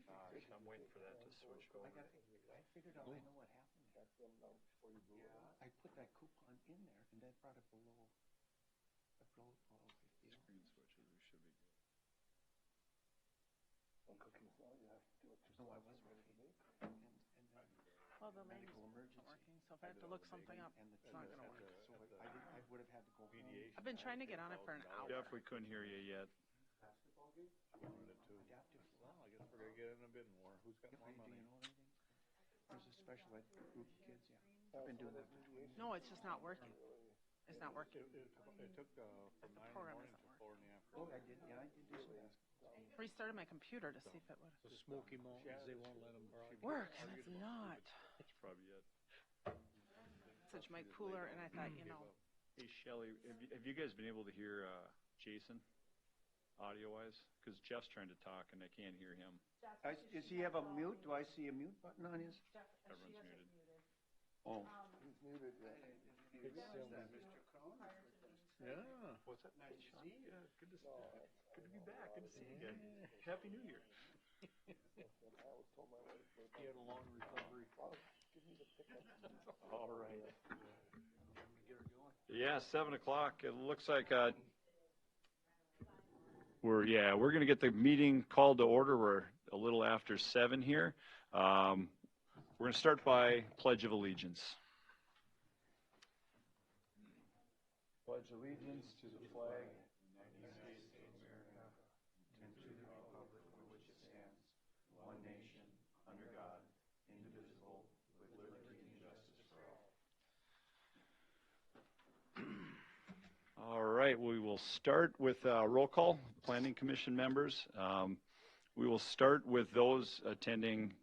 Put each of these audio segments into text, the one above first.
I'm waiting for that to switch over. I figured out, I know what happened. I put that coupon in there, and that brought it below. Screen switches, we should be good. No, I wasn't ready. Well, the lady's not working, so if I have to look something up, it's not going to work. So I would have had to go home. I've been trying to get on it for an hour. Definitely couldn't hear you yet. Adaptive. Well, I guess we're going to get in a bid war. Who's got more money? Do you know anything? There's a special ed group of kids, yeah. I've been doing that for 20 years. No, it's just not working. It's not working. It took from 9 in the morning to 4 in the afternoon. Oh, I did do some basketball. Restarted my computer to see if it would The Smoky Mountains, they won't let them work, and it's not. That's probably it. Such Mike Pooler, and I thought, you know. Hey, Shelly, have you guys been able to hear Jason audio-wise? Because Jeff's trying to talk, and I can't hear him. Does he have a mute? Do I see a mute button on his? Everyone's muted. Oh. He's muted, yeah. Yeah. What's up? Nice to see you. Good to be back. Good to see you again. Happy New Year. I always told my wife, He had a long recovery. give me the pickup. All right. Get her going. Yeah, 7 o'clock. It looks like we're going to get the meeting called to order. We're a little after 7 here. We're going to start by Pledge of Allegiance. Pledge allegiance to the flag of the United States of America and to the republic for which it stands, one nation, under God, indivisible, with liberty and justice for all. All right, we will start with roll call, Planning Commission members. We will start with those attending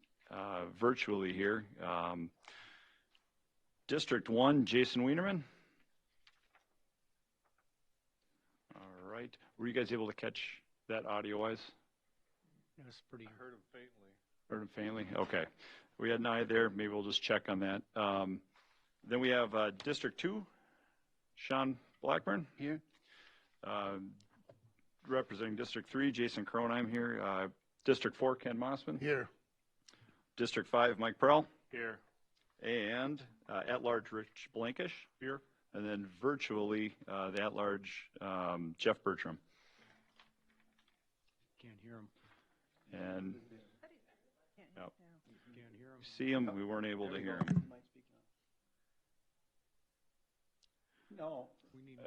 virtually here. District 1, Jason Wienerman. All right. Were you guys able to catch that audio-wise? It was pretty. I heard him faintly. Heard him faintly? Okay. We had an eye there. Maybe we'll just check on that. Then we have District 2, Sean Blackburn. Here. Representing District 3, Jason Cronheim here. District 4, Ken Mossman. Here. District 5, Mike Prell. Here. And at-large Rich Blankish. Here. And then virtually the at-large Jeff Bertram. Can't hear him. And Yep. Can't hear him. see him, we weren't able to hear him. No. We need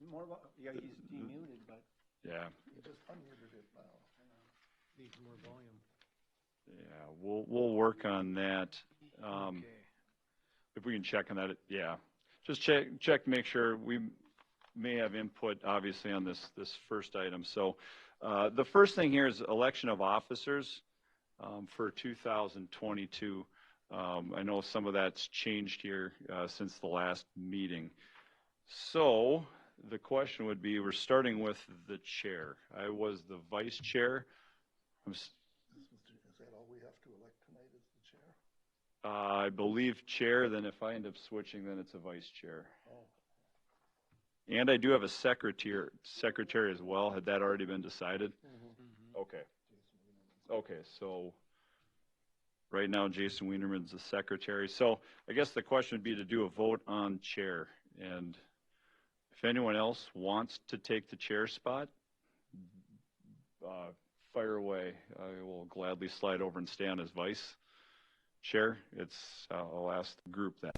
more volume. Yeah, he's demuted, but. Yeah. You just unmuted it now. Needs more volume. Yeah, we'll work on that. Okay. If we can check on that, yeah. Just check to make sure. We may have input, obviously, on this first item. So the first thing here is election of officers for 2022. I know some of that's changed here since the last meeting. So the question would be, we're starting with the chair. I was the vice chair. Is that all we have to elect tonight is the chair? I believe chair, then if I end up switching, then it's a vice chair. Oh. And I do have a secretary as well. Had that already been decided? Mm-hmm. Okay. Okay, so right now Jason Wienerman's the secretary. So I guess the question would be to do a vote on chair. And if anyone else wants to take the chair spot, fire away. I will gladly slide over and stay on as vice chair. I'll ask the group that.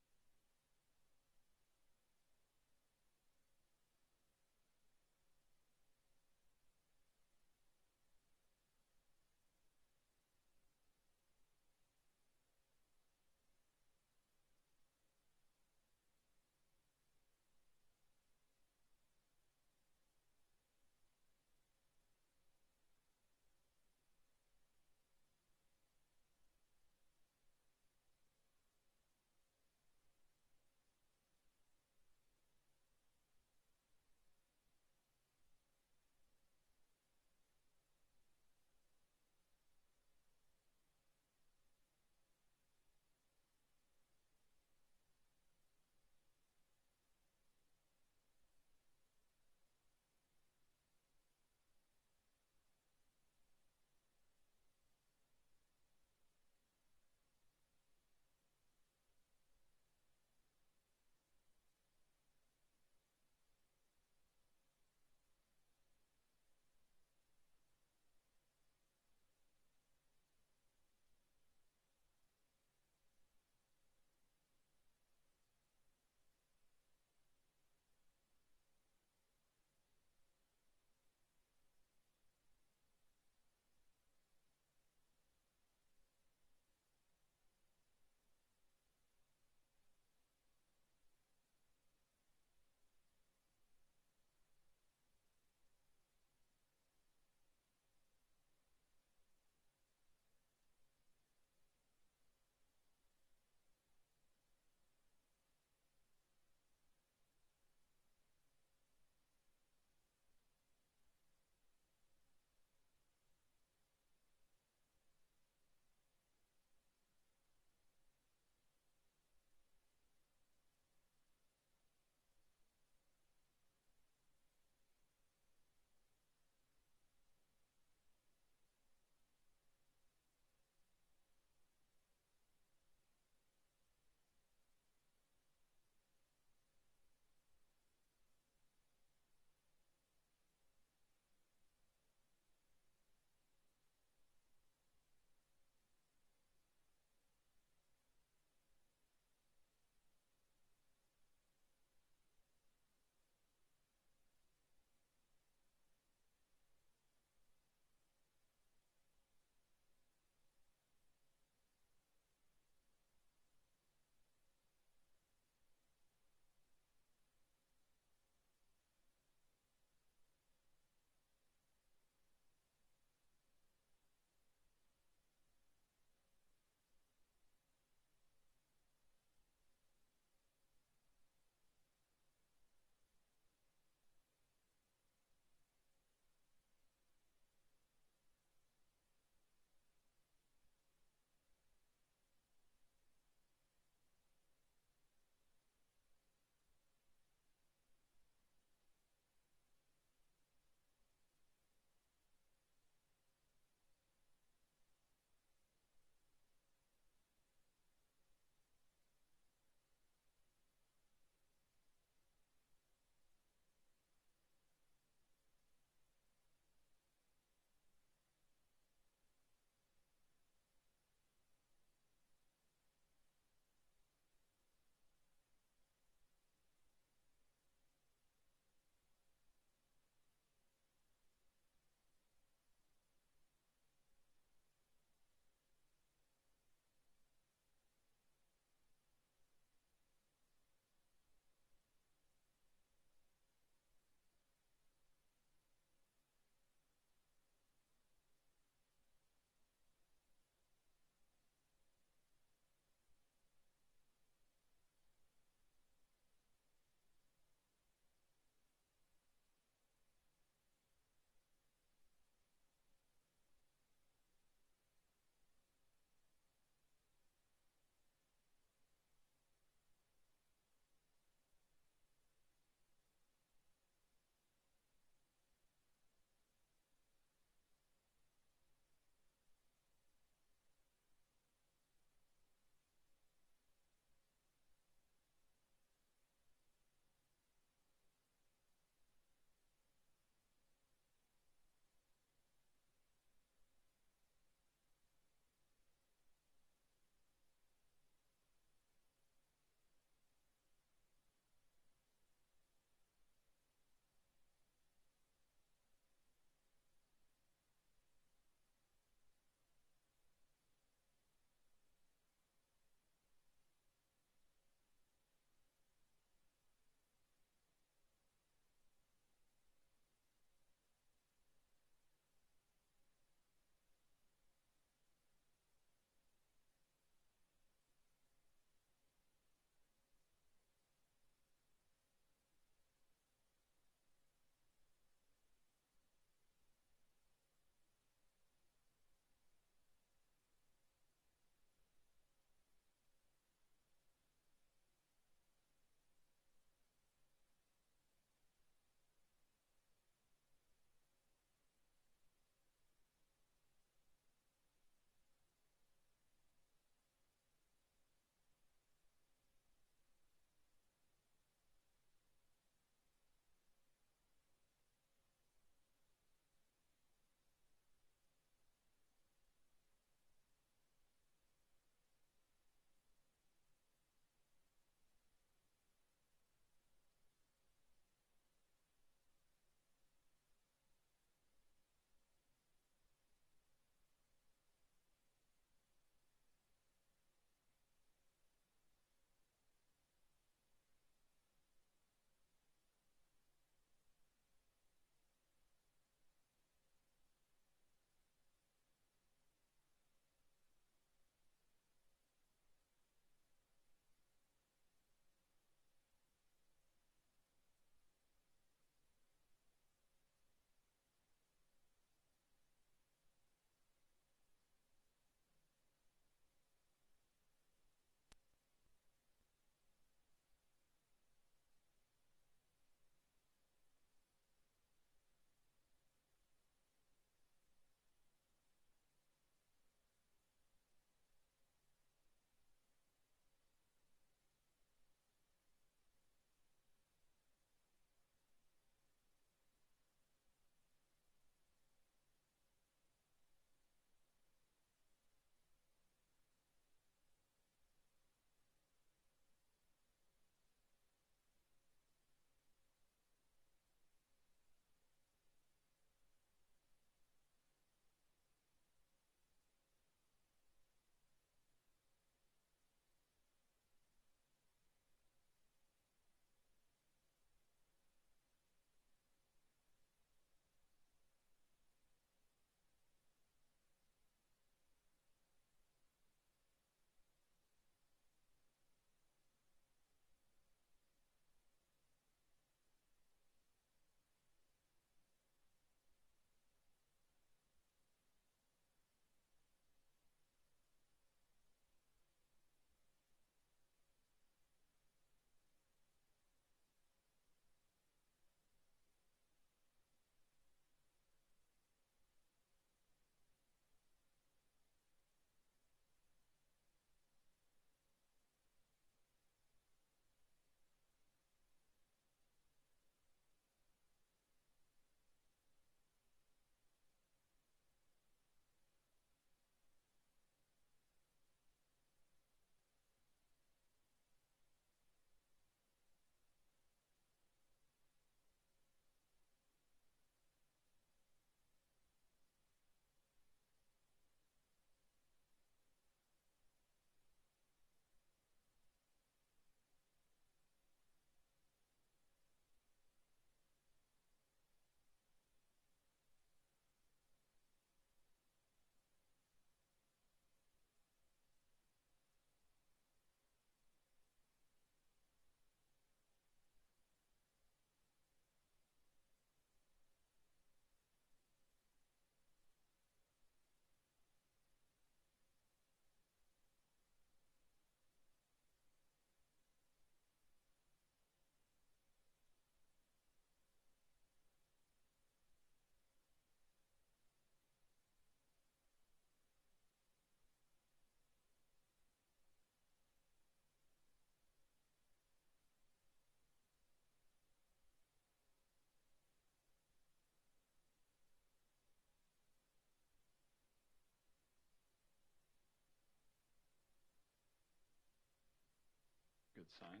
hit sign.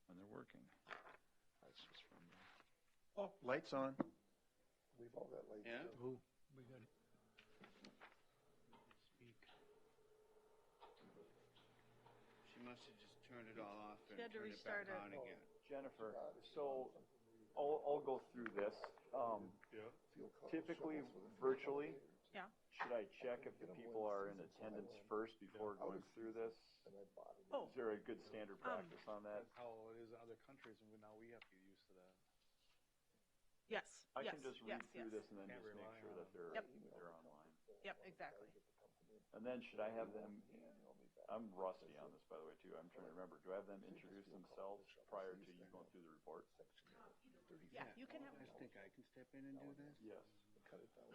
And they're working. That's just from the. Oh, lights on. We've all got lights. Yeah? too. Oh, we got it. Speak. She must have just turned it all off and She had to turned it back restart it. on again. Jennifer, so I'll go through this. Feel comfortable Typically, shovels with a virtually, Yeah. should I check if the people are in attendance first before going through this? and I bought it. Oh. Is there a good standard practice on that? That's how it is in other countries, and now we have to get used to that. Yes. I yes, can just yes, read through yes. this and then Can't just make rely sure on that they're, Yep. they're online. Yep, exactly. And then should I have them, I'm rusty on this, by the way, too. I'm trying to remember. Do I have them introduce themselves prior to you going through the report? Yeah, you can have. I just think I can step in and do this. Yes. Cut it down.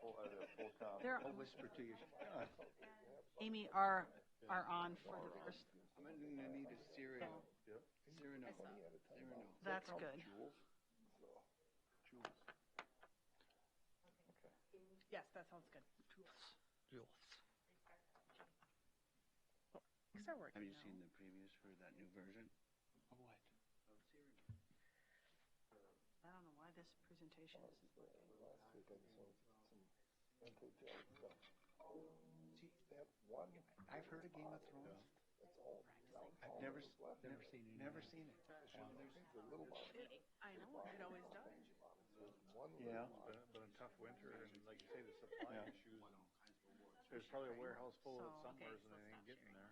Full copy. They're, I'll whisper to you. Amy are on for the first. I'm gonna need a Cyrano. Cyrano. That's good. Yes, that sounds good. Start working Have you now. seen the previews for that new version? Of what? Of Cyrano. I don't know why this presentation isn't working. Last week I just wanted some mental gel stuff. See, They have one. I've heard of Game of Thrones. That's all. I've never Never seen it. Never seen it. It's a little box. I know, it always does. There's one Yeah. little box. But in tough winter, and like you say, the supply issues, there's probably a warehouse full of it So, okay, somewhere, so and they stop ain't getting sharing. there.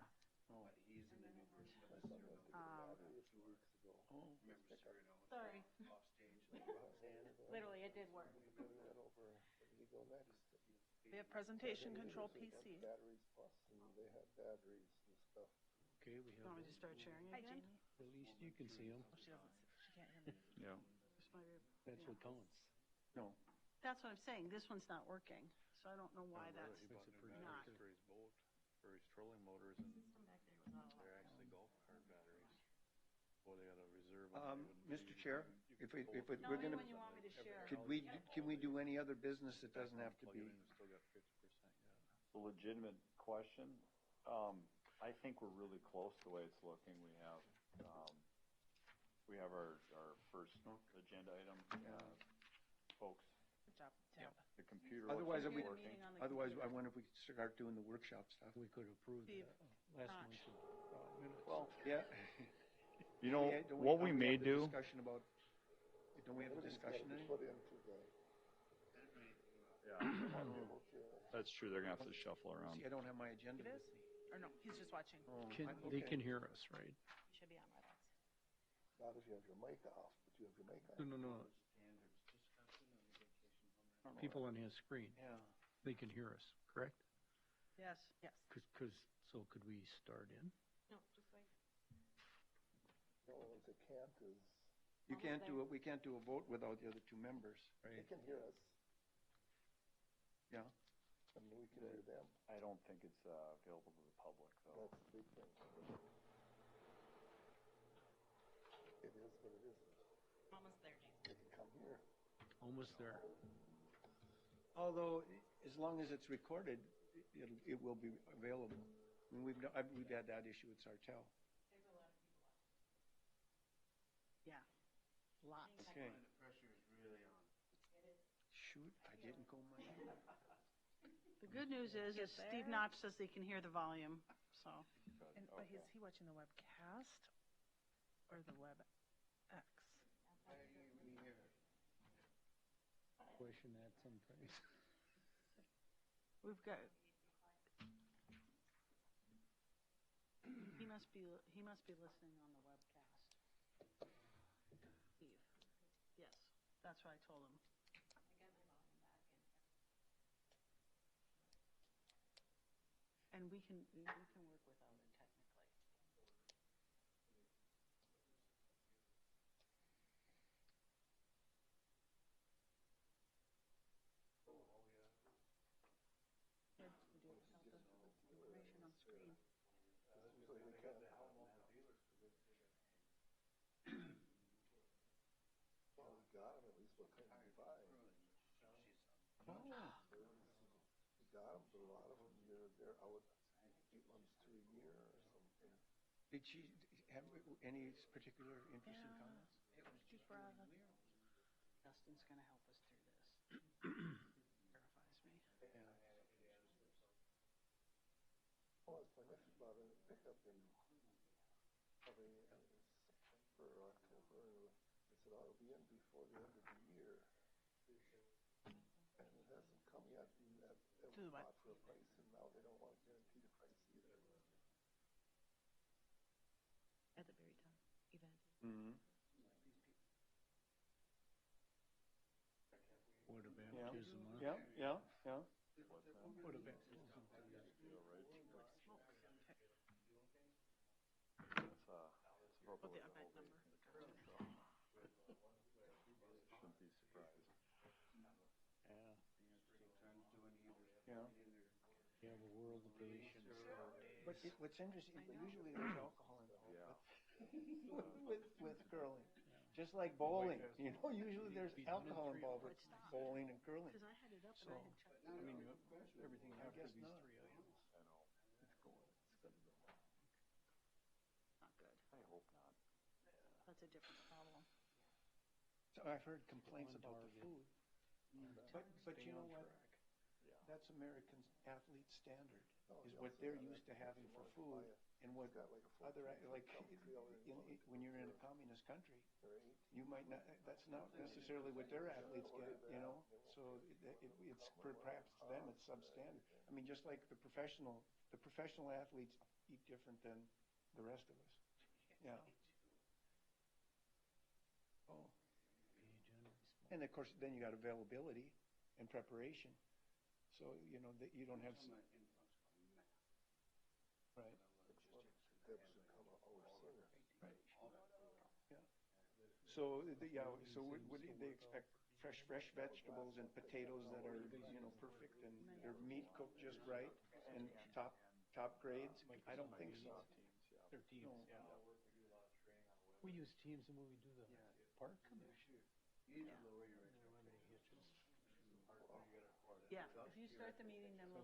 But he's in the new version of My the son Cyrano. went to get a battery a few weeks ago. Remember Cyrano? Sorry. Off stage, like rock stand. Literally, it did work. We put that over, where did he go next? We have presentation control They had PC. Batteries plus, and they had batteries and stuff. Okay, we You want me have, to start sharing again? at least you can see them. Oh, she doesn't, she can't hear me. Yeah. This might be- That's what counts. No. That's what I'm saying, this one's not working, so I don't know why He that's, bought new not. batteries for his boat, for his trolling motors, and they're actually golf cart batteries. Well, they got a reserve. one they wouldn't Mr. use. Chair, You if could we, pull if it we're gonna, when you want me to share. can we do any other business that doesn't have to plug be? it in, it's still got 50% yet. A legitimate question. I think we're really close the way it's looking. We have our first agenda item, folks. Good job. The computer Otherwise, looks we- like it's working. Otherwise, I wonder if we could start doing the workshop stuff. We could approve Steve, that last Notch. month's minutes. Well, yeah. You know, Yeah, don't what we don't may have the do, Discussion about, don't we have a Everything's gotta discussion be in it? put into the, that's true, they're gonna have to shuffle around. See, I don't have my agenda It with is? me. Or no, he's just watching. Oh, They okay. can hear us, right? He should be on with us. not if you have your mic off, but you have your mic No, on. no, no. People on his screen, Yeah. they can hear us, correct? Yes. Yes. So could we start in? No, just wait. The only ones that can't is, You can't do it, we can't do a vote without the other two members, they right? can hear us, Yeah. and we can hear them. I don't think it's available to the public, though. That's the big thing. It is, but it isn't. Almost there, Jason. They can come here. Almost there. Although, as long as it's recorded, it will be available. I mean, we've had that issue with Sartell. Yeah. Lots. Okay. The pressure is really on. Shoot, I didn't go my. The good news is Steve Notch says he can hear the volume, so. Good, But okay. is he watching the webcast or the WebEx? Why are you even here? Question that sometimes. We've got. He must be listening on the webcast. Steve. Yes, that's what I told him. And we can work without it technically. Good, we do it without the information on screen. Usually we can. Well, we got them, at least what kind of buy. We got them, but a lot of them, they're out 8 months to a year. Did she have any particular interesting Yeah. comments? She brought up- Dustin's gonna help us through this. Verifies me. Well, it's my next about a pickup in probably for October. I said, I'll be in before the end of the year. And it hasn't come yet. That To the was what? bought for a price, and now they don't want to guarantee the price either. At the very top, event. Mhm. What a Yeah. baptism, huh? Yeah, yeah, yeah. What a baptism. Oh, the event number. Shouldn't be surprised. Yeah, Yeah. you have a world of patience. But what's interesting, usually there's alcohol involved with curling. Just like bowling, usually there's alcohol involved with bowling and curling. Because I had it up and So, I had checked. I mean, everything I after guess these not. 3 items. Not good. I hope not. That's a different problem. So I've heard complaints On about the target. food. But you know what? That's American athlete standard, is what they're used to having for food, and what other, like, when you're in a communist country, you might not, that's not necessarily what their athletes get, so it's, perhaps to them, it's substandard. I mean, just like the professional athletes eat different than the rest of us. Yeah. Oh. And of course, then you got availability and preparation. So, that you don't have. Right. Debs should come an hour sooner. Right. Yeah. So, so what do they expect? Fresh vegetables and potatoes that are, perfect, and their meat cooked just right, and top grades? I don't think so. They're teams, No. yeah. We use teams when we do the park commission. Yeah. There aren't any hitches. Yeah, if you start the meeting, then Yeah.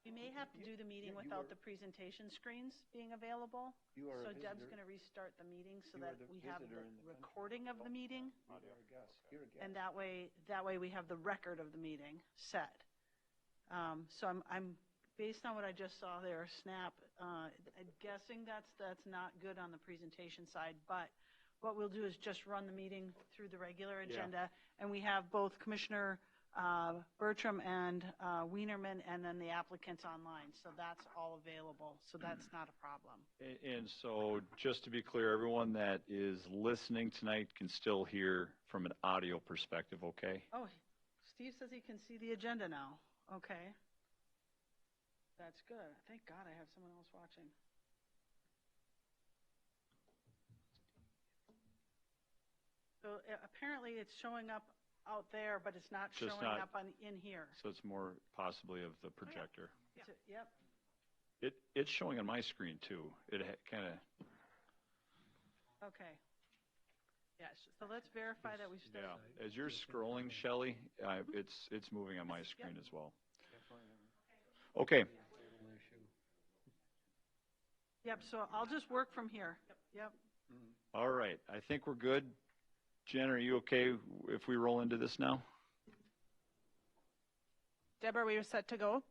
we may have to do the meeting you without are- the presentation screens being available. You are a So Deb's visitor. going to restart the meeting so You are that the we have visitor the in the country. recording of the meeting. You're a guest. You're a guest. And that way we have the record of the meeting set. So I'm based on what I just saw there, Snap, I'm guessing that's not good on the presentation side, but what we'll do is just run the meeting through the regular agenda, and we have both Commissioner Bertram and Wienerman, and then the applicants online, so that's all available, so that's not a problem. And so, just to be clear, everyone that is listening tonight can still hear from an audio perspective, okay? Oh, Steve says he can see the agenda now. Okay. That's good. Thank God I have someone else watching. So apparently it's showing up out there, but it's not Just showing not- up in here. So it's more possibly of the projector. Yep. It's showing on my screen too. It kind of, Okay. Yes. So let's verify that we start. yeah. As you're scrolling, Shelley, it's moving on my screen as well. Okay. Yep. So I'll just work from here. Yep. All right. I think we're good. Jen, are you okay if we roll into this now? Deborah, we are set to go?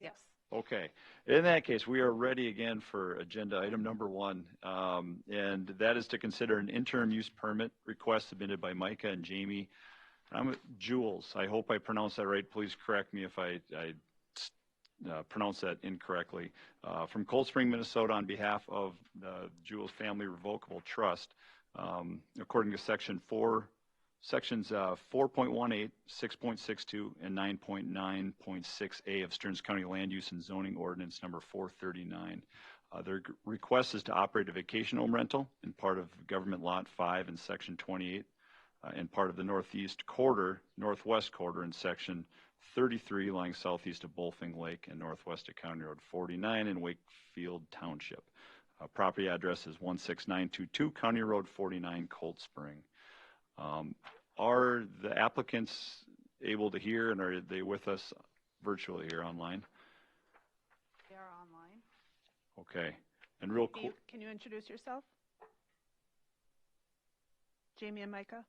Yes. Okay. In that case, we are ready again for agenda item number 1, and that is to consider an interim use permit request submitted by Micah and Jamie. Jules. I hope I pronounced that right. Please correct me if I pronounce that incorrectly. From Cold Spring, Minnesota, on behalf of the Jules Family Revocable Trust, according to sections 4.18, 6.62, and 9.9.6A of Stearns County Land Use and Zoning Ordinance number 439. Their request is to operate a vacation home rental in part of Government Lot 5 in Section 28, and part of the northwest quarter in Section 33, lying southeast of Bullfing Lake and northwest of County Road 49 in Wakefield Township. Property address is 16922 County Road 49, Cold Spring. Are the applicants able to hear, and are they with us virtually here online? They are online. Okay. And real quick, Steve, can you introduce yourself? Jamie and Micah?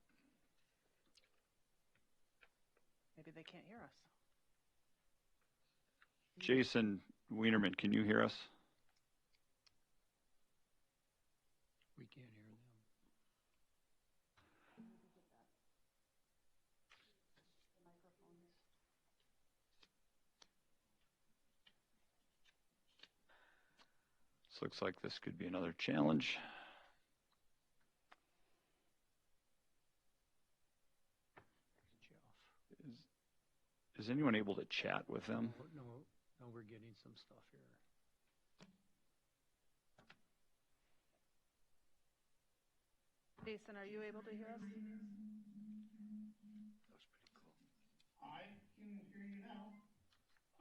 Maybe they can't hear us. Jason Wienerman, can you hear us? We can't hear them. This looks like this could be another challenge. Is anyone able to chat with them? No, we're getting some stuff here. Jason, are you able to hear us?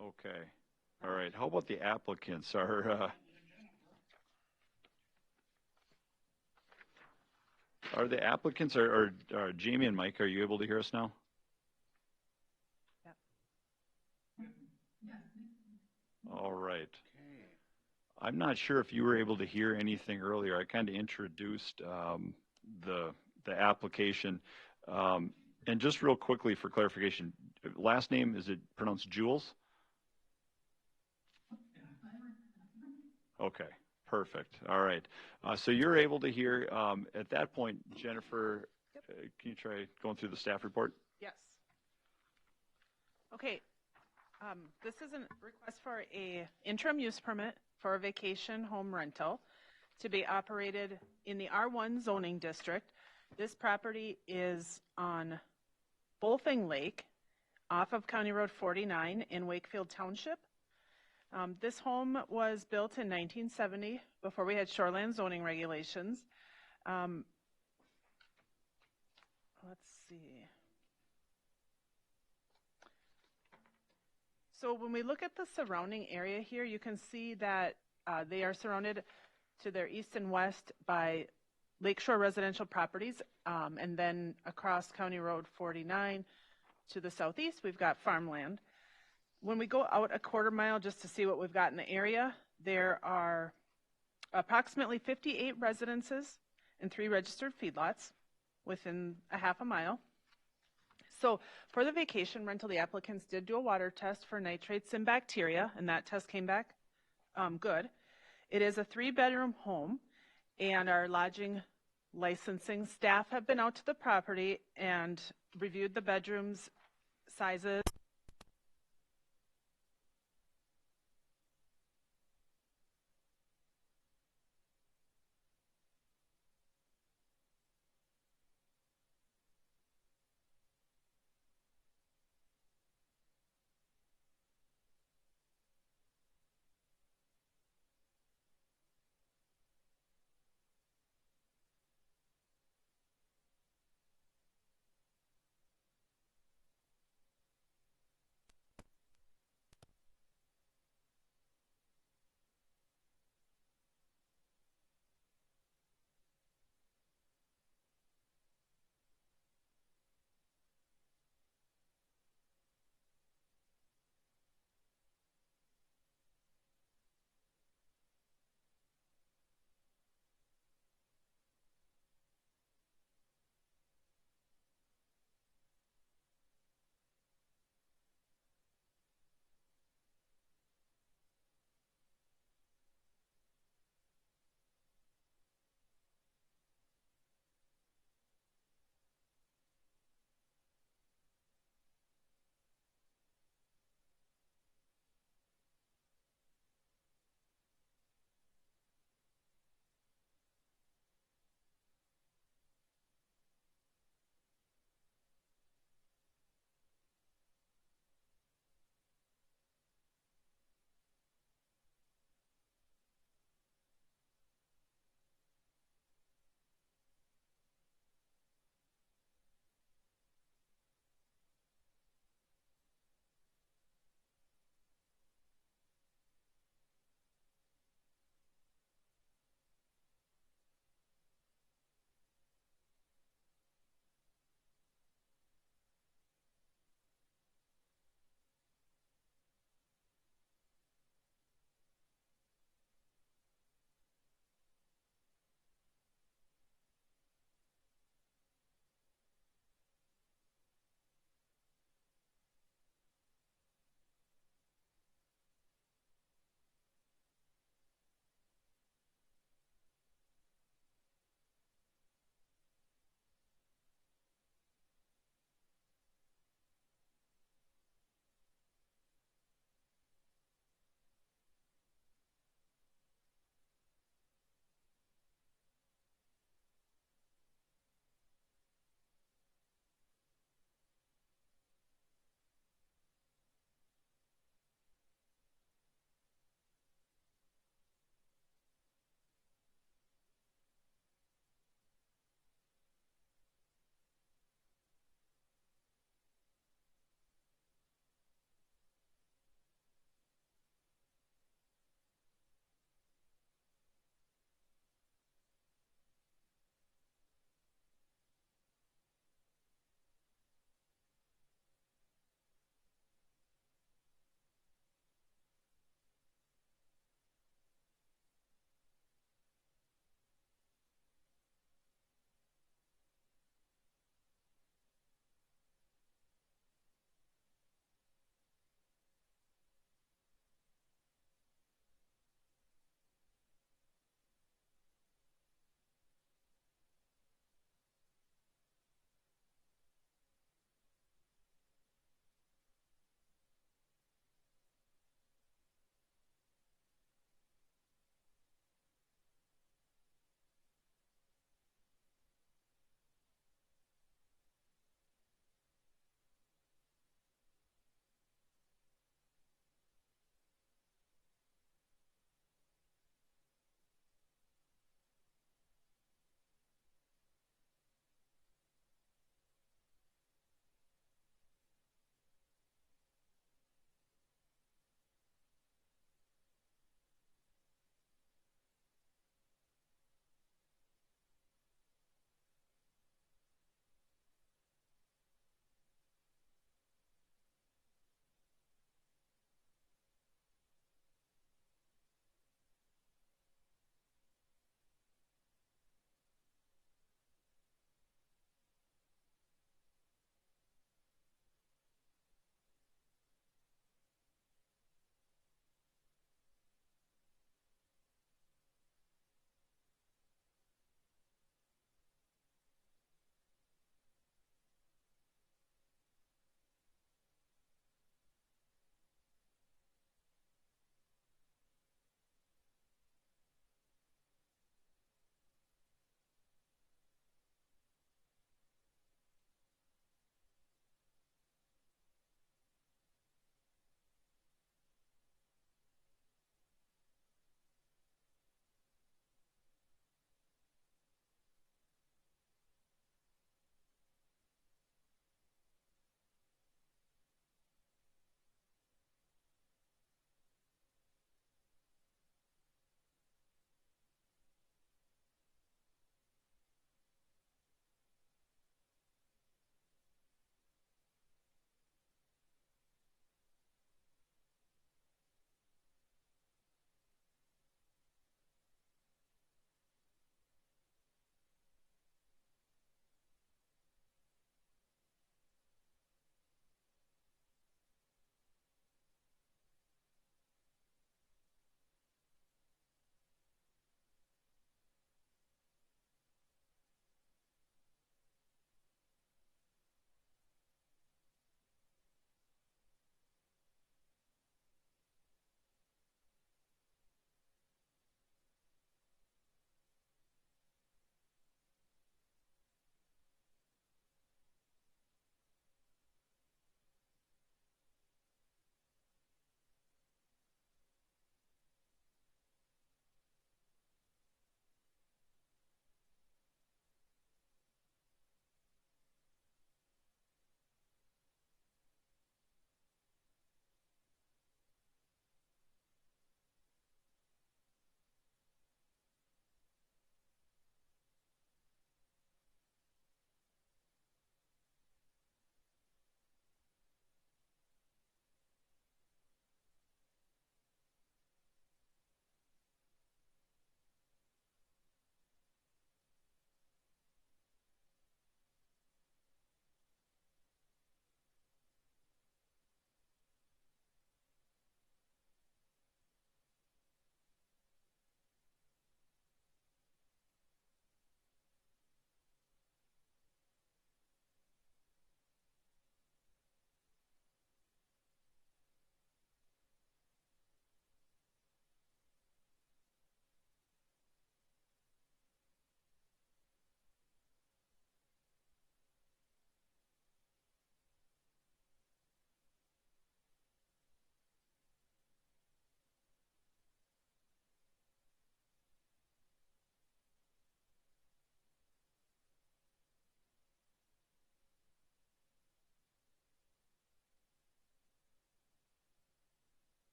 Okay. All right. How about the applicants? Are the applicants or Jamie and Mike, are you able to hear us now? All right. Okay. I'm not sure if you were able to hear anything earlier. I kind of introduced the application. And just real quickly for clarification, last name, is it pronounced Jules? Okay, perfect. All right. So you're able to hear. At that point, Jennifer, can you try going through the staff report? Yes. Okay. This is a request for a interim use permit for a vacation home rental to be operated in the R1 zoning district. This property is on Bullfing Lake off of County Road 49 in Wakefield Township. This home was built in 1970 before we had shoreline zoning regulations. Let's see. So when we look at the surrounding area here, you can see that they are surrounded to their east and west by lakeshore residential properties, and then across County Road 49 to the southeast, we've got farmland. When we go out a quarter mile just to see what we've got in the area, there are approximately 58 residences and 3 registered feedlots within a half a mile. So for the vacation rental, the applicants did do a water test for nitrates and bacteria, and that test came back good. It is a 3-bedroom home, and our lodging licensing staff have been out to the property and reviewed the bedrooms sizes.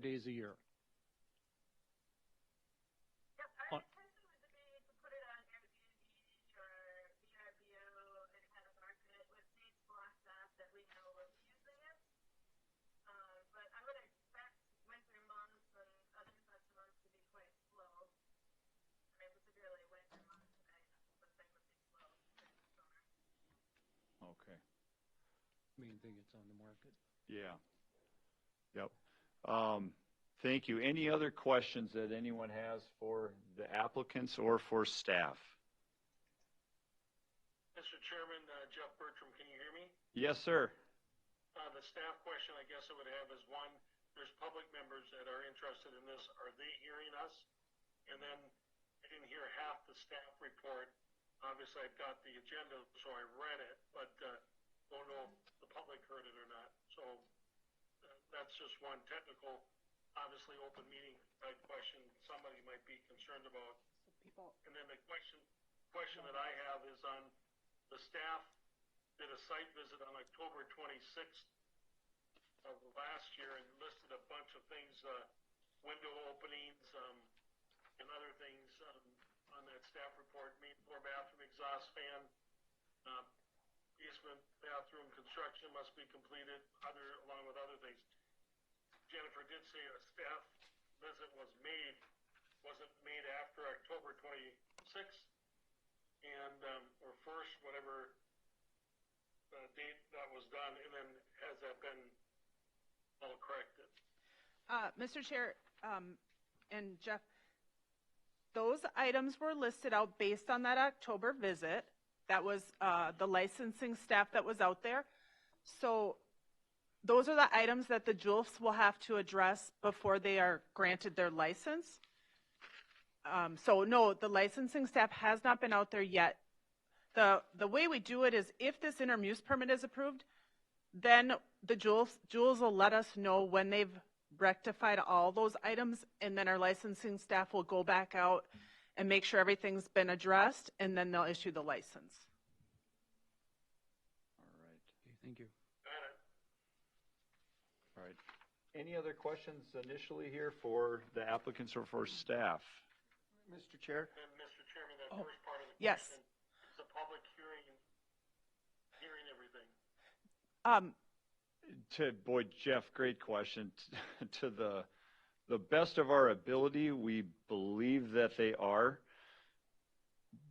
days a year. Yep, our intention would be to put it on Airbnb or VRBO and kind of market it with dates blocked off that we know will be using it. But I would expect winter months and other such months to be quite slow. Right, particularly winter months, I would think would be slow during the summer. Okay. Main thing, it's on the market. Yeah. Yep. Thank you. Any other questions that anyone has for the applicants or for staff? Mr. Chairman, Jeff Bertram, can you hear me? Yes, sir. The staff question I guess I would have is one, there's public members that are interested in this. Are they hearing us? And then I didn't hear half the staff report. Obviously, I've got the agenda, so I read it, but don't know if the public heard it or not. So that's just one technical, obviously open meeting type question somebody might be concerned about. And then the question that I have is on the staff did a site visit on October 26th of last year and listed a bunch of things, window openings and other things on that staff report. Main floor bathroom exhaust fan, basement bathroom construction must be completed, along with other things. Jennifer did say a staff visit was made. Was it made after October 26th and or first, whatever date that was done, and then has that been all corrected? Mr. Chair and Jeff, those items were listed out based on that October visit. That was the licensing staff that was out there. So those are the items that the JULFs will have to address before they are granted their license. So no, the licensing staff has not been out there yet. The way we do it is if this interim use permit is approved, then the JULs will let us know when they've rectified all those items, and then our licensing staff will go back out and make sure everything's been addressed, and then they'll issue the license. All right. Okay, thank you. All right. Any other questions initially here for the applicants or for staff? Mr. Chair? And Mr. Chairman, that first part of the Yes. question, is the public hearing everything? Boy, Jeff, great question. To the best of our ability, we believe that they are.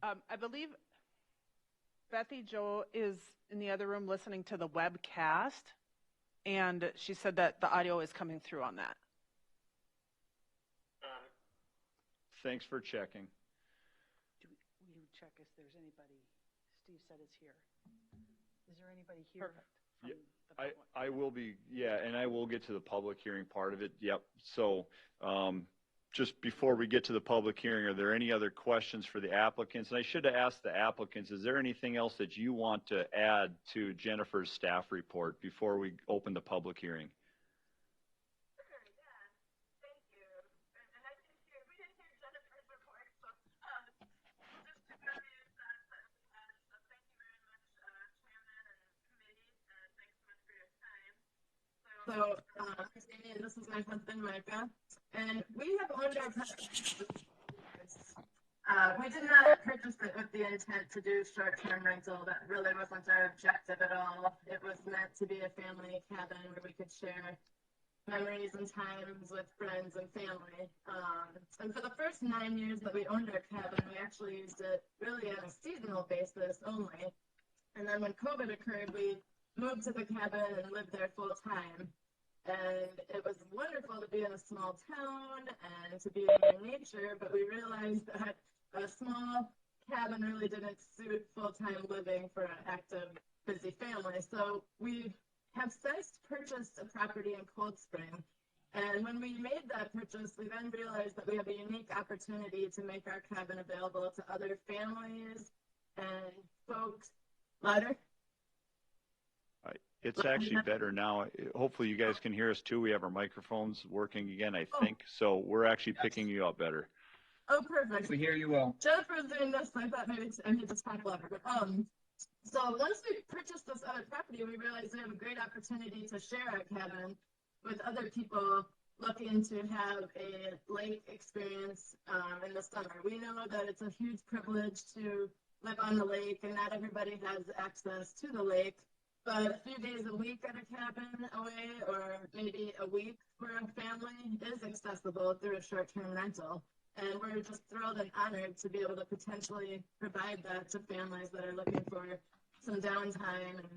I believe Bethy Jo is in the other room listening to the webcast, and she said that the audio is coming through on that. Thanks for checking. Will you check if there's anybody, Steve said is here. Is there anybody here? Perfect. From Yeah, the public? I will be, yeah, and I will get to the public hearing part of it. Yep. So just before we get to the public hearing, are there any other questions for the applicants? And I should have asked the applicants, is there anything else that you want to add to Jennifer's staff report before we open the public hearing? Sure, yeah. Thank you. And I didn't hear, we didn't hear Jennifer's report, so just to go use that. So thank you very much, Chairman and committee. Thanks so much for your time. So, Amy, and this is my husband, Micah. And we have owned our property. We did not purchase it with the intent to do short-term rental. That really wasn't our objective at all. It was meant to be a family cabin where we could share memories and times with friends and family. And for the first 9 years that we owned our cabin, we actually used it really on a seasonal basis only. And then when COVID occurred, we moved to the cabin and lived there full time. And it was wonderful to be in a small town and to be in nature, but we realized that a small cabin really didn't suit full-time living for an active, busy family. So we have since purchased a property in Cold Spring. And when we made that purchase, we then realized that we have a unique opportunity to make our cabin available to other families and folks. Louder? It's actually better now. Hopefully you guys can hear us too. We have our microphones working again, I think. So we're actually picking you up better. Oh, perfect. We hear you well. Jennifer's doing this, so I thought maybe I need to talk louder. But, so once we purchased this other property, we realized we have a great opportunity to share our cabin with other people looking to have a lake experience in the summer. We know that it's a huge privilege to live on the lake, and not everybody has access to the lake. But a few days a week at a cabin away, or maybe a week for a family, is accessible through a short-term rental. And we're just thrilled and honored to be able to potentially provide that to families that are looking for some downtime and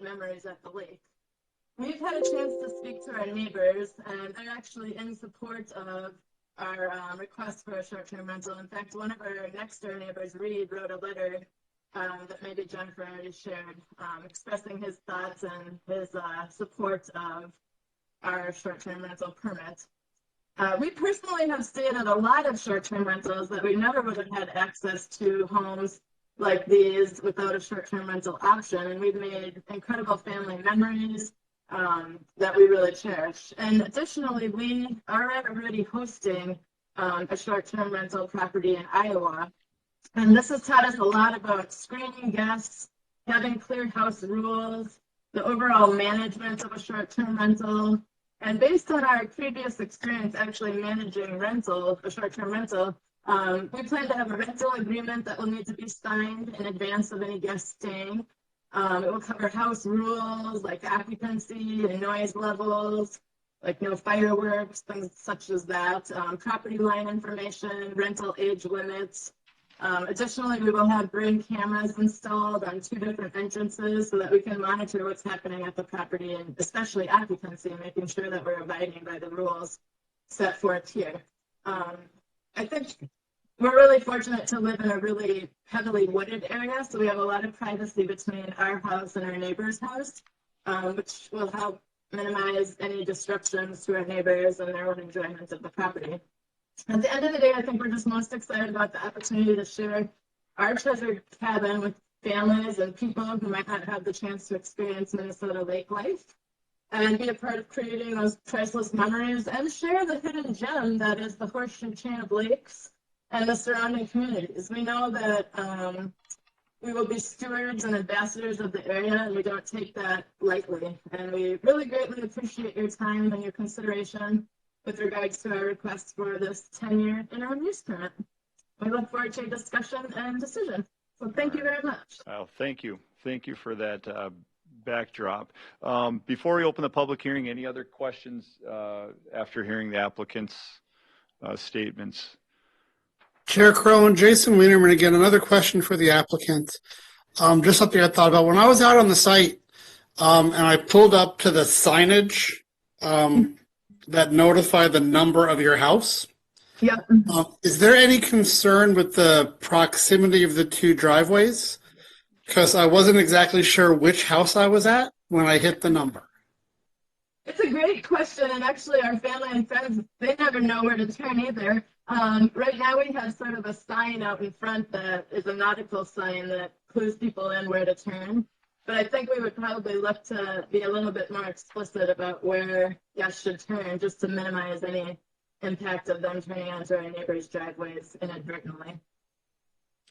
memories at the lake. We've had a chance to speak to our neighbors, and they're actually in support of our request for a short-term rental. In fact, one of our next-door neighbors, Reed, wrote a letter that maybe Jennifer already shared, expressing his thoughts and his support of our short-term rental permit. We personally have stayed at a lot of short-term rentals that we never would have had access to homes like these without a short-term rental option, and we've made incredible family memories that we really cherish. And additionally, we are already hosting a short-term rental property in Iowa, and this has taught us a lot about screening guests, having clear house rules, the overall management of a short-term rental. And based on our previous experience actually managing a short-term rental, we plan to have a rental agreement that will need to be signed in advance of any guests staying. It will cover house rules like occupancy and noise levels, like no fireworks, things such as that, property line information, rental age limits. Additionally, we will have Ring cameras installed on 2 different entrances so that we can monitor what's happening at the property, and especially occupancy, making sure that we're abiding by the rules set forth here. I think we're really fortunate to live in a really heavily wooded area, so we have a lot of privacy between our house and our neighbor's house, which will help minimize any disruptions to our neighbors and their own enjoyment of the property. At the end of the day, I think we're just most excited about the opportunity to share our treasured cabin with families and people who might not have the chance to experience Minnesota lake life, and be a part of creating those priceless memories and share the hidden gem that is the horseshoe chain of lakes and the surrounding communities. We know that we will be stewards and ambassadors of the area, and we don't take that lightly. And we really greatly appreciate your time and your consideration with regards to our request for this 10-year interim use permit. We look forward to your discussion and decision. So thank you very much. Well, thank you. Thank you for that backdrop. Before we open the public hearing, any other questions after hearing the applicant's statements? Chair Crow and Jason Wienerman again. Another question for the applicant. Just something I thought about. When I was out on the site and I pulled up to the signage that notify the number of your house. Yeah. Is there any concern with the proximity of the 2 driveways? Because I wasn't exactly sure which house I was at when I hit the number. It's a great question, and actually our family and friends, they never know where to turn either. Right now we have sort of a sign out in front that is a nautical sign that clues people in where to turn. But I think we would probably look to be a little bit more explicit about where guests should turn, just to minimize any impact of them turning onto our neighbors' driveways inadvertently.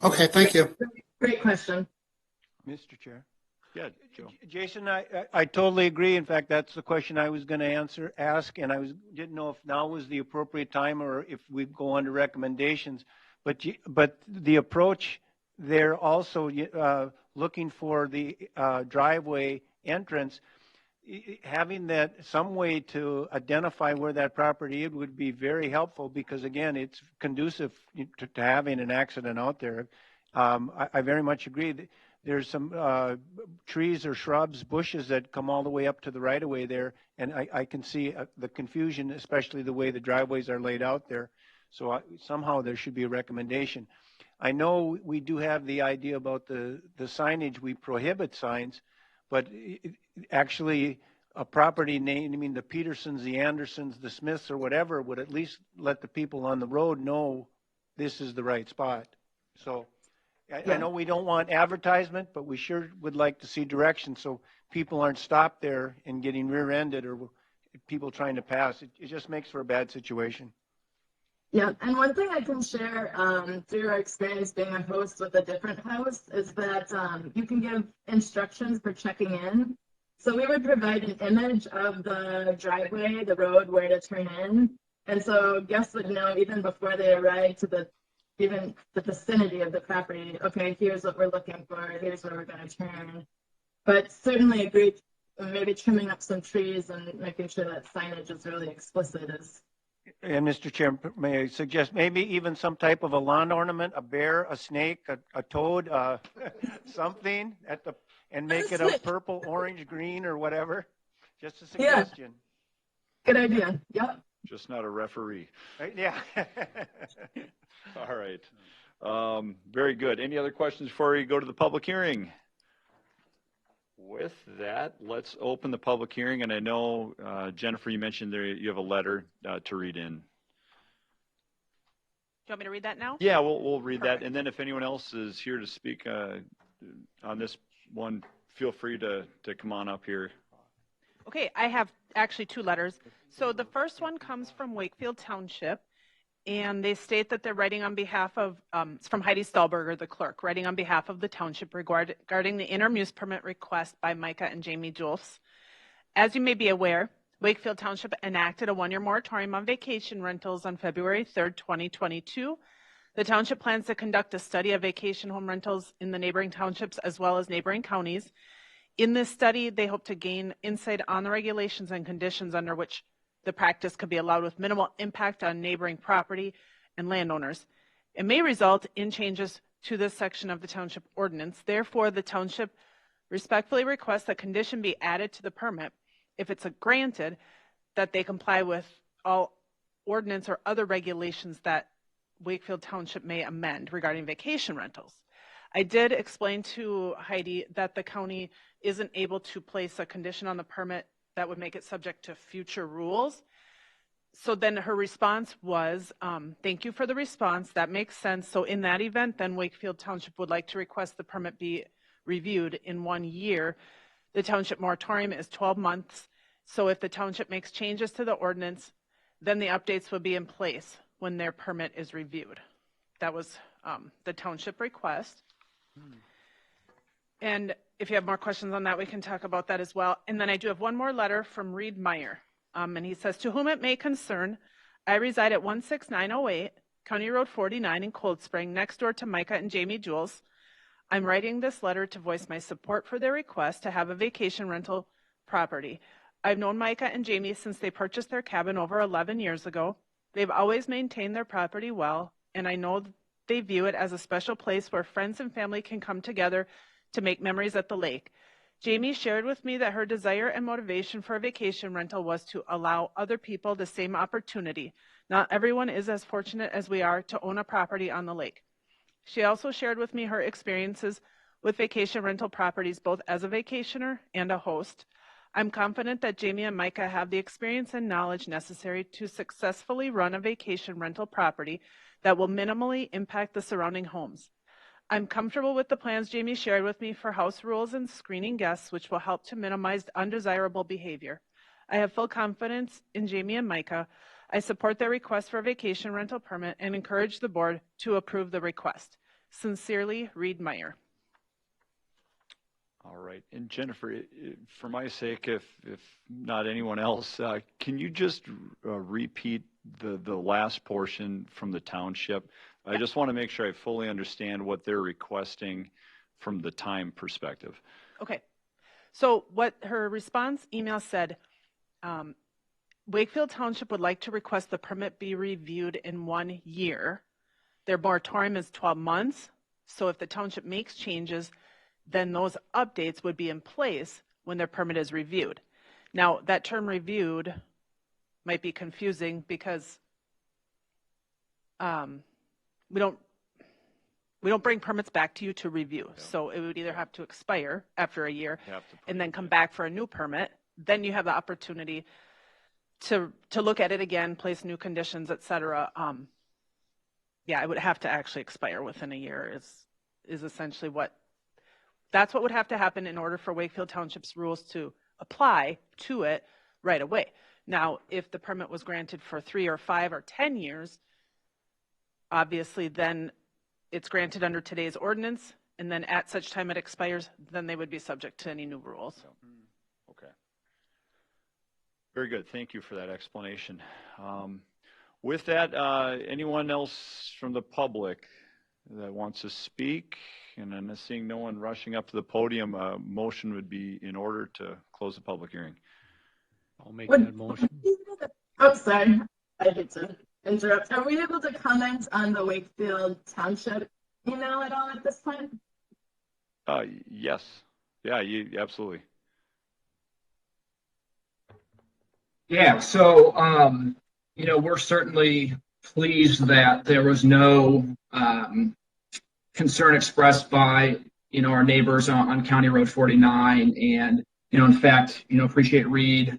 Okay, thank you. Great question. Mr. Chair. Yeah, Joe. Jason, I totally agree. In fact, that's the question I was going to ask, and didn't know if now was the appropriate time or if we go on to recommendations. But the approach there also, looking for the driveway entrance, having that some way to identify where that property is would be very helpful, because again, it's conducive to having an accident out there. I very much agree. There's some trees or shrubs, bushes that come all the way up to the right of way there, and I can see the confusion, especially the way the driveways are laid out there. So somehow there should be a recommendation. I know we do have the idea about the signage. We prohibit signs, but actually a property name, I mean the Petersons, the Andersons, the Smiths, or whatever, would at least let the people on the road know this is the right spot. So I know we don't want advertisement, but we sure would like to see direction so people aren't stopped there and getting rear-ended or people trying to pass. It just makes for a bad situation. Yeah, and one thing I can share through our experience being a host with a different house is that you can give instructions for checking in. So we would provide an image of the driveway, the road where to turn in. And so guests would know even before they arrive to even the vicinity of the property, okay, here's what we're looking for, here's where we're going to turn. But certainly agree, maybe trimming up some trees and making sure that signage is really explicit is. And Mr. Chair, may I suggest maybe even some type of a lawn ornament, a bear, a snake, a toad, something and make it a purple, orange, green, or whatever. Just a suggestion. Good idea. Yep. Just not a referee. Right? Yeah. All right. Very good. Any other questions before we go to the public hearing? With that, let's open the public hearing. And I know, Jennifer, you mentioned there you have a letter to read in. Do you want me to read that now? Yeah, we'll read that. And then if anyone else is here to speak on this one, feel free to come on up here. Okay, I have actually two letters. So the first one comes from Wakefield Township, and they state that they're writing on behalf of, it's from Heidi Stahlberger, the clerk, writing on behalf of the township regarding the interim use permit request by Micah and Jamie Jules. As you may be aware, Wakefield Township enacted a one-year moratorium on vacation rentals on February 3rd, 2022. The township plans to conduct a study of vacation home rentals in the neighboring townships as well as neighboring counties. In this study, they hope to gain insight on the regulations and conditions under which the practice could be allowed with minimal impact on neighboring property and landowners. It may result in changes to this section of the township ordinance. Therefore, the township respectfully requests that condition be added to the permit, if it's granted, that they comply with all ordinance or other regulations that Wakefield Township may amend regarding vacation rentals. I did explain to Heidi that the county isn't able to place a condition on the permit that would make it subject to future rules. So then her response was, thank you for the response. That makes sense. So in that event, then Wakefield Township would like to request the permit be reviewed in 1 year. The township moratorium is 12 months. So if the township makes changes to the ordinance, then the updates would be in place when their permit is reviewed. That was the township request. And if you have more questions on that, we can talk about that as well. And then I do have one more letter from Reed Meyer. And he says, to whom it may concern, I reside at 16908 County Road 49 in Cold Spring, next door to Micah and Jamie Jules. I'm writing this letter to voice my support for their request to have a vacation rental property. I've known Micah and Jamie since they purchased their cabin over 11 years ago. They've always maintained their property well, and I know they view it as a special place where friends and family can come together to make memories at the lake. Jamie shared with me that her desire and motivation for a vacation rental was to allow other people the same opportunity. Not everyone is as fortunate as we are to own a property on the lake. She also shared with me her experiences with vacation rental properties, both as a vacationer and a host. I'm confident that Jamie and Micah have the experience and knowledge necessary to successfully run a vacation rental property that will minimally impact the surrounding homes. I'm comfortable with the plans Jamie shared with me for house rules and screening guests, which will help to minimize undesirable behavior. I have full confidence in Jamie and Micah. I support their request for a vacation rental permit and encourage the board to approve the request. Sincerely, Reed Meyer. All right. And Jennifer, for my sake, if not anyone else, can you just repeat the last portion from the township? I just want to make sure I fully understand what they're requesting from the time perspective. Okay. So what her response email said, Wakefield Township would like to request the permit be reviewed in 1 year. Their moratorium is 12 months. So if the township makes changes, then those updates would be in place when their permit is reviewed. Now, that term reviewed might be confusing because we don't bring permits back to you to review. Yeah. So it would either have to expire after a year and then come back for a new permit. Then you have the opportunity to look at it again, place new conditions, et cetera. Yeah, it would have to actually expire within a year is essentially that's what would have to happen in order for Wakefield Township's rules to apply to it right away. Now, if the permit was granted for 3 or 5 or 10 years, obviously then it's granted under today's ordinance, and then at such time it expires, then they would be subject to any new rules. Very good. Thank you for that explanation. With that, anyone else from the public that wants to speak? And I'm seeing no one rushing up to the podium. A motion would be in order to close the public hearing. I'll make that motion. Oh, sorry. I hate to interrupt. Are we able to comment on the Wakefield Township email at all at this point? Yes. Yeah, absolutely. Yeah, so, we're certainly pleased that there was no concern expressed by, our neighbors on County Road 49. And, in fact, appreciate Reed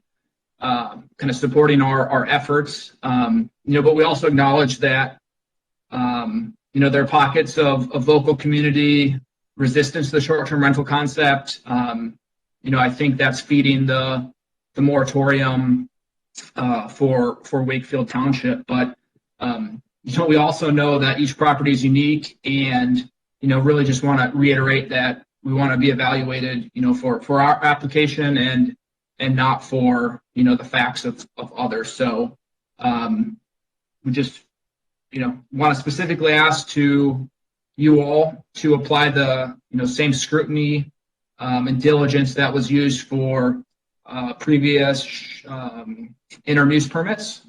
kind of supporting our efforts. But we also acknowledge that, there are pockets of local community resistance to the short-term rental concept. I think that's feeding the moratorium for Wakefield Township. But, we also know that each property is unique, and, really just want to reiterate that we want to be evaluated, for our application and not for, the facts of others. So we just, want to specifically ask to you all to apply the, same scrutiny and diligence that was used for previous interim use permits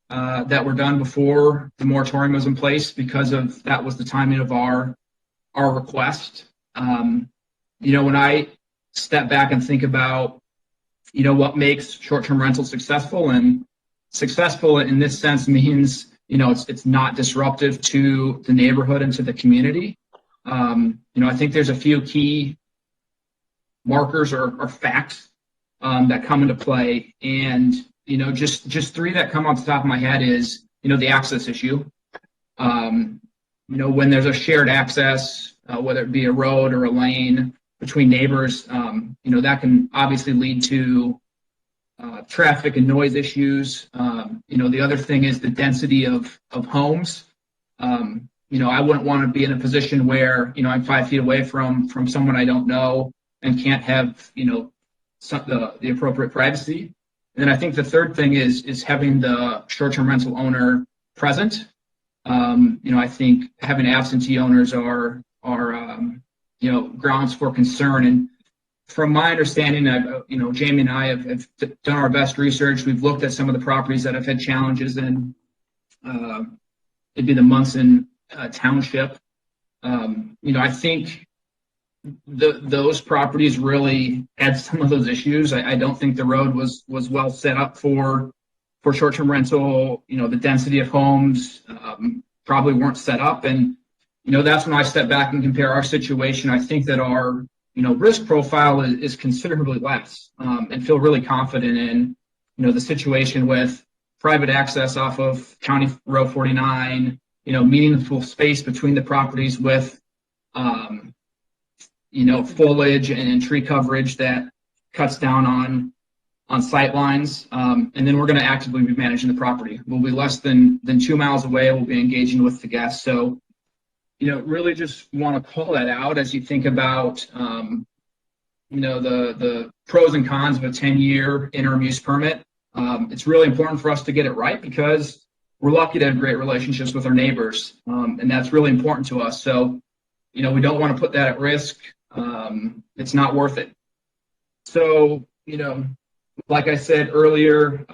that were done before the moratorium was in place, because of that was the timing of our request. When I step back and think about, what makes short-term rental successful, and successful in this sense means, it's not disruptive to the neighborhood and to the community. I think there's a few key markers or facts that come into play. And, just three that come off the top of my head is, the access issue. When there's a shared access, whether it be a road or a lane between neighbors, that can obviously lead to traffic and noise issues. The other thing is the density of homes. I wouldn't want to be in a position where, I'm 5 feet away from someone I don't know and can't have, the appropriate privacy. And then I think the third thing is having the short-term rental owner present. I think having absentee owners are grounds for concern. And from my understanding, Jamie and I have done our best research. We've looked at some of the properties that have had challenges in, it'd be the Munson Township. I think those properties really had some of those issues. I don't think the road was well set up for short-term rental. The density of homes probably weren't set up. And, that's when I step back and compare our situation. I think that our, risk profile is considerably less, and feel really confident in, the situation with private access off of County Road 49, meaningful space between the properties with, foliage and tree coverage that cuts down on sight lines. And then we're going to actively be managing the property. We'll be less than 2 miles away. We'll be engaging with the guests. So, really just want to call that out as you think about, the pros and cons of a 10-year interim use permit. It's really important for us to get it right, because we're lucky to have great relationships with our neighbors. And that's really important to us. So, we don't want to put that at risk. It's not worth it. So, like I said earlier,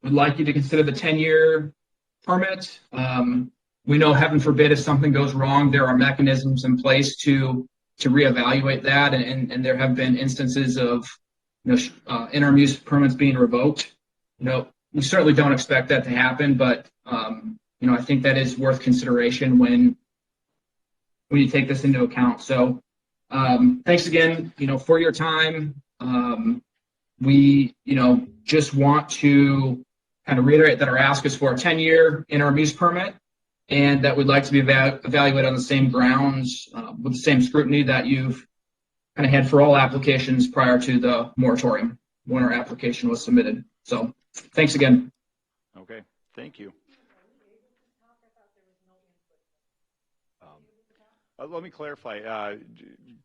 we'd like you to consider the 10-year permit. We know, heaven forbid, if something goes wrong, there are mechanisms in place to reevaluate that. And there have been instances of, interim use permits being revoked. We certainly don't expect that to happen, but, I think that is worth consideration when you take this into account. So, thanks again, for your time. We, just want to kind of reiterate that our ask is for a 10-year interim use permit, and that we'd like to be evaluated on the same grounds, with the same scrutiny that you've kind of had for all applications prior to the moratorium when our application was submitted. So thanks again. Let me clarify.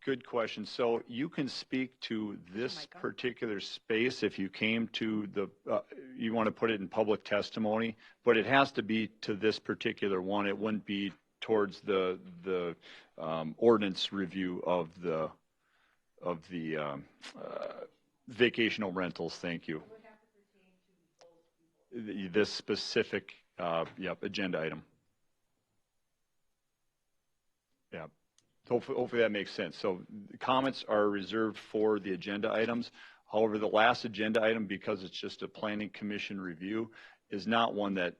Good question. So you can speak to this particular space if you came to the, you want to put it in public testimony, but it has to be to this particular one. It wouldn't be towards the ordinance review of the vacational rentals. Thank you. This specific, agenda item. Yeah, hopefully that makes sense. So the comments are reserved for the agenda items. However, the last agenda item, because it's just a planning commission review, is not one that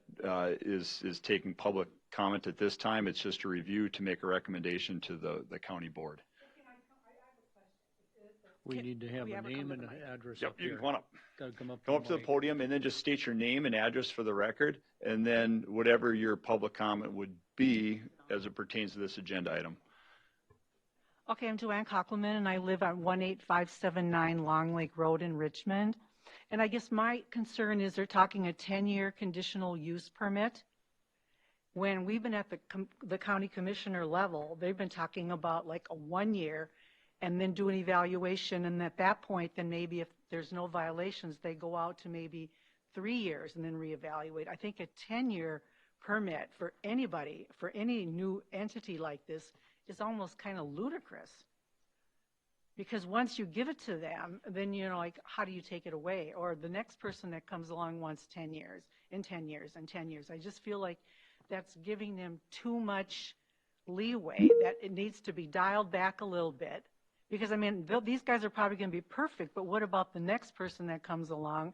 is taking public comment at this time. It's just a review to make a recommendation to the county board. We need to have a name and an address up You here. can come on up. Gotta come up to the podium and then just state your name and address for the record, and then whatever your public comment would be as it pertains to this agenda item. Okay, I'm Joanne Cockleman, and I live on 18579 Long Lake Road in Richmond. And I guess my concern is they're talking a 10-year conditional use permit. When we've been at the county commissioner level, they've been talking about like a 1 year and then do an evaluation. And at that point, then maybe if there's no violations, they go out to maybe 3 years and then reevaluate. I think a 10-year permit for anybody, for any new entity like this, is almost kind of ludicrous. Because once you give it to them, then like, how do you take it away? Or the next person that comes along wants 10 years, and 10 years, and 10 years. I just feel like that's giving them too much leeway, that it needs to be dialed back a little bit. Because, I mean, these guys are probably going to be perfect, but what about the next person that comes along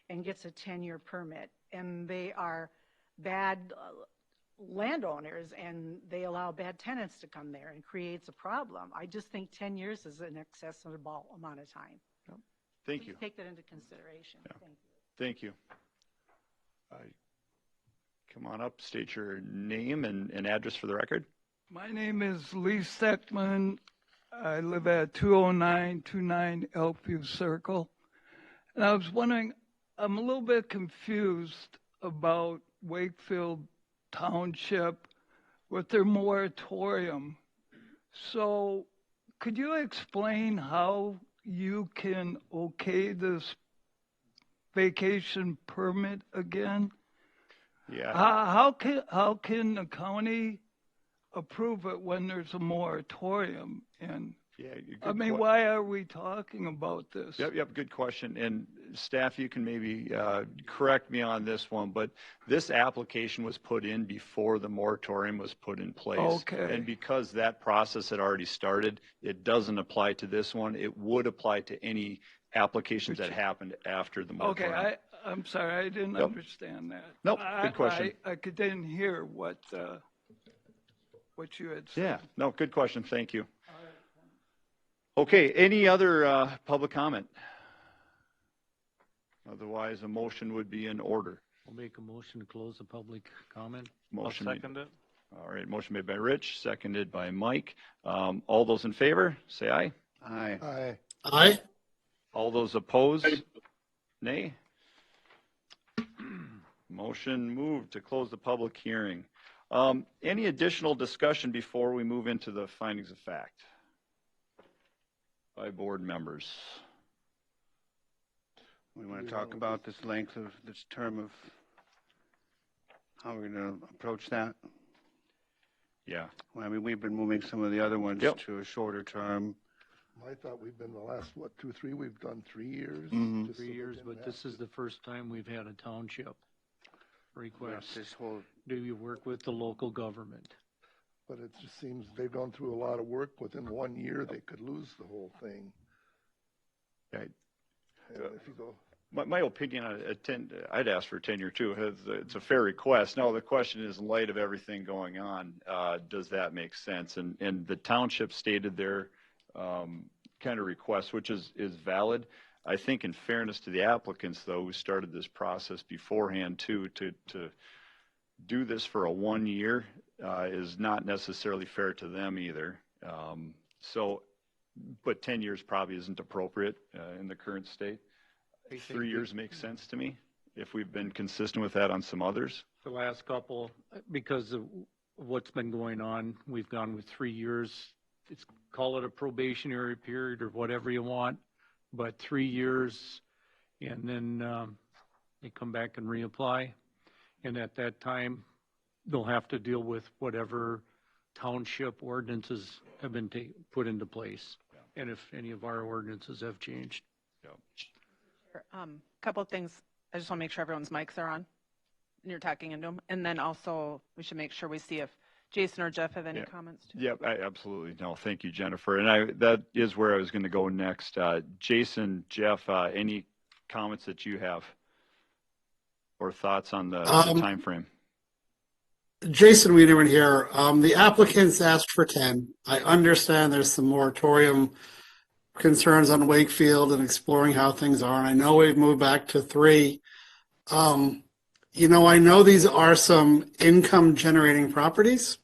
and gets a 10-year permit, and they are bad landowners, and they allow bad tenants to come there and creates a problem? I just think 10 years is an acceptable amount of time. Thank you. Please take that into consideration. Yeah. Thank you. Thank you. Come on up, state your name and address for the record. My name is Lee Steckman. I live at 20929 Elkview Circle. And I was wondering, I'm a little bit confused about Wakefield Township with their moratorium. So could you explain how you can okay this vacation permit again? Yeah. How can the county approve it when there's a moratorium? And Yeah, I mean, why are we talking about this? Yep, good question. And staff, you can maybe correct me on this one, but this application was put in before the moratorium was put in place. Okay. And because that process had already started, it doesn't apply to this one. It would apply to any applications that happened after the moratorium. Okay, I'm sorry, I didn't understand that. Nope, good question. I didn't hear what you had said. Yeah, no, good question. Thank you. Okay, any other public comment? Otherwise, a motion would be in order. I'll make a motion to close the public comment. Motion I'll second it. All right, motion made by Rich, seconded by Mike. All those in favor, say aye. Aye. Aye. Aye. All those opposed, nay. Motion moved to close the public hearing. Any additional discussion before we move into the findings of fact? By board members. We want to talk about this length of this term of how we're going to approach that. Yeah. Well, I mean, we've been moving some of the other ones to a shorter term. I thought we've been the last, 2, 3, we've done 3 years. Mhm. just so 3 they years, didn't but this have is the first time we've had a township request. This whole, Do you work with the local government? But it just seems they've gone through a lot of work. Within 1 year, they could lose the whole thing. Right. And if you go, My opinion on I'd ask for a 10-year too. It's a fair request. Now, the question is, in light of everything going on, does that make sense? And the township stated their kind of request, which is valid. I think in fairness to the applicants, though, who started this process beforehand too, to do this for a 1 year is not necessarily fair to them either. But 10 years probably isn't appropriate in the current state. 3 years makes sense to me, if we've been consistent with that on some others. The last couple, because what's been going on. We've gone with 3 years. Call it a probationary period or whatever you want, but 3 years, and then they come back and reapply. And at that time, they'll have to deal with whatever township ordinances have been put into place, and if any of our ordinances have changed. Couple of things. I just want to make sure everyone's mics are on and you're talking into them. And then also we should make sure we see if Jason or Jeff have any comments too. Yeah, absolutely. No, thank you, Jennifer. And that is where I was going to go next. Jason, Jeff, any comments that you have or thoughts on the time frame? Jason Wiedemann here. The applicants asked for 10. I understand there's some moratorium concerns on Wakefield and exploring how things are. And I know we've moved back to 3. You know, I know these are some income generating properties.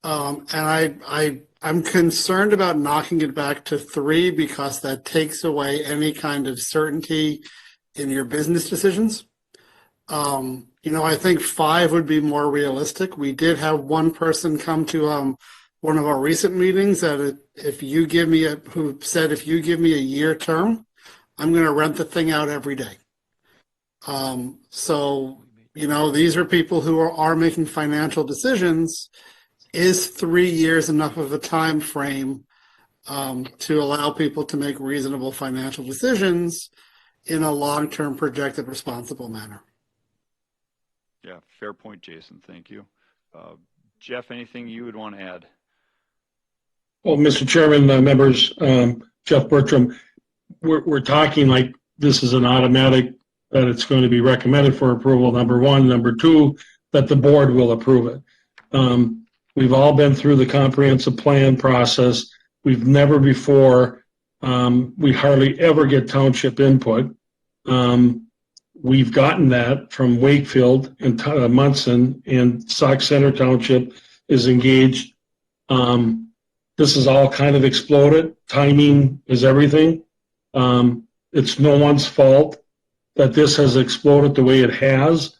And I'm concerned about knocking it back to 3 because that takes away any kind of certainty in your business decisions. You know, I think 5 would be more realistic. We did have one person come to one of our recent meetings that who said if you give me a year term, I'm going to rent the thing out every day. So, you know, these are people who are making financial decisions. Is 3 years enough of a time frame to allow people to make reasonable financial decisions in a long-term projected responsible manner? Yeah, fair point, Jason. Thank you. Jeff, anything you would want to add? Well, Mr. Chairman, members, Jeff Bertram, we're talking like this is an automatic, that it's going to be recommended for approval, number one. Number two, that the board will approve it. We've all been through the comprehensive plan process. We've never before, we hardly ever get township input. We've gotten that from Wakefield and Munson, and Sauk Center Township is engaged. This is all kind of exploded. Timing is everything. It's no one's fault that this has exploded the way it has,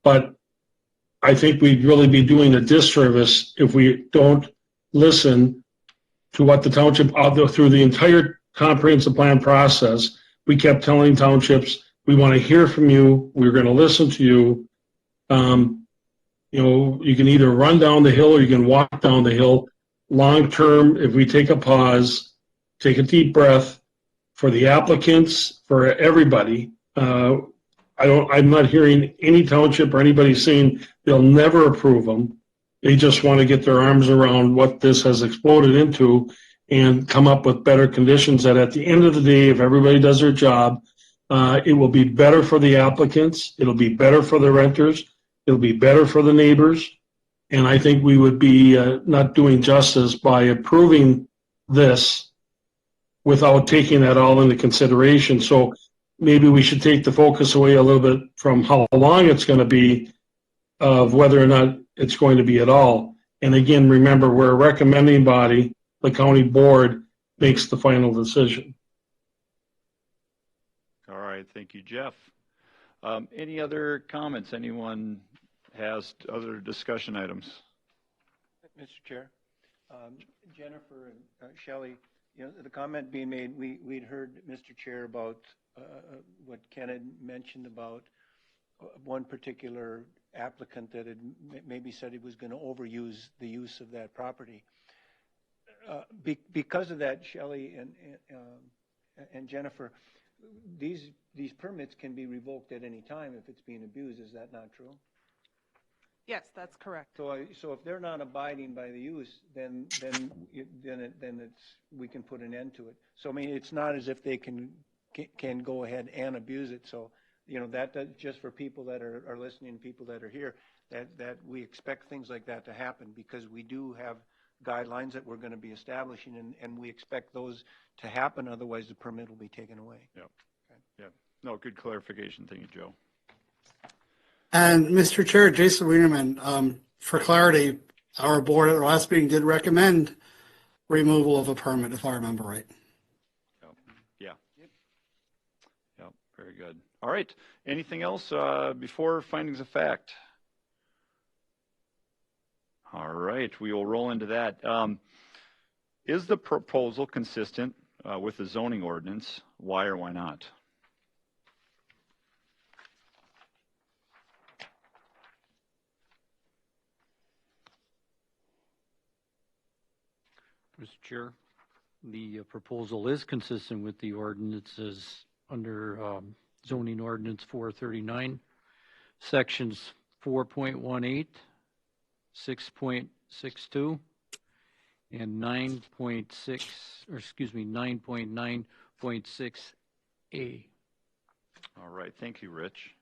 but I think we'd really be doing a disservice if we don't listen to what the township, through the entire comprehensive plan process, we kept telling townships, we want to hear from you. We're going to listen to you. You know, you can either run down the hill or you can walk down the hill. Long term, if we take a pause, take a deep breath for the applicants, for everybody. I'm not hearing any township or anybody saying they'll never approve them. They just want to get their arms around what this has exploded into and come up with better conditions that at the end of the day, if everybody does their job, it will be better for the applicants. It'll be better for the renters. It'll be better for the neighbors. And I think we would be not doing justice by approving this without taking that all into consideration. So maybe we should take the focus away a little bit from how long it's going to be of whether or not it's going to be at all. And again, remember, we're a recommending body. The county board makes the final decision. All right, thank you, Jeff. Any other comments? Anyone has other discussion items? Mr. Chair, Jennifer and Shelley, you know, the comment being made, we'd heard, Mr. Chair, about what Ken had mentioned about one particular applicant that had maybe said he was going to overuse the use of that property. Because of that, Shelley and Jennifer, these permits can be revoked at any time if it's being abused. Is that not true? Yes, that's correct. So if they're not abiding by the use, then we can put an end to it. So I mean, it's not as if they can go ahead and abuse it. So you know that just for people that are listening, people that are here, that we expect things like that to happen because we do have guidelines that we're going to be establishing, and we expect those to happen. Otherwise, the permit will be taken away. Yeah. Okay. Yeah. No, good clarification. Thank you, Joe. And Mr. Chair, Jason Wienerman, for clarity, our board at our last meeting did recommend removal of a permit, if I remember right. Yeah. Yeah. Very good. All right. Anything else before findings of fact? All right, we will roll into that. Is the proposal consistent with the zoning ordinance? Why or why not? Mr. Chair, the proposal is consistent with the ordinances under zoning ordinance 439, sections 4.18, 6.62, and 9.9.6A. All right, thank you, Rich.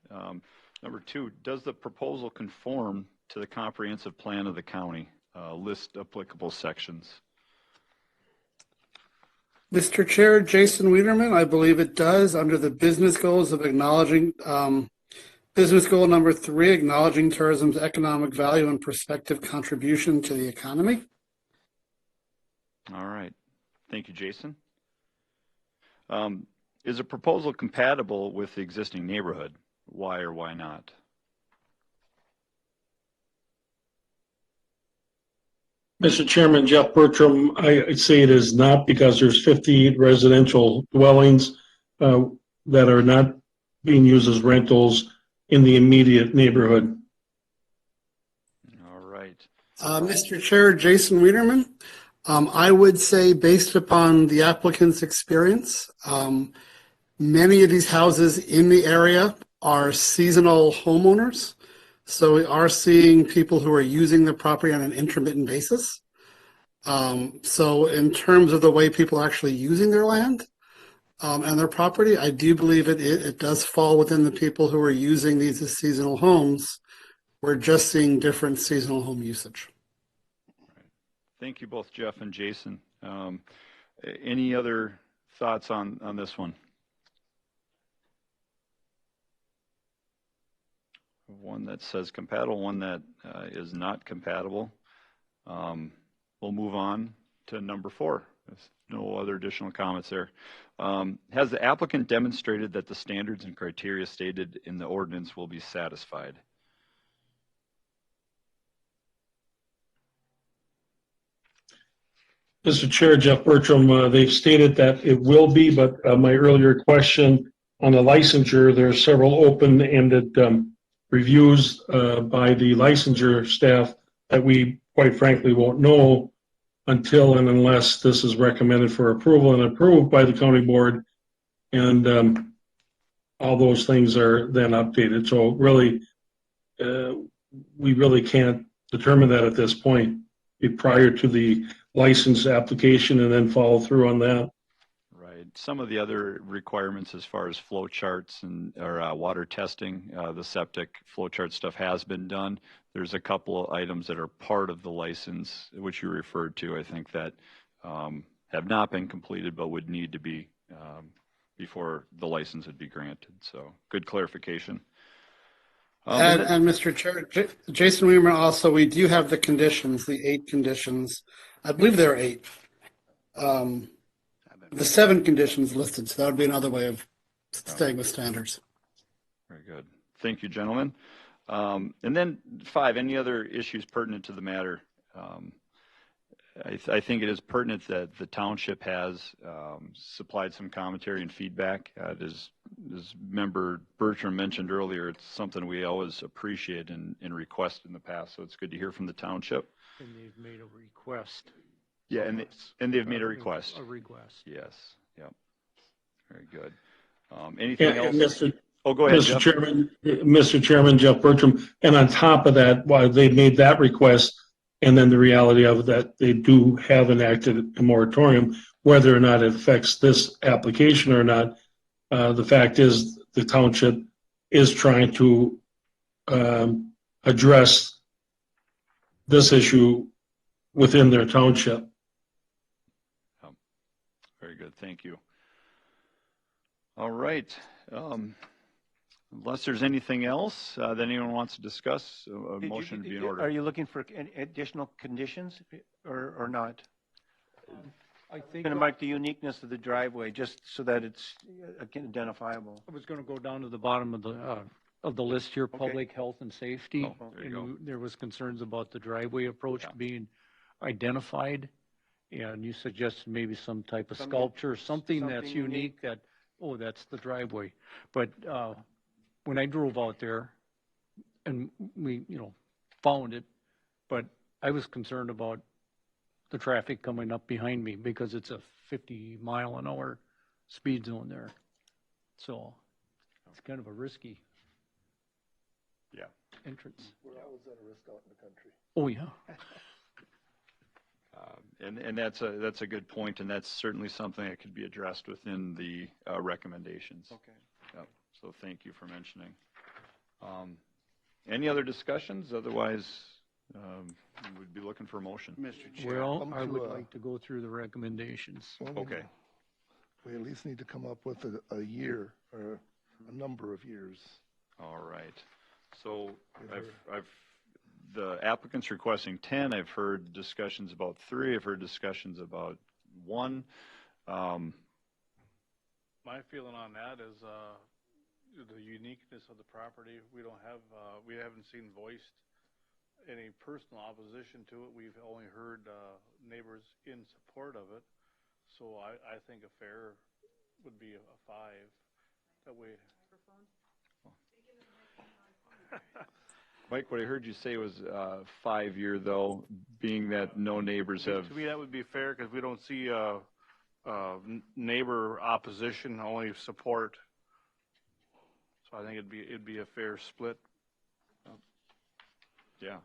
Number 2, does the proposal conform to the comprehensive plan of the county? List applicable sections. Mr. Chair, Jason Wiederman, I believe it does under the business goals of acknowledging, business goal number 3, acknowledging tourism's economic value and prospective contribution to the economy. All right, thank you, Jason. Is the proposal compatible with the existing neighborhood? Why or why not? Mr. Chairman, Jeff Bertram, I'd say it is not because there's 58 residential dwellings that are not being used as rentals in the immediate neighborhood. All right. Mr. Chair, Jason Wiederman, I would say based upon the applicant's experience, many of these houses in the area are seasonal homeowners. So we are seeing people who are using the property on an intermittent basis. So in terms of the way people are actually using their land and their property, I do believe it does fall within the people who are using these as seasonal homes. We're just seeing different seasonal home usage. Thank you both, Jeff and Jason. Any other thoughts on this one? One that says compatible, one that is not compatible. We'll move on to number 4. There's no other additional comments there. Has the applicant demonstrated that the standards and criteria stated in the ordinance will be satisfied? Mr. Chair, Jeff Bertram, they've stated that it will be, but my earlier question on the licensure, there are several open-ended reviews by the licensure staff that we quite frankly won't know until and unless this is recommended for approval and approved by the county board, and all those things are then updated. So really, we really can't determine that at this point prior to the license application and then follow through on that. Right. Some of the other requirements as far as flow charts or water testing, the septic flow chart stuff has been done. There's a couple of items that are part of the license, which you referred to, I think, that have not been completed but would need to be before the license would be granted. So good clarification. And Mr. Chair, Jason Weimer, also, we do have the conditions, the 8 conditions. I believe there are 8. The 7 conditions listed, so that would be another way of staying with standards. Very good. Thank you, gentlemen. And then 5, any other issues pertinent to the matter? I think it is pertinent that the township has supplied some commentary and feedback. As Member Bertram mentioned earlier, it's something we always appreciate and request in the past, so it's good to hear from the township. And they've made a request. Yeah, and they've made a request. A request. Yes, yep. Very good. Anything else? Mr. Oh, go ahead, Mr. Chairman, Jeff Bertram, and on top of that, while they made that request, and then the reality of that they do have enacted a moratorium, whether or not it affects this application or not, the fact is the township is trying to address this issue within their township. Very good, thank you. All right. Unless there's anything else that anyone wants to discuss, a motion to be in order. Are you looking for additional conditions or not? I think Going to mark the uniqueness of the driveway just so that it's identifiable. I was going to go down to the bottom of the of the list here, public health and safety. Oh, there you go. And there was concerns about the driveway approach being identified. And you suggested maybe some type of sculpture, something that's unique that, oh, that's the driveway. But when I drove out there and we, found it, but I was concerned about the traffic coming up behind me because it's a 50-mile-an-hour speed zone there. So it's kind of a risky entrance. We're always at a risk out in the country. Oh, yeah. And that's a good point, and that's certainly something that could be addressed within the recommendations. Okay. Yep. So thank you for mentioning. Any other discussions? Otherwise, we'd be looking for a motion. Mr. Chair. Well, I would like to go through the recommendations. Okay. We at least need to come up with a year or a number of years. All right. So the applicant's requesting 10. I've heard discussions about 3. I've heard discussions about 1. My feeling on that is the uniqueness of the property. We haven't seen voiced any personal opposition to it. We've only heard neighbors in support of it. So I think a fair would be a 5. That way. Mike, what I heard you say was 5-year, though, being that no neighbors have. To me, that would be fair because we don't see neighbor opposition, only support. So I think it'd be a fair split. Yeah.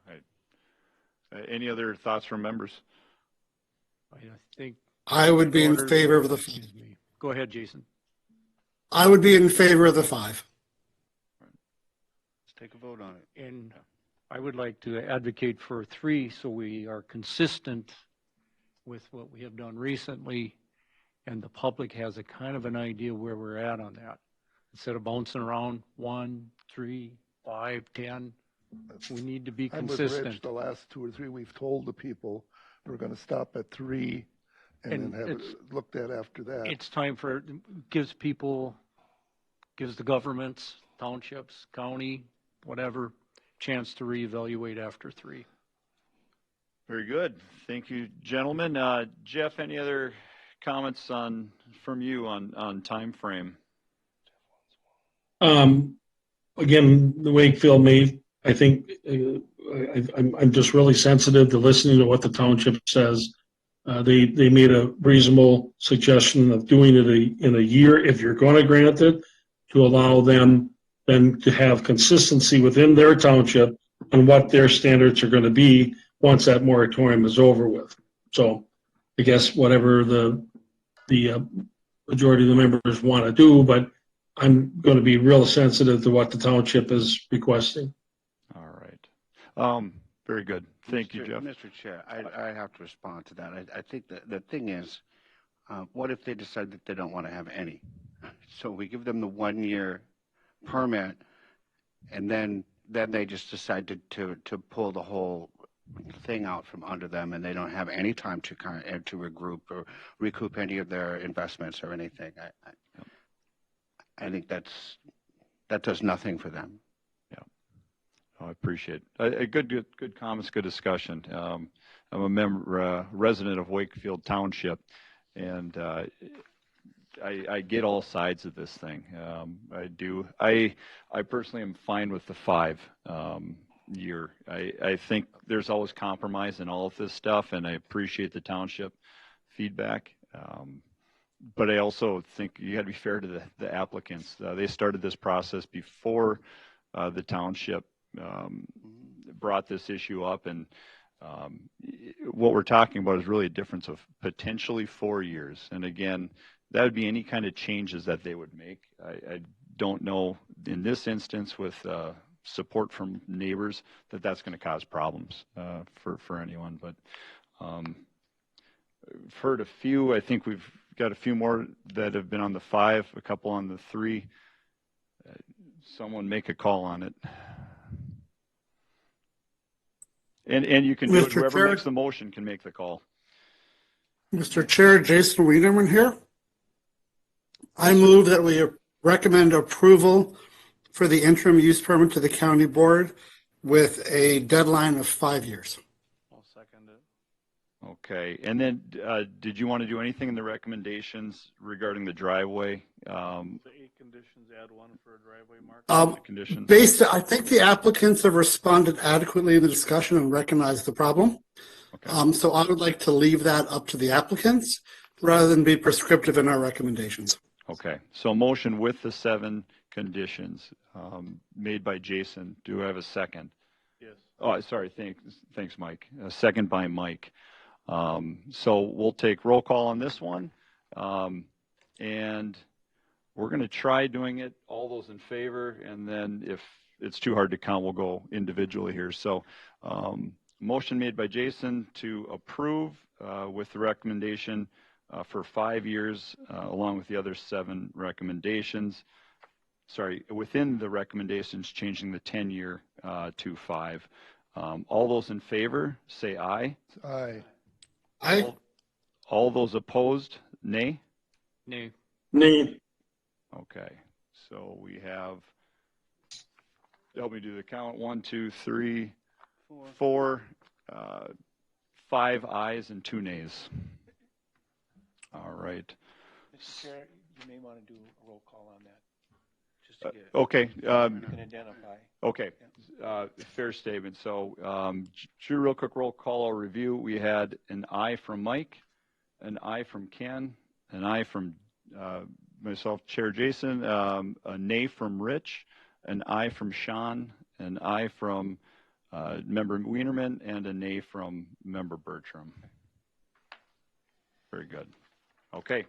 Any other thoughts from members? I think. I would be in favor of the 5. Go ahead, Jason. I would be in favor of the 5. Let's take a vote on it. And I would like to advocate for 3 so we are consistent with what we have done recently and the public has a kind of an idea where we're at on that. Instead of bouncing around 1, 3, 5, 10, we need to be consistent. I'm with Rich. The last 2 or 3 we've told the people we're going to stop at 3 and then have it looked at after that. It's time for, gives the governments, townships, county, whatever, chance to reevaluate after 3. Very good. Thank you, gentlemen. Jeff, any other comments from you on time frame? Again, the Wakefield made, I think, I'm just really sensitive to listening to what the township says. They made a reasonable suggestion of doing it in a year if you're going to grant it, to allow them then to have consistency within their township and what their standards are going to be once that moratorium is over with. So I guess whatever the majority of the members want to do, but I'm going to be real sensitive to what the township is requesting. All right. Very good. Thank you, Jeff. Mr. Chair, I have to respond to that. I think that the thing is, what if they decide that they don't want to have any? So we give them the 1-year permit, and then they just decide to pull the whole thing out from under them, and they don't have any time to regroup or recoup any of their investments or anything. I think that does nothing for them. I appreciate it. Good comments, good discussion. I'm a resident of Wakefield Township, and I get all sides of this thing. I do. I personally am fine with the 5 year. I think there's always compromise in all of this stuff, and I appreciate the township feedback. But I also think you got to be fair to the applicants. They started this process before the township brought this issue up, and what we're talking about is really a difference of potentially 4 years. And again, that would be any kind of changes that they would make. I don't know in this instance with support from neighbors that's going to cause problems for anyone. But I've heard a few. I think we've got a few more that have been on the 5, a couple on the 3. Someone make a call on it. And you can do it. Whoever makes the motion can make the call. Mr. Chair, Jason Wiederman here. I move that we recommend approval for the interim use permit to the county board with a deadline of 5 years. I'll second it. Okay, and then did you want to do anything in the recommendations regarding the driveway? The 8 conditions, add one for a driveway mark. Conditions. I think the applicants have responded adequately in the discussion and recognized the problem. Okay. So I would like to leave that up to the applicants rather than be prescriptive in our recommendations. Okay, so motion with the 7 conditions made by Jason. Do I have a second? Yes. Oh, sorry. Thanks, Mike. A second by Mike. So we'll take roll call on this one. And we're going to try doing it, all those in favor, and then if it's too hard to count, we'll go individually here. So motion made by Jason to approve with the recommendation for 5 years, along with the other 7 recommendations. Sorry, within the recommendations, changing the 10-year to 5. All those in favor, say aye. Aye. Aye. All those opposed, nay? Nay. Nay. Okay, so we have, help me do the count, 1, 2, 3, 4, 5 ayes and 2 nays. All right. Mr. Chair, you may want to do a roll call on that. Just to get Okay. you can identify. Okay, fair statement. So, do a real quick roll call or review. We had an aye from Mike, an aye from Ken, an aye from myself, Chair Jason, a nay from Rich, an aye from Sean, an aye from Member Wienerman, and a nay from Member Bertram. Very good. Okay,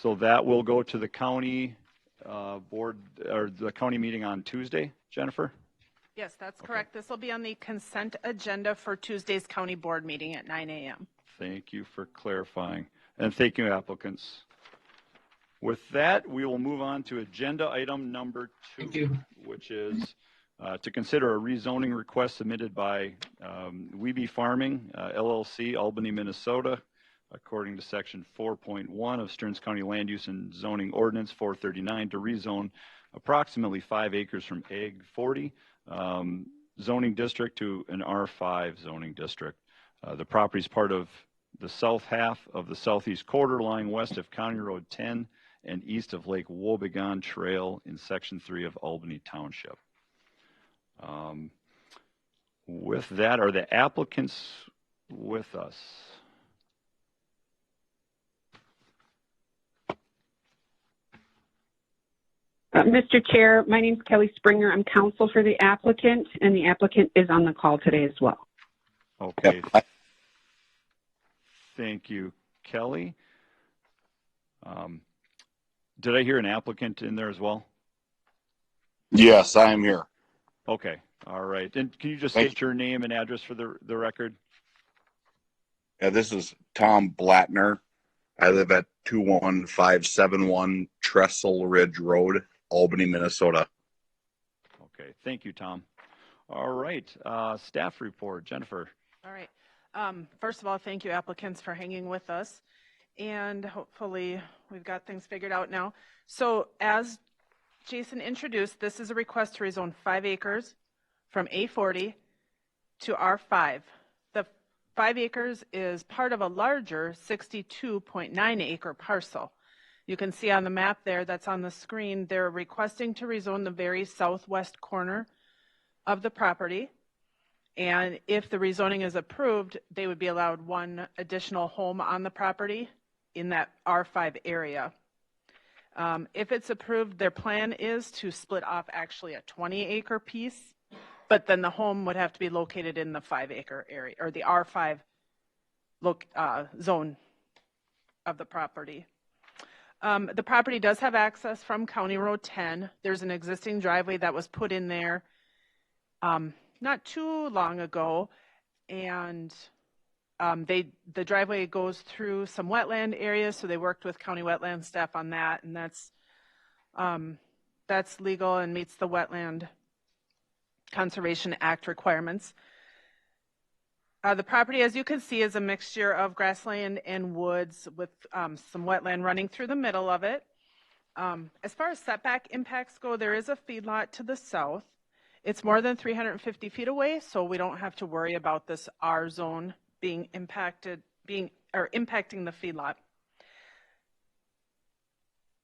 so that will go to the county board, or the county meeting on Tuesday, Jennifer? Yes, that's correct. This will be on the consent agenda for Tuesday's county board meeting at 9 a.m. Thank you for clarifying. And thank you, applicants. With that, we will move on to agenda item number 2, which is to consider a rezoning request submitted by Weeby Farming, LLC, Albany, Minnesota, according to section 4.1 of Stearns County Land Use and Zoning Ordinance 439 to rezone approximately 5 acres from Ag 40 zoning district to an R5 zoning district. The property is part of the south half of the southeast quarter lying west of County Road 10 and east of Lake Wobegon Trail in section 3 of Albany Township. With that, are the applicants with us? Mr. Chair, my name is Kelly Springer. I'm counsel for the applicant, and the applicant is on the call today as well. Okay. Thank you, Kelly. Did I hear an applicant in there as well? Yes, I am here. Okay. All right. And can you just state your name and address for the record? Yeah, this is Tom Blattner. I live at 21571 Trestle Ridge Road, Albany, Minnesota. Okay. Thank you, Tom. All right. Staff report. Jennifer. All right. First of all, thank you, applicants, for hanging with us. And hopefully we've got things figured out now. So as Jason introduced, this is a request to rezone 5 acres from A40 to R5. The 5 acres is part of a larger 62.9 acre parcel. You can see on the map there that's on the screen, they're requesting to rezone the very southwest corner of the property. And if the rezoning is approved, they would be allowed 1 additional home on the property in that R5 area. If it's approved, their plan is to split off actually a 20-acre piece, but then the home would have to be located in the 5-acre area, or the R5 zone of the property. The property does have access from County Road 10. There's an existing driveway that was put in there not too long ago, and the driveway goes through some wetland areas, so they worked with county wetland staff on that, and that's legal and meets the Wetland Conservation Act requirements. The property, as you can see, is a mixture of grassland and woods with some wetland running through the middle of it. As far as setback impacts go, there is a feedlot to the south. It's more than 350 feet away, so we don't have to worry about this R zone being impacting the feedlot.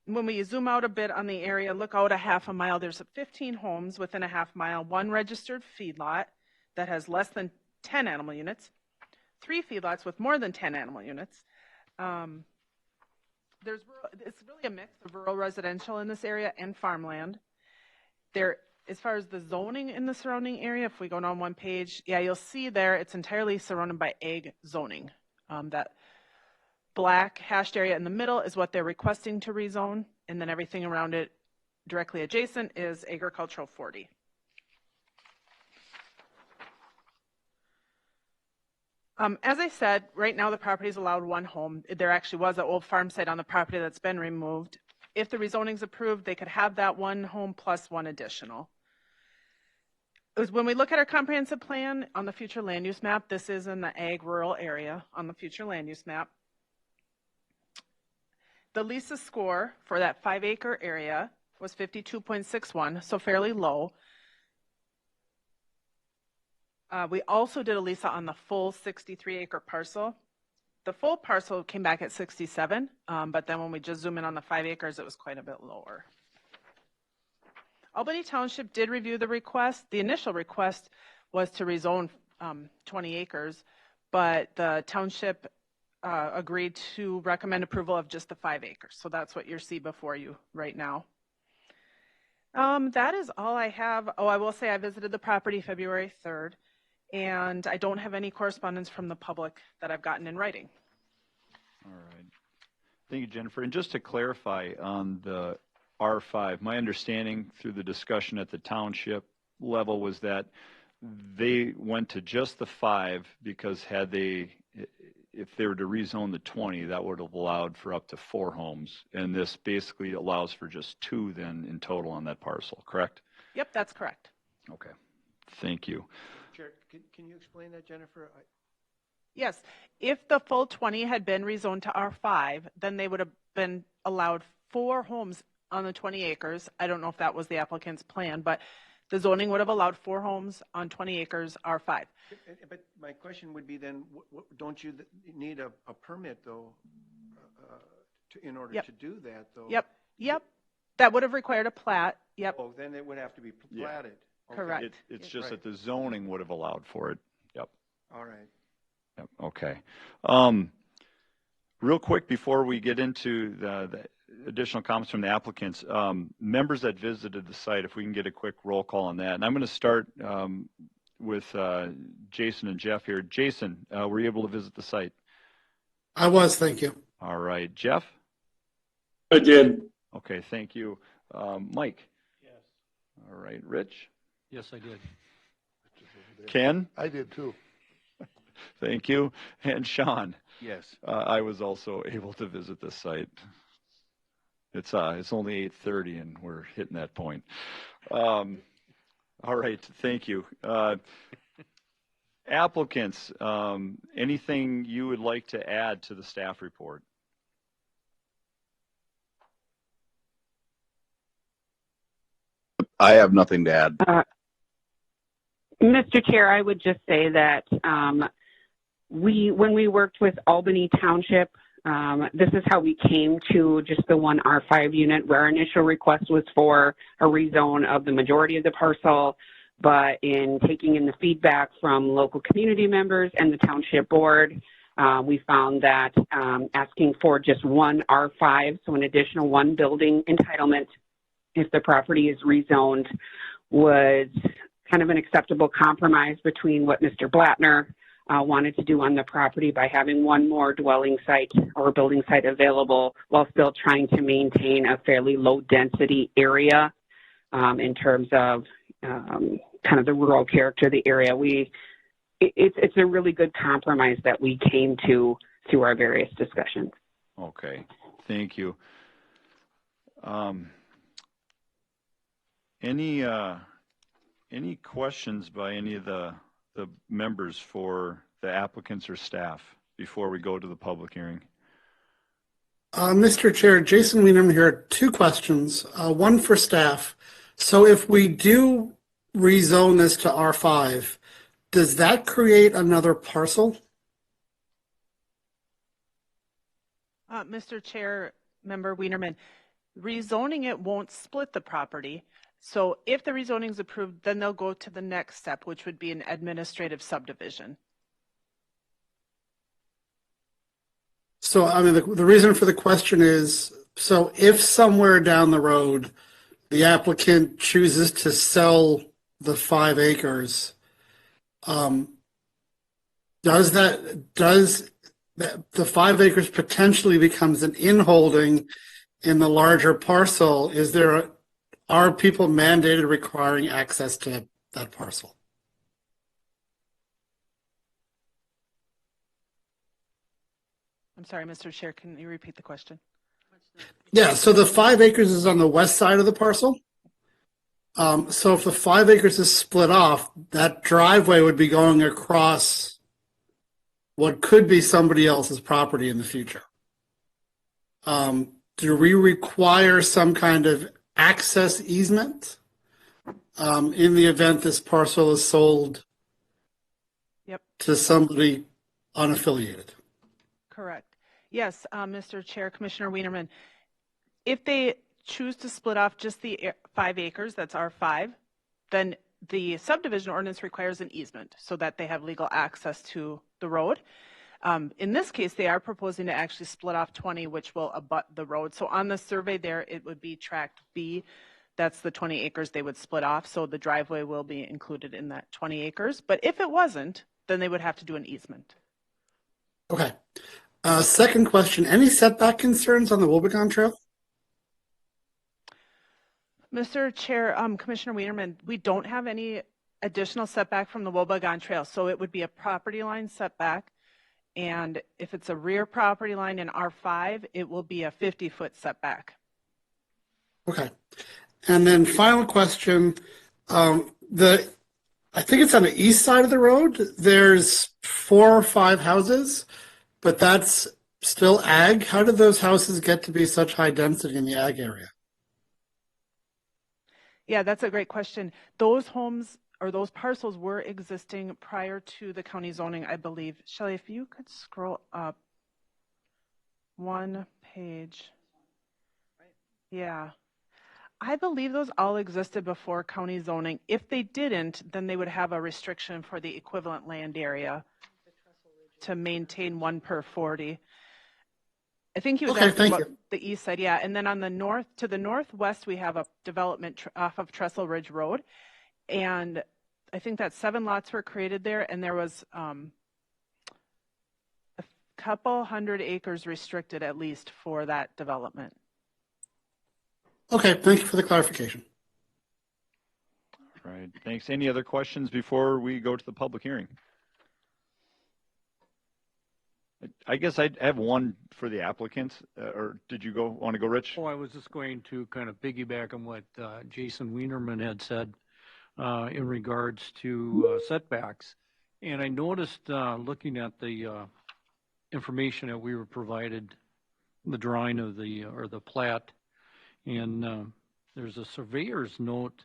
When we zoom out a bit on the area, look out a half a mile, there's 15 homes within a half mile, 1 registered feedlot that has less than 10 animal units, 3 feedlots with more than 10 animal units. It's really a mix of rural residential in this area and farmland. As far as the zoning in the surrounding area, if we go down one page, yeah, you'll see there it's entirely surrounded by ag zoning. That black hashed area in the middle is what they're requesting to rezone, and then everything around it directly adjacent is agricultural 40. As I said, right now the property is allowed 1 home. There actually was an old farm site on the property that's been removed. If the rezoning is approved, they could have that 1 home plus 1 additional. When we look at our comprehensive plan on the future land use map, this is in the ag rural area on the future land use map. The LISA score for that 5-acre area was 52.61, so fairly low. We also did a LISA on the full 63-acre parcel. The full parcel came back at 67, but then when we just zoom in on the 5 acres, it was quite a bit lower. Albany Township did review the request. The initial request was to rezone 20 acres, but the township agreed to recommend approval of just the 5 acres. So that's what you see before you right now. That is all I have. Oh, I will say I visited the property February 3rd, and I don't have any correspondence from the public that I've gotten in writing. All right. Thank you, Jennifer. And just to clarify on the R5, my understanding through the discussion at the township level was that they went to just the 5 because if they were to rezone the 20, that would have allowed for up to 4 homes. And this basically allows for just 2 then in total on that parcel, correct? Yep, that's correct. Okay. Thank you. Chair, can you explain that, Jennifer? Yes, if the full 20 had been rezoned to R5, then they would have been allowed 4 homes on the 20 acres. I don't know if that was the applicant's plan, but the zoning would have allowed 4 homes on 20 acres R5. But my question would be then, don't you need a permit though, in order to do that though? Yep. That would have required a plat. Yep. Oh, then it would have to be platted. Yeah. Okay. Correct. It's just that the zoning would have allowed for it. Yep. All right. Yep. Okay. Real quick before we get into the additional comments from the applicants, members that visited the site, if we can get a quick roll call on that. And I'm going to start with Jason and Jeff here. Jason, were you able to visit the site? I was, thank you. All right. Jeff? I did. Okay, thank you. Mike? Yes. All right. Rich? Yes, I did. Ken? I did too. Thank you. And Sean? Yes. I was also able to visit this site. It's only 8:30 and we're hitting that point. All right, thank you. Applicants, anything you would like to add to the staff report? I have nothing to add. Mr. Chair, I would just say that when we worked with Albany Township, this is how we came to just the 1 R5 unit, where our initial request was for a rezone of the majority of the parcel, but in taking in the feedback from local community members and the township board, we found that asking for just 1 R5, so an additional 1 building entitlement if the property is rezoned, was kind of an acceptable compromise between what Mr. Blattner wanted to do on the property by having 1 more dwelling site or building site available while still trying to maintain a fairly low density area in terms of kind of the rural character of the area. It's a really good compromise that we came to through our various discussions. Okay, thank you. Any questions by any of the members for the applicants or staff before we go to the public hearing? Mr. Chair, Jason Wienerman here. Two questions. One for staff. So if we do rezone this to R5, does that create another parcel? Mr. Chair, Member Wienerman, rezoning it won't split the property. So if the rezoning is approved, then they'll go to the next step, which would be an administrative subdivision. So, I mean, the reason for the question is, so if somewhere down the road, the applicant chooses to sell the 5 acres, does the 5 acres potentially becomes an inholding in the larger parcel? Are people mandated requiring access to that parcel? I'm sorry, Mr. Chair, can you repeat the question? Yeah, so the 5 acres is on the west side of the parcel. So if the 5 acres is split off, that driveway would be going across what could be somebody else's property in the future. Do we require some kind of access easement in the event this parcel is sold to somebody unaffiliated? Correct. Yes, Mr. Chair, Commissioner Wienerman, if they choose to split off just the 5 acres, that's R5, then the subdivision ordinance requires an easement so that they have legal access to the road. In this case, they are proposing to actually split off 20, which will abut the road. So on the survey there, it would be tract B. That's the 20 acres they would split off. So the driveway will be included in that 20 acres. But if it wasn't, then they would have to do an easement. Okay. Second question, any setback concerns on the Wobegon Trail? Mr. Chair, Commissioner Wienerman, we don't have any additional setback from the Wobegon Trail. So it would be a property line setback. And if it's a rear property line in R5, it will be a 50-foot setback. Okay. And then final question, I think it's on the east side of the road. There's 4 or 5 houses, but that's still ag. How did those houses get to be such high density in the ag area? Yeah, that's a great question. Those homes or those parcels were existing prior to the county zoning, I believe. Shelley, if you could scroll up one page. Yeah. I believe those all existed before county zoning. If they didn't, then they would have a restriction for the equivalent land area to maintain 1 per 40. I think he was asking about the east side, yeah. And then on the north, to the northwest, we have a development off of Trestle Ridge Road. And I think that 7 lots were created there, and there was a couple hundred acres restricted at least for that development. Okay, thank you for the clarification. All right, thanks. Any other questions before we go to the public hearing? I guess I have one for the applicant, or did you want to go, Rich? Oh, I was just going to kind of piggyback on what Jason Wienerman had said in regards to setbacks. And I noticed looking at the information that we were provided, the drawing of the plat, and there's a surveyor's note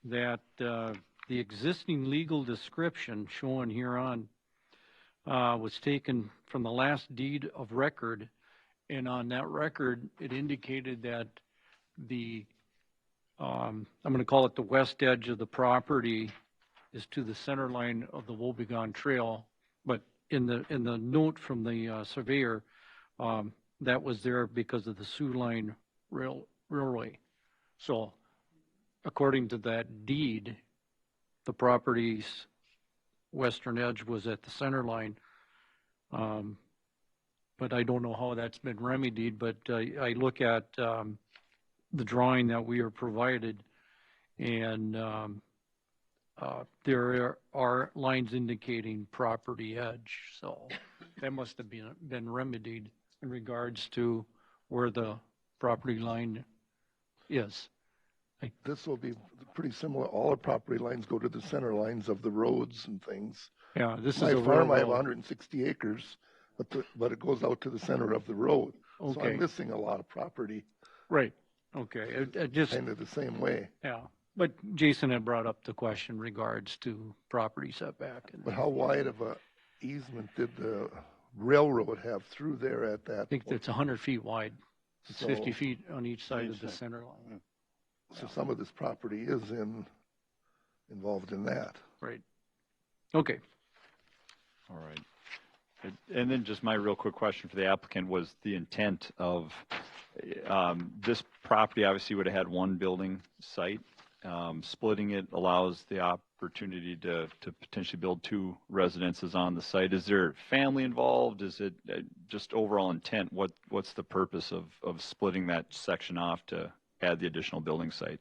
that the existing legal description shown here on was taken from the last deed of record, and on that record it indicated that the I'm going to call it the west edge of the property is to the center line of the Wobegon Trail, but in the note from the surveyor, that was there because of the Sioux Line Railway. So according to that deed, the property's western edge was at the center line, but I don't know how that's been remedied. But I look at the drawing that we are provided, and there are lines indicating property edge, so that must have been remedied in regards to where the property line is. This will be pretty similar. All our property lines go to the center lines of the roads and things. Yeah, this is my a farm. I have railroad. 160 acres, but it goes out to the center of the road. So Okay. I'm missing a lot of property Right, okay, just, kind of the same way. yeah. But Jason had brought up the question regards to property setback. But how wide of a easement did the railroad have through there at that I think point? that's 100 feet wide. It's So- 50 feet on each side of the center line. So some of this property is involved in that. Right. Okay. All right. And then just my real quick question for the applicant was the intent of, this property obviously would have had one building site. Splitting it allows the opportunity to potentially build two residences on the site. Is there family involved? Is it just overall intent? What's the purpose of splitting that section off to add the additional building site?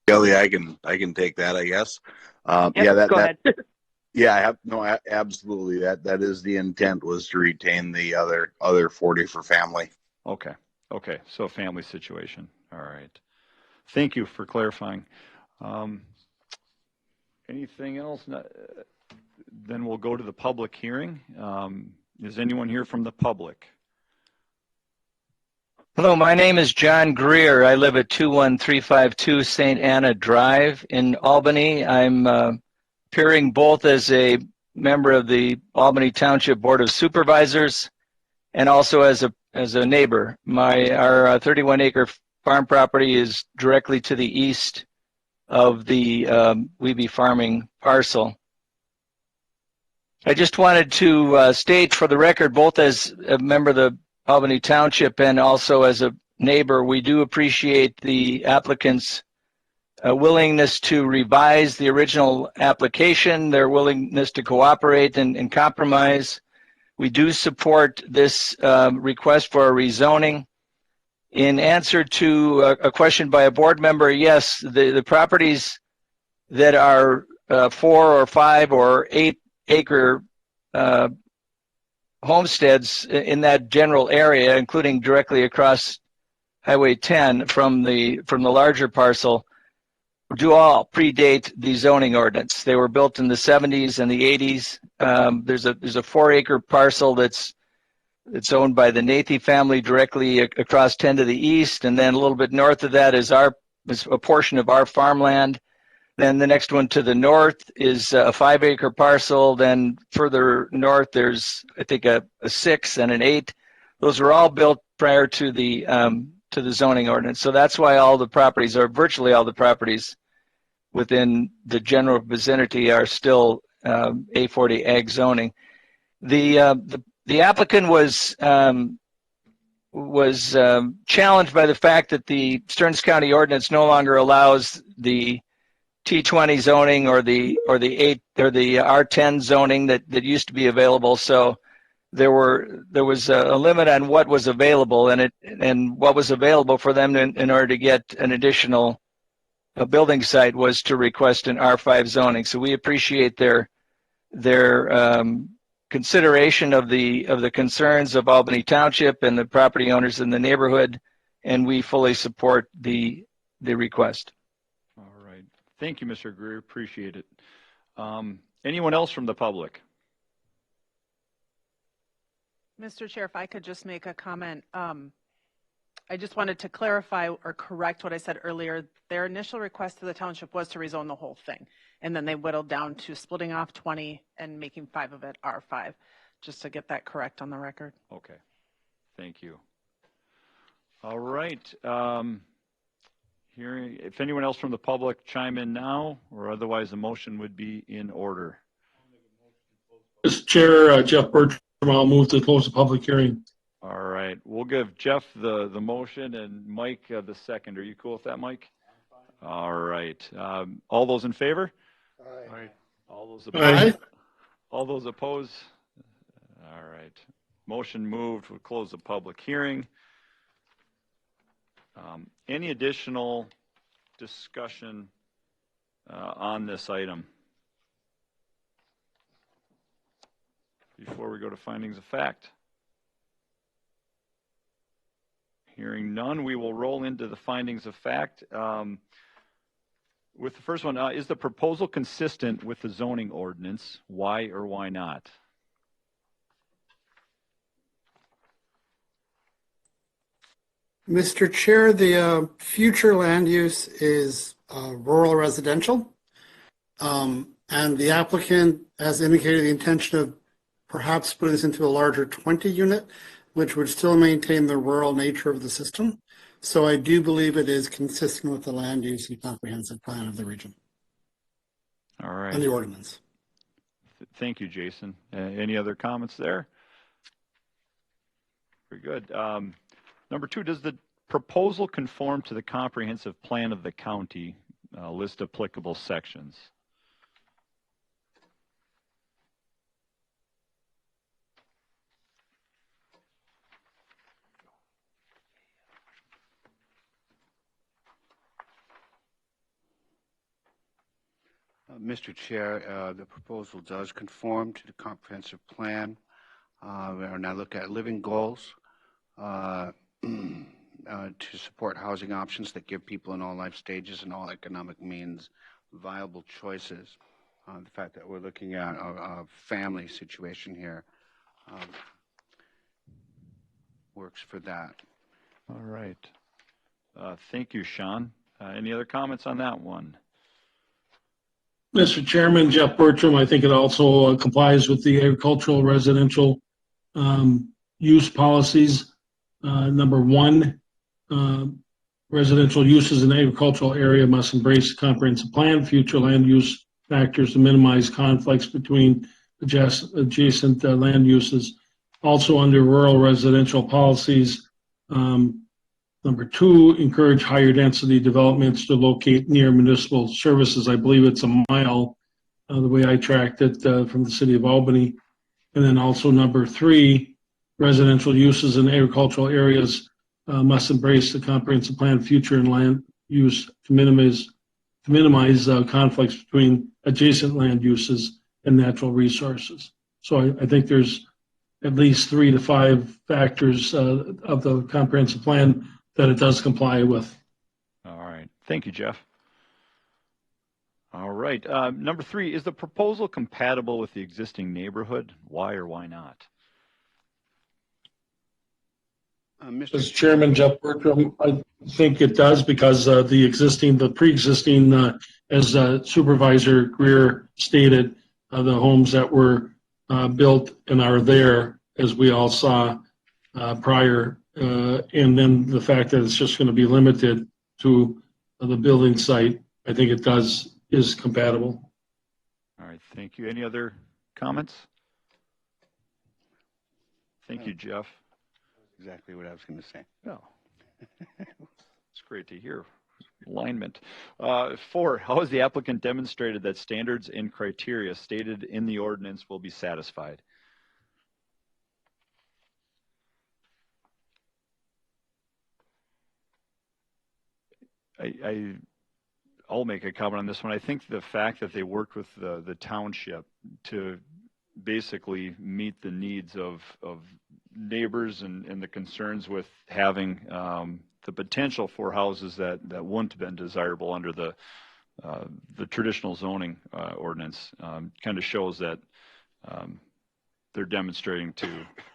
Kelly, I can take that, I guess. Yep, Yeah, go ahead. yeah, I have, no, absolutely. That is the intent, was to retain the other 40 for family. Okay. Okay. So family situation. All right. Thank you for clarifying. Anything else? Then we'll go to the public hearing. Is anyone here from the public? Hello, my name is John Greer. I live at 21352 St. Anna Drive in Albany. I'm appearing both as a member of the Albany Township Board of Supervisors and also as a neighbor. Our 31-acre farm property is directly to the east of the Weeby farming parcel. I just wanted to state for the record, both as a member of the Albany Township and also as a neighbor, we do appreciate the applicant's willingness to revise the original application, their willingness to cooperate and compromise. We do support this request for a rezoning. In answer to a question by a board member, yes, the properties that are 4 or 5 or 8 acre homesteads in that general area, including directly across Highway 10 from the larger parcel, do all predate the zoning ordinance. They were built in the 70s and the 80s. There's a 4-acre parcel that's owned by the Nathy family directly across 10 to the east, and then a little bit north of that is a portion of our farmland. Then the next one to the north is a 5-acre parcel. Then further north, there's, I think, a 6 and an 8. Those were all built prior to the zoning ordinance. So that's why all the properties, or virtually all the properties within the general vicinity, are still A40 ag zoning. The applicant was challenged by the fact that the Stearns County ordinance no longer allows the T20 zoning or the R10 zoning that used to be available. So there was a limit on what was available, and what was available for them in order to get an additional building site was to request an R5 zoning. So we appreciate their consideration of the concerns of Albany Township and the property owners in the neighborhood, and we fully support the request. All right. Thank you, Mr. Greer. Appreciate it. Anyone else from the public? Mr. Chair, if I could just make a comment. I just wanted to clarify or correct what I said earlier. Their initial request to the township was to rezone the whole thing, and then they whittled down to splitting off 20 and making 5 of it R5, just to get that correct on the record. Okay. Thank you. All right. Hearing, if anyone else from the public chime in now, or otherwise the motion would be in order. Mr. Chair, Jeff Bertram, I'll move to close the public hearing. All right. We'll give Jeff the motion and Mike the second. Are you cool with that, Mike? All right. All those in favor? Aye. All those Aye. opposed? All those opposed? All right. Motion moved. We'll close the public hearing. Any additional discussion on this item before we go to findings of fact? Hearing none, we will roll into the findings of fact. with the first one, is the proposal consistent with the zoning ordinance? Why or why not? Mr. Chair, the future land use is rural residential. And the applicant has indicated the intention of perhaps putting this into a larger 20 unit, which would still maintain the rural nature of the system. So I do believe it is consistent with the land use and comprehensive plan of the region. All right. And the ordinance. Thank you, Jason. Any other comments there? Very good. Number 2, does the proposal conform to the comprehensive plan of the county? List applicable sections. Mr. Chair, the proposal does conform to the comprehensive plan. And I look at living goals to support housing options that give people in all life stages and all economic means viable choices. The fact that we're looking at a family situation here works for that. All right. Thank you, Sean. Any other comments on that one? Mr. Chairman, Jeff Bertram, I think it also complies with the agricultural residential use policies. Number 1, residential uses in the agricultural area must embrace the comprehensive plan, future land use factors to minimize conflicts between adjacent land uses. Also under rural residential policies, number 2, encourage higher density developments to locate near municipal services. I believe it's a mile, the way I tracked it from the city of Albany. And then also number 3, residential uses in agricultural areas must embrace the comprehensive plan, future and land use to minimize conflicts between adjacent land uses and natural resources. So I think there's at least 3 to 5 factors of the comprehensive plan that it does comply with. All right. Thank you, Jeff. All right. Number 3, is the proposal compatible with the existing neighborhood? Why or why not? Mr. Chairman, Jeff Bertram, I think it does because the pre-existing, as Supervisor Greer stated, the homes that were built and are there, as we all saw prior, and then the fact that it's just going to be limited to the building site, I think it is compatible. All right, thank you. Any other comments? Thank you, Jeff. Exactly what I was going to say. Oh, it's great to hear. Alignment. 4, how has the applicant demonstrated that standards and criteria stated in the ordinance will be satisfied? I'll make a comment on this one. I think the fact that they worked with the township to basically meet the needs of neighbors and the concerns with having the potential for houses that wouldn't have been desirable under the traditional zoning ordinance kind of shows that they're demonstrating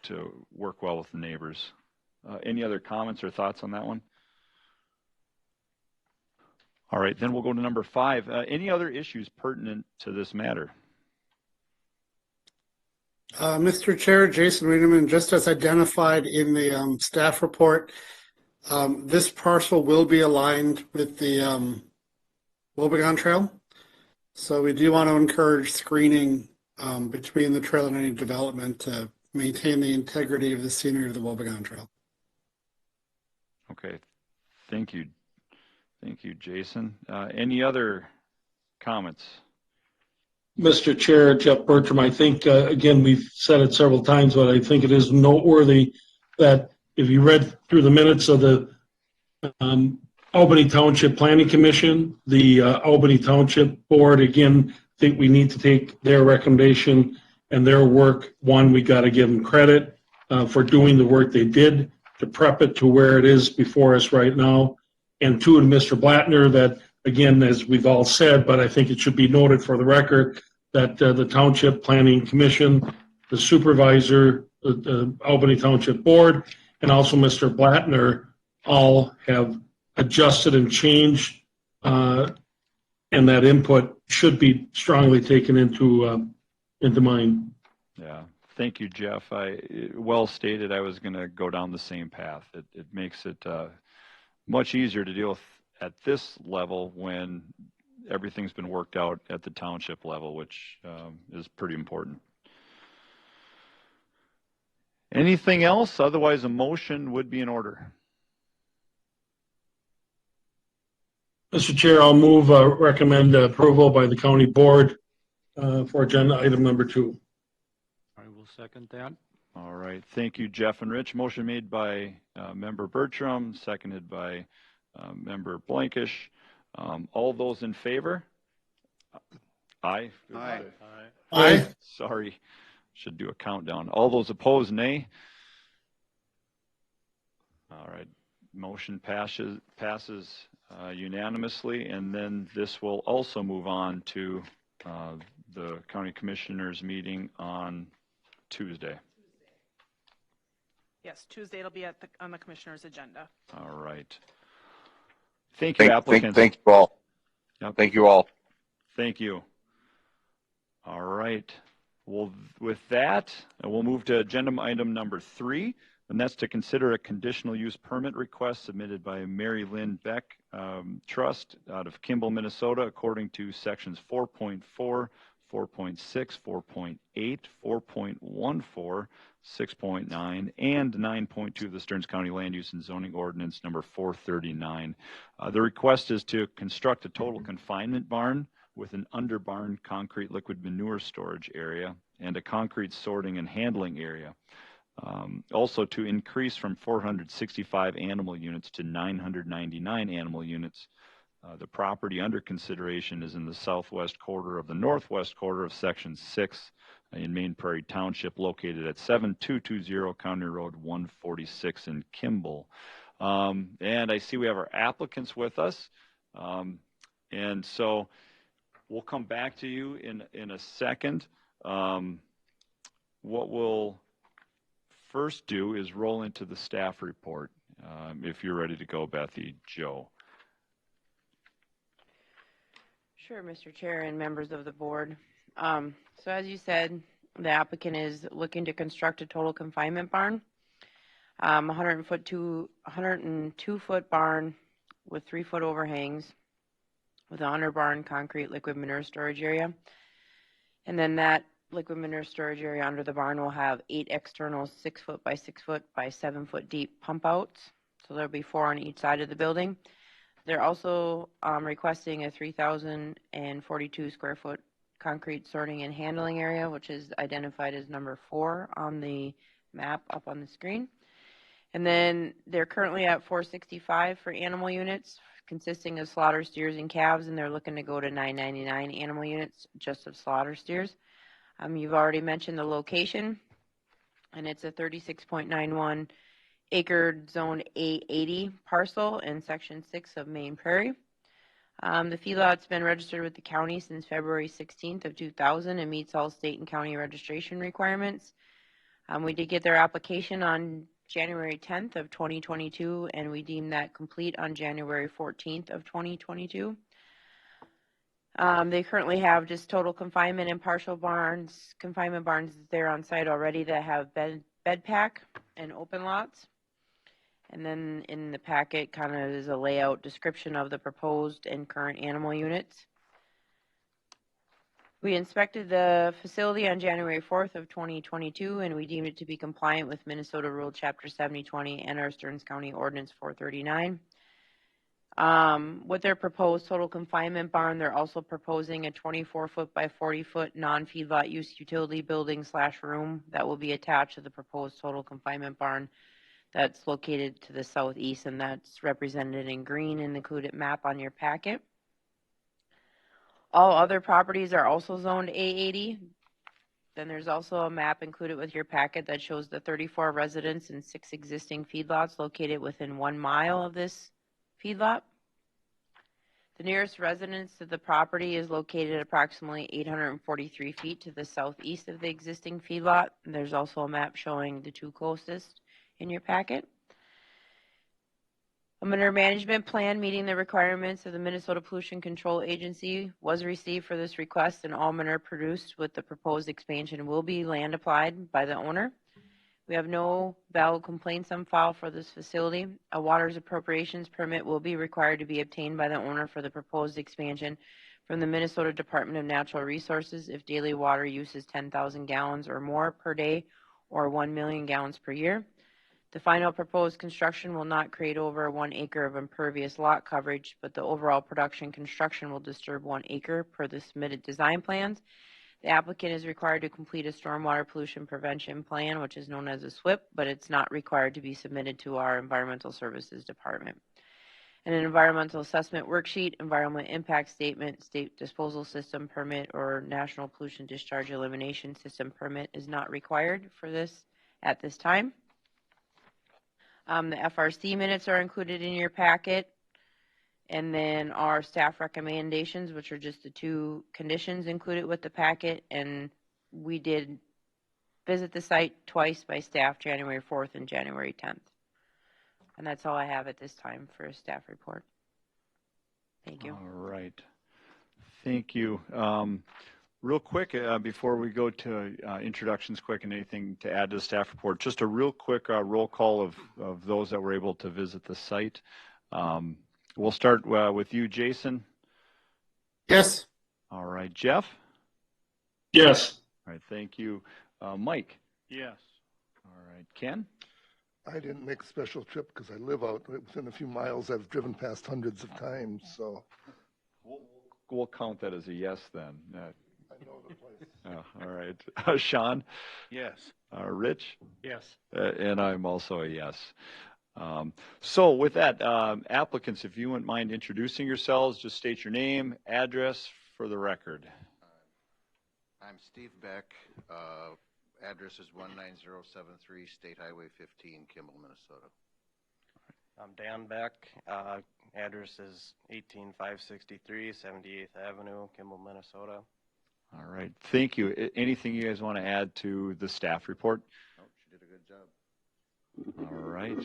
to work well with the neighbors. Any other comments or thoughts on that one? All right, then we'll go to number 5. Any other issues pertinent to this matter? Mr. Chair, Jason Wiedemann, just as identified in the staff report, this parcel will be aligned with the Wobegon Trail. So we do want to encourage screening between the trail and any development to maintain the integrity of the scenery of the Wobegon Trail. Okay, thank you. Thank you, Jason. Any other comments? Mr. Chair, Jeff Bertram, I think, again, we've said it several times, but I think it is noteworthy that if you read through the minutes of the Albany Township Planning Commission, the Albany Township Board, again, I think we need to take their recommendation and their work. One, we got to give them credit for doing the work they did to prep it to where it is before us right now. And 2, to Mr. Blattner, that again, as we've all said, but I think it should be noted for the record that the Township Planning Commission, the supervisor, the Albany Township Board, and also Mr. Blattner all have adjusted and changed, and that input should be strongly taken into mind. Yeah, thank you, Jeff. Well stated. I was going to go down the same path. It makes it much easier to deal with at this level when everything's been worked out at the township level, which is pretty important. Anything else? Otherwise, a motion would be in order. Mr. Chair, I'll move recommend approval by the county board for agenda item number 2. I will second that. All right. Thank you, Jeff and Rich. Motion made by Member Bertram, seconded by Member Blankish. All those in favor? Aye. Aye. Aye. Sorry. Should do a countdown. All those opposed, nay. All right. Motion passes unanimously, and then this will also move on to the County Commissioners meeting on Tuesday. Yes, Tuesday it'll be on the commissioner's agenda. All right. Thank you, applicants. Thank you all. Yep. Thank you all. Thank you. All right. Well, with that, we'll move to agenda item number 3, and that's to consider a conditional use permit request submitted by Mary Lynn Beck Trust out of Kimball, Minnesota, according to sections 4.4, 4.6, 4.8, 4.14, 6.9, and 9.2 of the Stearns County Land Use and Zoning Ordinance number 439. The request is to construct a total confinement barn with an under barn concrete liquid manure storage area and a concrete sorting and handling area. Also to increase from 465 animal units to 999 animal units. The property under consideration is in the southwest quarter of the northwest quarter of Section 6 in Main Prairie Township, located at 7220 County Road 146 in Kimball. And I see we have our applicants with us. And so we'll come back to you in a second. What we'll first do is roll into the staff report. If you're ready to go, Bethy, Joe. Sure, Mr. Chair and members of the board. So as you said, the applicant is looking to construct a total confinement barn, 102-foot barn with 3-foot overhangs with an under barn concrete liquid manure storage area. And then that liquid manure storage area under the barn will have 8 external 6-foot by 6-foot by 7-foot deep pump outs. So there'll be 4 on each side of the building. They're also requesting a 3,042 square foot concrete sorting and handling area, which is identified as number 4 on the map up on the screen. And then they're currently at 465 for animal units, consisting of slaughter steers and calves, and they're looking to go to 999 animal units just of slaughter steers. You've already mentioned the location, and it's a 36.91 acre zone A80 parcel in section 6 of Main Prairie. The feedlot's been registered with the county since February 16th of 2000 and meets all state and county registration requirements. We did get their application on January 10th of 2022, and we deemed that complete on January 14th of 2022. They currently have just total confinement and partial barns, confinement barns there on site already that have bed pack and open lots. And then in the packet kind of is a layout description of the proposed and current animal units. We inspected the facility on January 4th of 2022, and we deemed it to be compliant with Minnesota Rule Chapter 7020 and our Stearns County Ordinance 439. With their proposed total confinement barn, they're also proposing a 24-foot by 40-foot non-feedlot use utility building / room that will be attached to the proposed total confinement barn that's located to the southeast, and that's represented in green in the included map on your packet. All other properties are also zoned A80. Then there's also a map included with your packet that shows the 34 residents and 6 existing feedlots located within 1 mile of this feedlot. The nearest residence to the property is located approximately 843 feet to the southeast of the existing feedlot. And there's also a map showing the two closest in your packet. A manure management plan meeting the requirements of the Minnesota Pollution Control Agency was received for this request, and all manure produced with the proposed expansion will be land applied by the owner. We have no valid complaints on file for this facility. A water's appropriations permit will be required to be obtained by the owner for the proposed expansion from the Minnesota Department of Natural Resources if daily water use is 10,000 gallons or more per day or 1 million gallons per year. The final proposed construction will not create over 1 acre of impervious lot coverage, but the overall production construction will disturb 1 acre per the submitted design plans. The applicant is required to complete a stormwater pollution prevention plan, which is known as a SWIP, but it's not required to be submitted to our Environmental Services Department. And an environmental assessment worksheet, environmental impact statement, state disposal system permit, or national pollution discharge elimination system permit is not required for this at this time. The FRC minutes are included in your packet. And then our staff recommendations, which are just the 2 conditions included with the packet. And we did visit the site twice by staff, January 4th and January 10th. And that's all I have at this time for a staff report. Thank you. All right. Thank you. Real quick, before we go to introductions quick and anything to add to the staff report, just a real quick roll call of those that were able to visit the site. We'll start with you, Jason. Yes. All right, Jeff? Yes. All right, thank you. Mike? Yes. All right, Ken? I didn't make a special trip because I live out within a few miles. I've driven past hundreds of times, so. We'll count that as a yes then. I know the place. All right. Sean? Yes. Rich? Yes. And I'm also a yes. So with that, applicants, if you wouldn't mind introducing yourselves, just state your name, address for the record. I'm Steve Beck. Address is 19073 State Highway 15, Kimball, Minnesota. I'm Dan Beck. Address is 18563 78th Avenue, Kimball, Minnesota. All right. Thank you. Anything you guys want to add to the staff report? Nope, she did a good job. All right.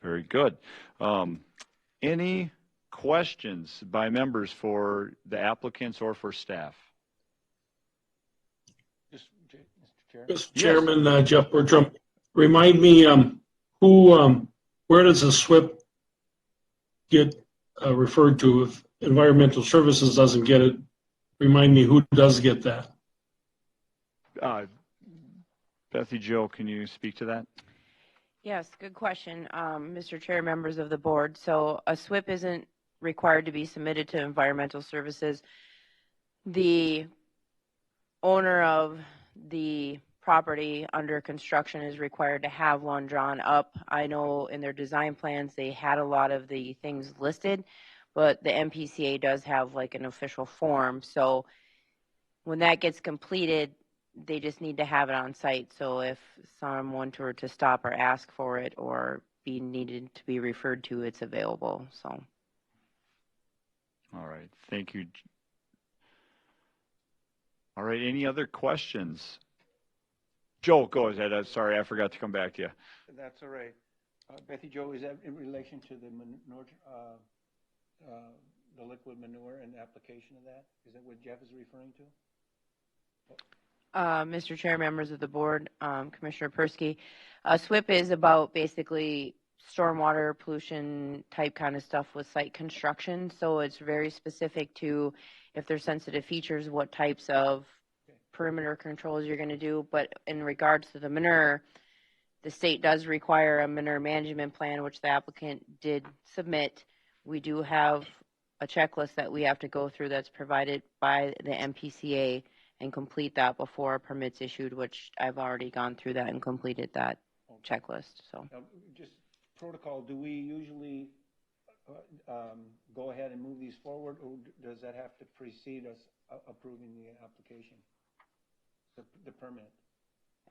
Very good. Any questions by members for the applicants or for staff? Mr. Chair? Mr. Chairman, Jeff Bertram, remind me where does the SWIP get referred to if Environmental Services doesn't get it? Remind me who does get that. Bethy Jo, can you speak to that? Yes, good question, Mr. Chair, members of the board. So a SWIP isn't required to be submitted to Environmental Services. The owner of the property under construction is required to have one drawn up. I know in their design plans they had a lot of the things listed, but the MPCA does have like an official form. So when that gets completed, they just need to have it on site. So if someone were to stop or ask for it or be needed to be referred to, it's available. So. All right. Thank you. All right. Any other questions? Joe, go ahead. Sorry, I forgot to come back to you. That's all right. Bethy Jo, is that in relation to the manure, the liquid manure and the application of that? Is that what Jeff is referring to? Mr. Chair, members of the board, Commissioner Persky, SWIP is about basically stormwater pollution type kind of stuff with site construction. So it's very specific to if there's sensitive features, what types of perimeter controls you're going to do. But in regards to the manure, the state does require a manure management plan, which the applicant did submit. We do have a checklist that we have to go through that's provided by the MPCA and complete that before a permit's issued, which I've already gone through that and completed that checklist. So, just protocol, do we usually go ahead and move these forward, or does that have to precede us approving the application, the permit?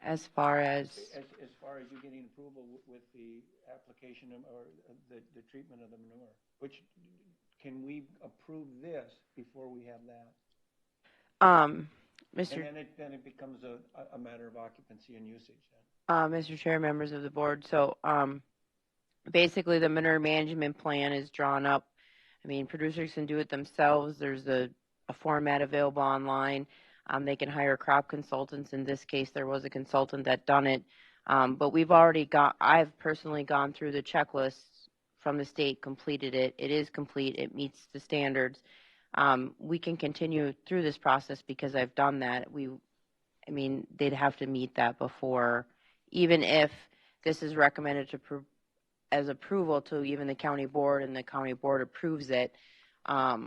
As far as you getting approval with the application or the treatment of the manure, which can we approve this before we have that? Mr. And then it becomes a matter of occupancy and usage Mr. Chair, members of the board, so basically the manure management plan is drawn up. I mean, producers can do it themselves. There's a format available online. They can hire crop consultants. In this case, there was a consultant that done it. But I've personally gone through the checklists from the state, completed it. It is complete. It meets the standards. We can continue through this process because I've done that. They'd have to meet that before, even if this is recommended as approval to even the county board and the county board approves it. I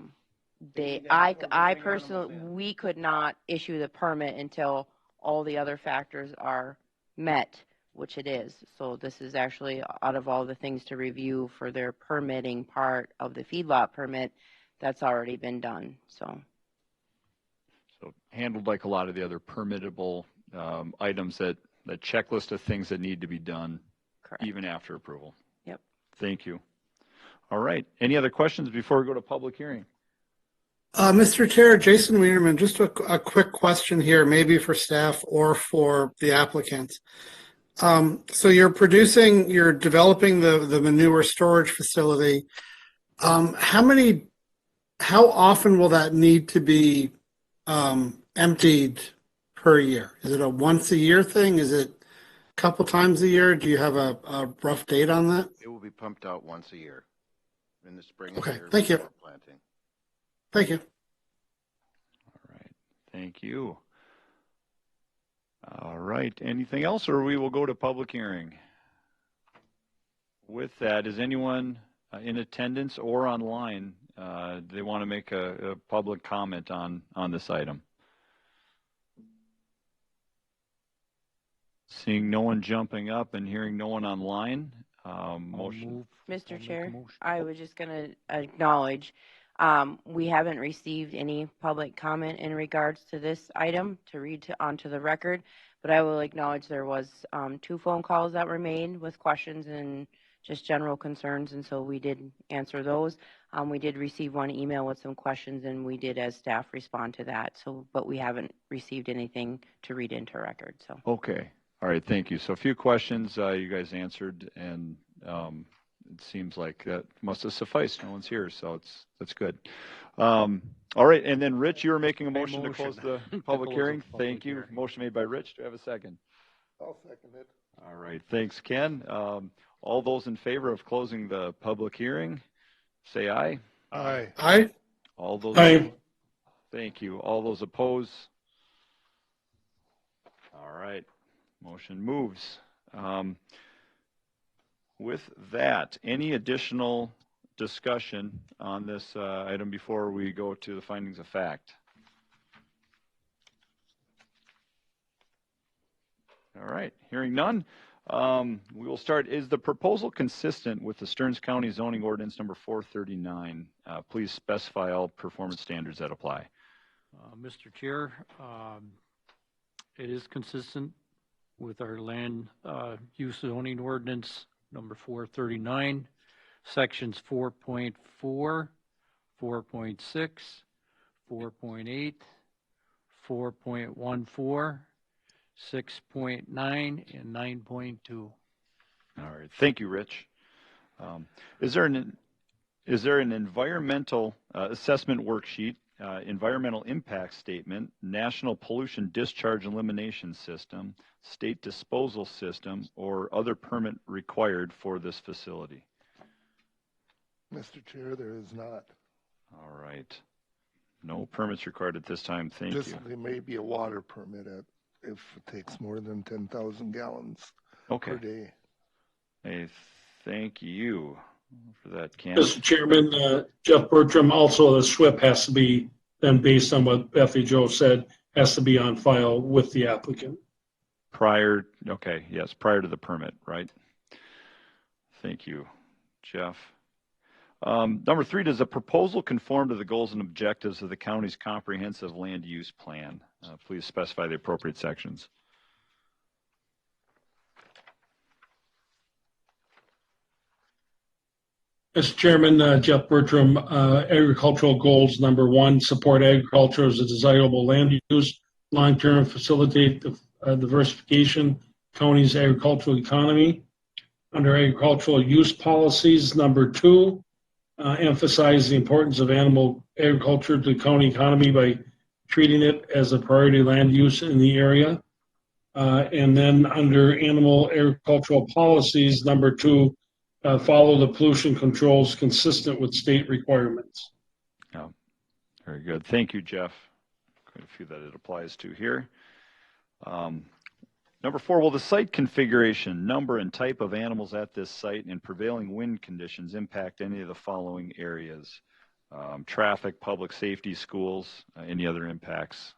personally, we could not issue the permit until all the other factors are met, which it is. So this is actually out of all the things to review for their permitting part of the feedlot permit, that's already been done, so. So handled like a lot of the other permittable items that checklist of things that need to be done. Correct. Even after approval. Yep. Thank you. All right. Any other questions before we go to public hearing? Mr. Chair, Jason Wienerman, just a quick question here, maybe for staff or for the applicant. So you're developing the manure storage facility. How often will that need to be emptied per year? Is it a once a year thing? Is it a couple times a year? Do you have a rough date on that? It will be pumped out once a year in the spring. Okay, thank you. Planting. Thank you. All right. Thank you. All right. Anything else, or we will go to public hearing? With that, is anyone in attendance or online, they want to make a public comment on this item? Seeing no one jumping up and hearing no one online, motion. Mr. Chair, I was just going to acknowledge, we haven't received any public comment in regards to this item to read onto the record, but I will acknowledge there was 2 phone calls that were made with questions and just general concerns, and so we did answer those. We did receive 1 email with some questions, and we did, as staff, respond to that. So, but we haven't received anything to read into record. So. Okay. All right. Thank you. So a few questions you guys answered, and it seems like that must have sufficed. No one's here, so that's good. All right. And then, Rich, you were making a motion to close the public hearing. Thank you. Motion made by Rich. Do I have a second? I'll second it. All right. Thanks, Ken. All those in favor of closing the public hearing, say aye. Aye. Aye. All those. Aye. Thank you. All those opposed? All right. Motion moves. With that, any additional discussion on this item before we go to the findings of fact? All right. Hearing none. We will start. Is the proposal consistent with the Stearns County zoning ordinance number 439? Please specify all performance standards that apply. Mr. Chair, it is consistent with our land use zoning ordinance number 439, sections 4.4, 4.6, 4.8, 4.14, 6.9, and 9.2. All right. Thank you, Rich. Is there an environmental assessment worksheet, environmental impact statement, national pollution discharge elimination system, state disposal system, or other permit required for this facility? Mr. Chair, there is not. All right. No permits required at this time. Thank you. There may be a water permit if it takes more than 10,000 gallons per day. Hey, thank you for that, Ken. Mr. Chairman, Jeff Bertram, also the SWIP has to be, then based on what Bethany Joe said, has to be on file with the applicant. Prior to the permit, right? Thank you, Jeff. Number 3, does the proposal conform to the goals and objectives of the county's comprehensive land use plan? Please specify the appropriate sections. Mr. Chairman, Jeff Bertram, agricultural goals, number one, support agriculture as a desirable land use, long-term facilitate the diversification county's agricultural economy. Under agricultural use policies, number two, emphasize the importance of animal agriculture to the county economy by treating it as a priority land use in the area. And then under animal agricultural policies, number two, follow the pollution controls consistent with state requirements. Yeah, very good. Thank you, Jeff. Quite a few that it applies to here. Number four, will the site configuration, number and type of animals at this site and prevailing wind conditions impact any of the following areas? Traffic, public safety, schools, any other impacts?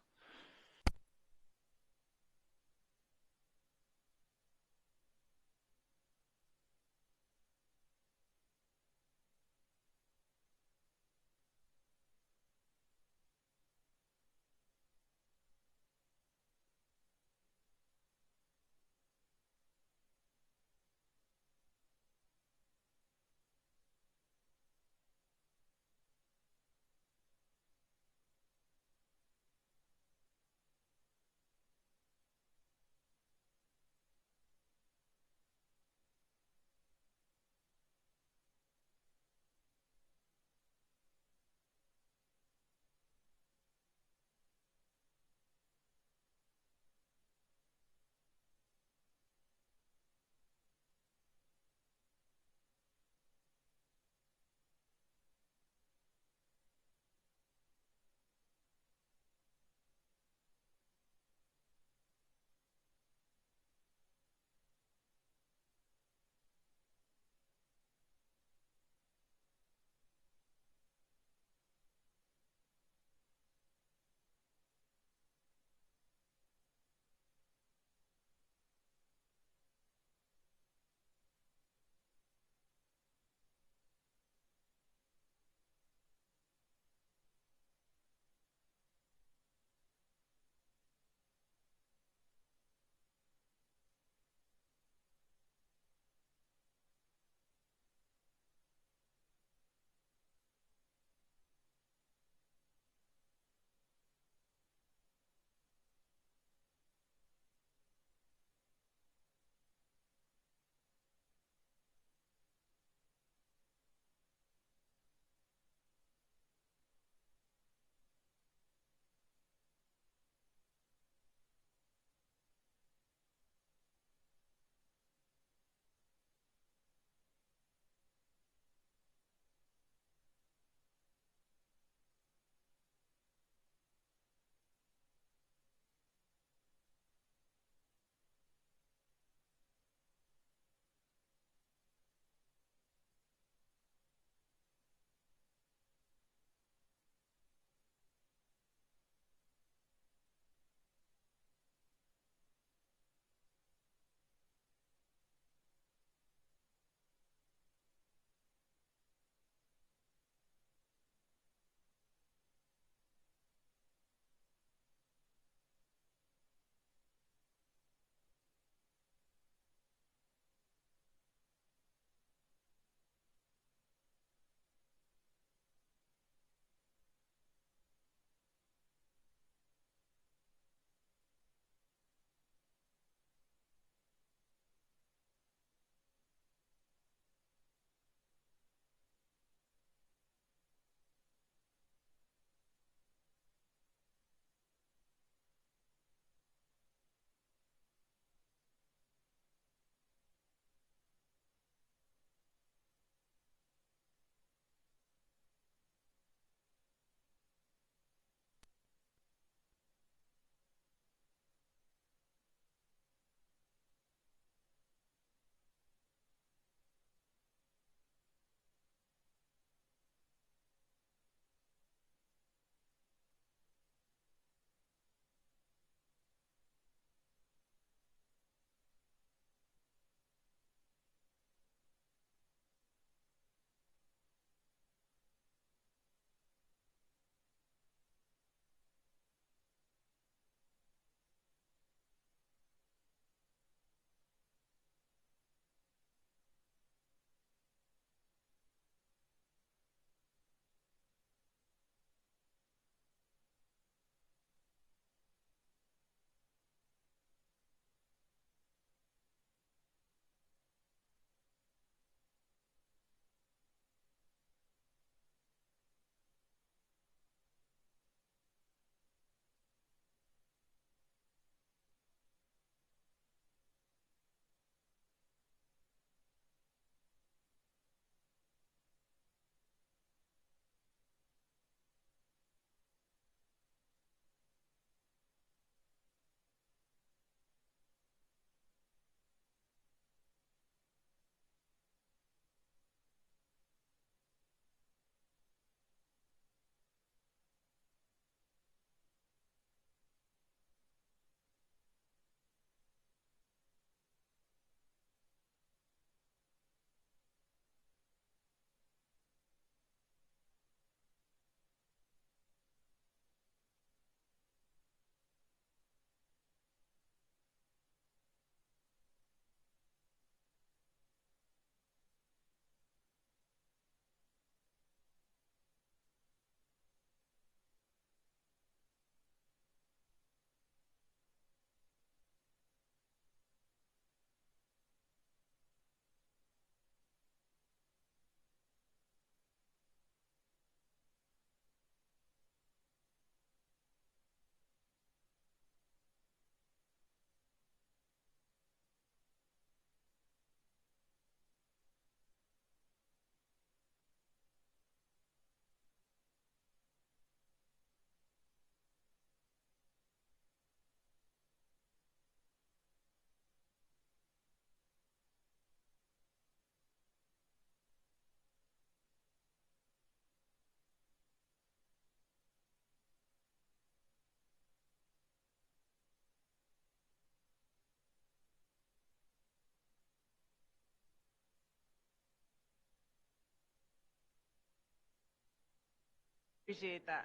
Appreciate that.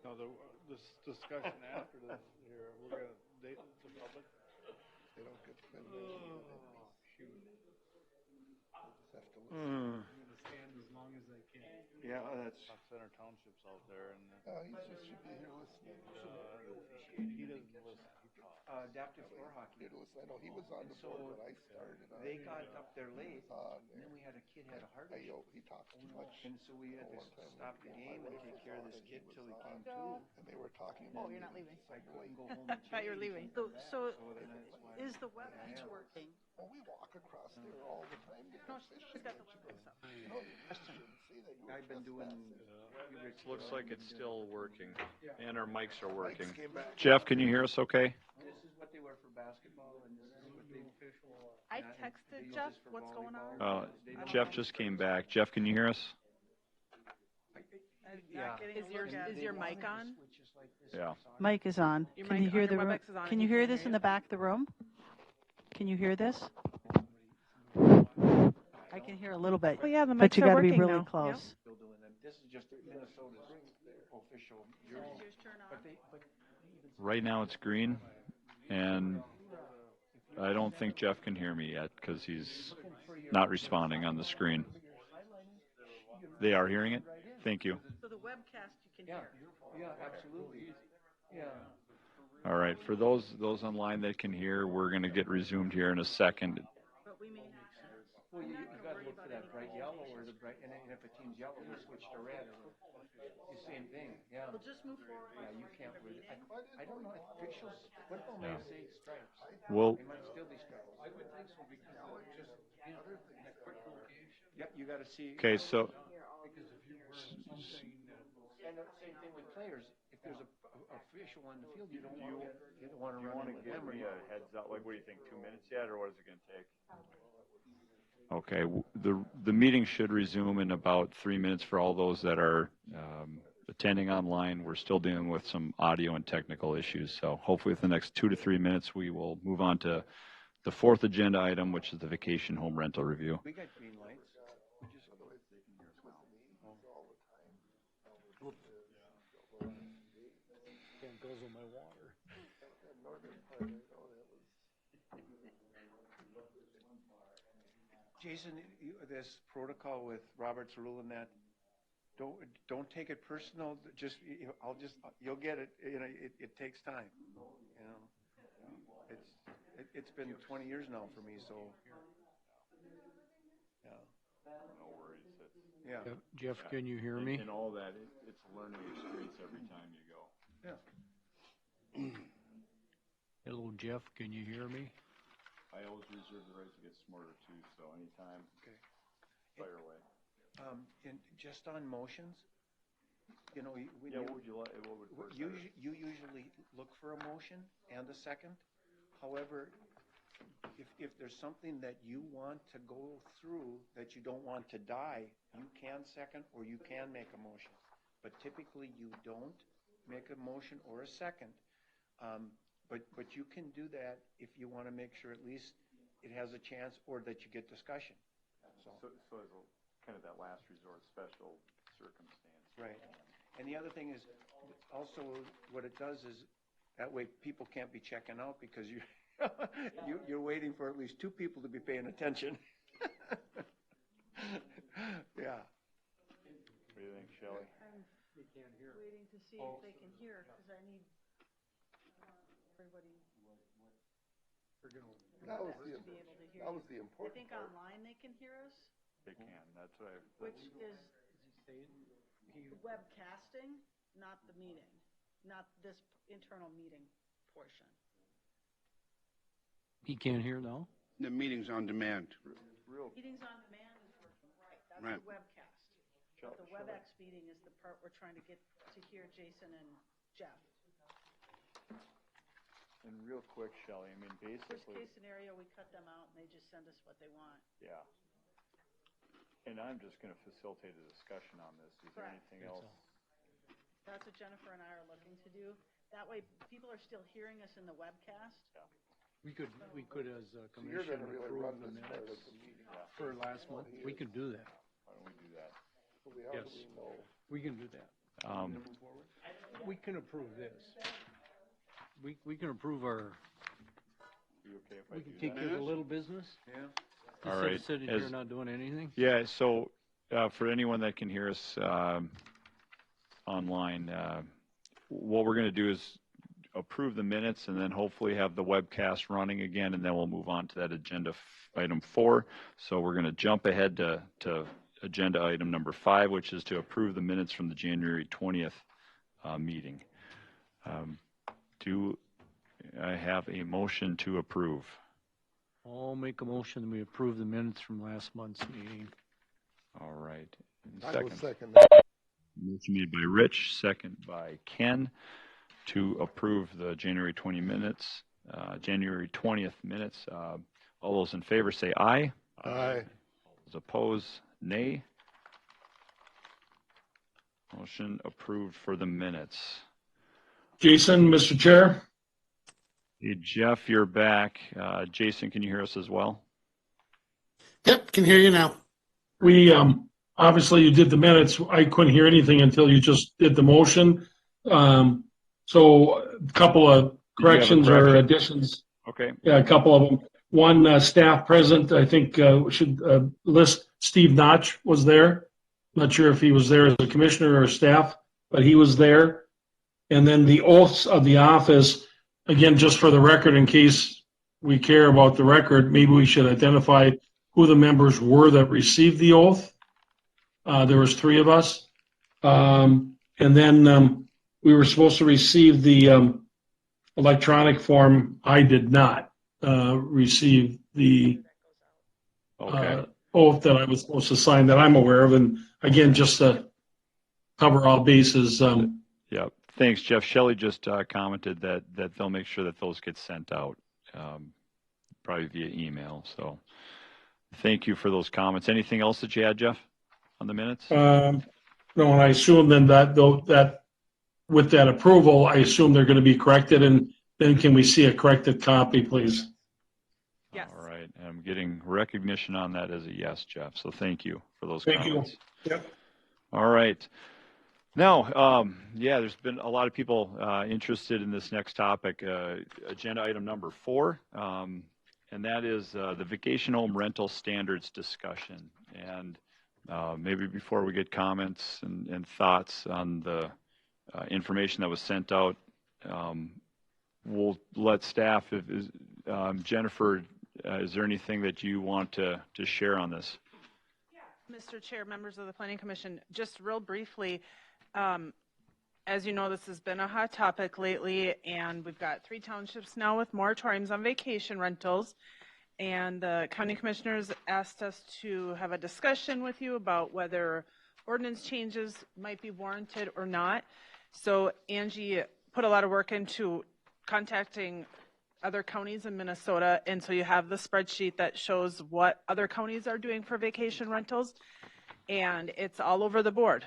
No, this discussion after this here, we're gonna date the public. They don't get to spend Shoot. just have to listen. I'm gonna stand as long as I can. Yeah, that's. Center Township's out there and. He just should be here listening. He doesn't listen, he talks. Adaptive floor hockey. Here to listen. I know he was on the board when I started. They got up there late, and then we had a kid had a heart issue. He talks too much. And so we had to stop the game and take care of this kid till he came to. And they were talking about. Oh, you're not leaving. I couldn't go home. I thought you were leaving. So then that's why. is the WebEx working? Oh, we walk across there all the time. No, she's got the WebEx up. No, you shouldn't say that. You were I've been doing. Looks like it's still working, and our mics are working. Mike's came back. Jeff, can you hear us okay? This is what they were for basketball, and this is what they. I texted Jeff what's going on. Jeff just came back. Jeff, can you hear us? Yeah. Is your mic on? Yeah. Mic is on. Your Can mic you hear on, the your room? WebEx is on Can and you you hear can't this hear in you? the back of the room? Can you hear this? I can hear a little bit. Oh, yeah, the But mics you are got to be working really now. close. Still doing them. This is just Minnesota's official jersey. But they, but Right now it's green, and I don't think Jeff can hear me yet because he's not responding on the screen. They are hearing it? Thank you. So the webcast you can hear. yeah, absolutely. Yeah. All right, for those online that can hear, we're going to get resumed here in a second. But we may not. Well, you got to look for that bright yellow or the bright, and if it team's yellow, we switch to red. The same thing, yeah. We'll just move forward. Yeah, you can't really. I don't know. Officials, what about may say stripes? Well, They might still be stripes. I would think so because just other things, that quick location. Yep, you got to see. okay, so Because if you were something and the same thing with players. If there's a official on the field, you don't want to run in with them. Or heads up? Like, what do you think? 2 minutes yet, or what is it going to take? Okay, the meeting should resume in about 3 minutes for all those that are attending online. We're still dealing with some audio and technical issues, so hopefully within the next 2 to 3 minutes we will move on to the fourth agenda item, which is the vacation home rental review. We got green lights. Can't guzzle my water. Jason, this protocol with Robert's rule and that, don't take it personal. You'll get it. You know, it takes time. You know, it's been 20 years now for me. So, yeah. No worries. Yeah. Jeff, can you hear me? And all that, it's a learning experience every time you go. Yeah. Hello, Jeff, can you hear me? I always reserve the right to get smarter too, so anytime, Okay. fire away. And just on motions, you know, when Yeah, what would you like, what would work you better? usually look for a motion and a second. However, if there's something that you want to go through that you don't want to die, you can second or you can make a motion. But typically you don't make a motion or a second. But you can do that if you want to make sure at least it has a chance or that you get discussion. So as a, kind of that last resort special circumstance. Right. And the other thing is, also what it does is, that way people can't be checking out because you're waiting for at least two people to be paying attention. Yeah. What do you think, Shelley? I'm waiting to see if they can hear, because I need everybody That was to be able to hear. that was you. the important I think part. online they can hear us, They can, that's what which is the webcasting, not the meeting, not this internal meeting portion. He can't hear now? The meeting's on demand. Meetings on demand is working, right, that's Right. the webcast. But the WebEx meeting is the part we're trying to get to hear Jason and Jeff. And real quick, Shelley, I mean, Worst basically, case scenario, we cut them out and they just send us what they want. yeah. And I'm just going to facilitate a discussion on this. Is there Correct. anything else? That's what Jennifer and I are looking to do. That way, people are still hearing us in the webcast. We could as a You're commission gonna really approve run the this part of minutes the meeting. for last month. We can do that. Why don't we do that? So how Yes. do we know? We can do that. We can approve this. We can approve our, we can take care of the little business. Yeah. Instead All right. of sitting here not doing anything. Yeah, so for anyone that can hear us online, what we're going to do is approve the minutes and then hopefully have the webcast running again, and then we'll move on to that agenda item 4. So we're going to jump ahead to agenda item number 5, which is to approve the minutes from the January 20th meeting. Do I have a motion to approve? I'll make a motion that we approve the minutes from last month's meeting. All right. I will second that. Motion made by Rich, second by Ken, to approve the January 20th minutes. All those in favor say aye. Aye. Those opposed, nay. Motion approved for the minutes. Jason, Mr. Chair? Hey, Jeff, you're back. Jason, can you hear us as well? Yep, can hear you now. We, obviously you did the minutes. I couldn't hear anything until you just did the motion. So a couple of corrections or additions. Okay. Yeah, a couple of them. One, staff present, I think should list Steve Notch was there. Not sure if he was there as a commissioner or staff, but he was there. And then the oaths of the office, again, just for the record, in case we care about the record, maybe we should identify who the members were that received the oath. There was 3 of us. And then we were supposed to receive the electronic form. I did not receive the oath that I was supposed to sign that I'm aware of. And again, just to cover all bases. Yeah. Thanks, Jeff. Shelley just commented that they'll make sure that those get sent out, probably via email. So thank you for those comments. Anything else that you had, Jeff, on the minutes? No, and I assume then that with that approval, I assume they're going to be corrected. And then can we see a corrected copy, please? Yes. All right. I'm getting recognition on that as a yes, Jeff. So thank you for those Thank comments. you. Yep. All right. Now, yeah, there's been a lot of people interested in this next topic, agenda item number 4, and that is the vacation home rental standards discussion. And maybe before we get comments and thoughts on the information that was sent out, we'll let staff, Jennifer, is there anything that you want to share on this? Mr. Chair, members of the Planning Commission, just real briefly, as you know, this has been a hot topic lately, and we've got 3 townships now with moratoriums on vacation rentals. And the county commissioners asked us to have a discussion with you about whether ordinance changes might be warranted or not. So Angie put a lot of work into contacting other counties in Minnesota, and so you have the spreadsheet that shows what other counties are doing for vacation rentals, and it's all over the board.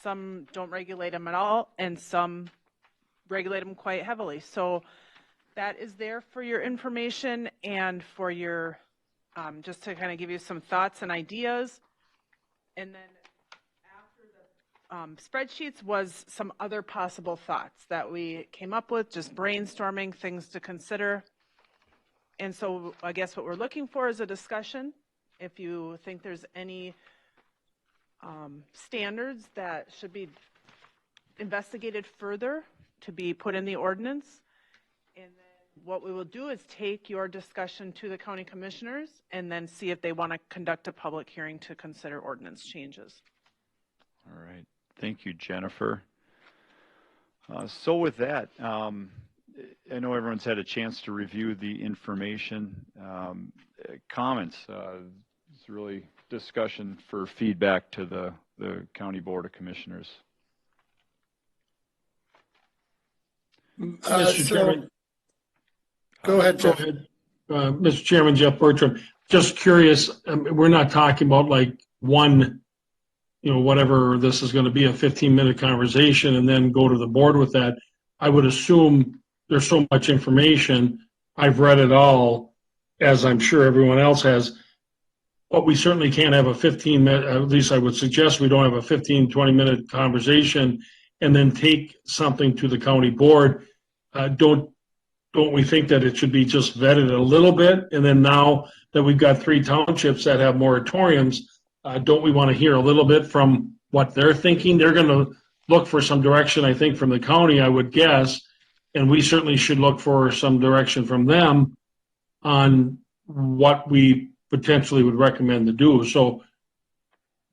Some don't regulate them at all, and some regulate them quite heavily. So that is there for your information and for your, just to kind of give you some thoughts and ideas. And then after the spreadsheets was some other possible thoughts that we came up with, just brainstorming things to consider. And so I guess what we're looking for is a discussion. If you think there's any standards that should be investigated further to be put in the ordinance. And then what we will do is take your discussion to the county commissioners and then see if they want to conduct a public hearing to consider ordinance changes. All right. Thank you, Jennifer. So with that, I know everyone's had a chance to review the information. Comments, it's really discussion for feedback to the County Board of Commissioners. Mr. Chairman. Go ahead, Jeff. Mr. Chairman, Jeff Bertram. Just curious, we're not talking about like one, whatever this is going to be, a 15-minute conversation and then go to the board with that. I would assume there's so much information. I've read it all, as I'm sure everyone else has. But we certainly can't have a 15-minute, at least I would suggest we don't have a 15, 20-minute conversation and then take something to the county board. Don't we think that it should be just vetted a little bit? And then now that we've got 3 townships that have moratoriums, don't we want to hear a little bit from what they're thinking? They're going to look for some direction, I think, from the county, I would guess, and we certainly should look for some direction from them on what we potentially would recommend to do. So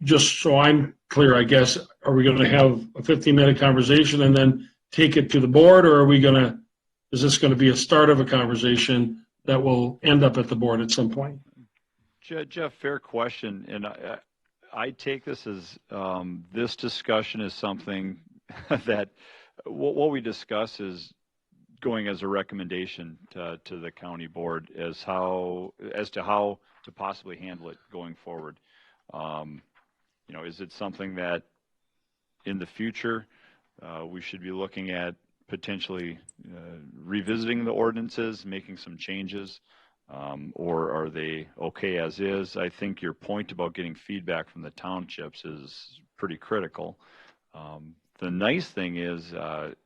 just so I'm clear, I guess, are we going to have a 15-minute conversation and then take it to the board, or is this going to be a start of a conversation that will end up at the board at some point? Jeff, fair question. And I take this as this discussion is something that what we discuss is going as a recommendation to the county board as to how to possibly handle it going forward. Is it something that in the future we should be looking at potentially revisiting the ordinances, making some changes, or are they okay as is? I think your point about getting feedback from the townships is pretty critical. The nice thing is, from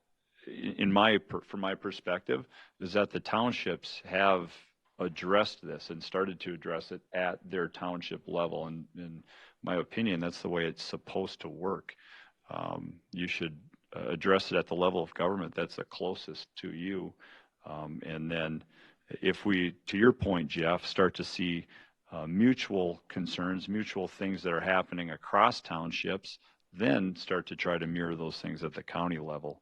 my perspective, is that the townships have addressed this and started to address it at their township level. And in my opinion, that's the way it's supposed to work. You should address it at the level of government that's the closest to you. And then if we, to your point, Jeff, start to see mutual concerns, mutual things that are happening across townships, then start to try to mirror those things at the county level.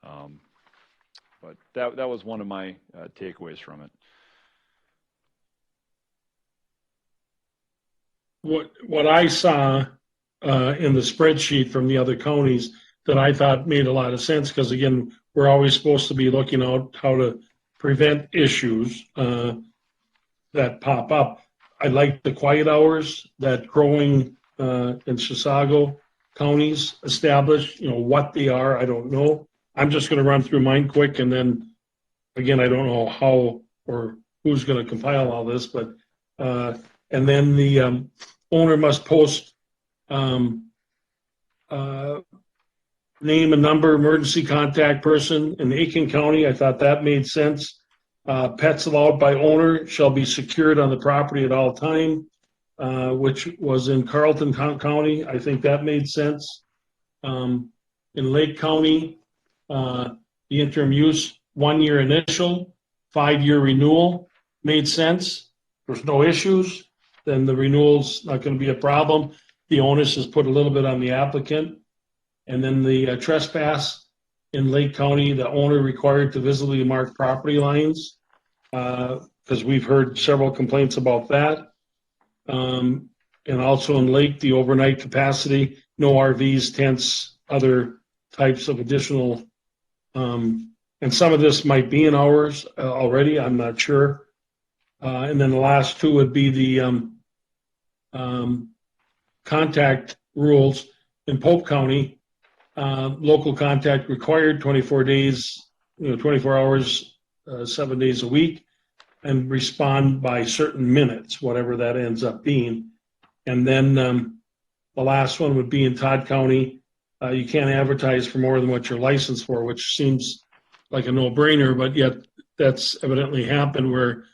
But that was one of my takeaways from it. What I saw in the spreadsheet from the other counties that I thought made a lot of sense, because again, we're always supposed to be looking out how to prevent issues that pop up. I like the quiet hours that Crow Wing and Chisago counties established. What they are, I don't know. I'm just going to run through mine quick, and then again, I don't know how or who's going to compile all this, but and then the owner must post name and number, emergency contact person in Aiken County. I thought that made sense. Pets allowed by owner shall be secured on the property at all time, which was in Carlton County. I think that made sense. In Lake County, the interim use 1-year initial, 5-year renewal made sense. There's no issues, then the renewal's not going to be a problem. The onus is put a little bit on the applicant. And then the trespass in Lake County, the owner required to visibly mark property lines, because we've heard several complaints about that. And also in Lake, the overnight capacity, no RVs, tents, other types of additional, and some of this might be in ours already, I'm not sure. And then the last two would be the contact rules in Pope County. Local contact required 24 days, 24 hours, 7 days a week, and respond by certain minutes, whatever that ends up being. And then the last one would be in Todd County. You can't advertise for more than what you're licensed for, which seems like a no-brainer, but yet that's evidently happened where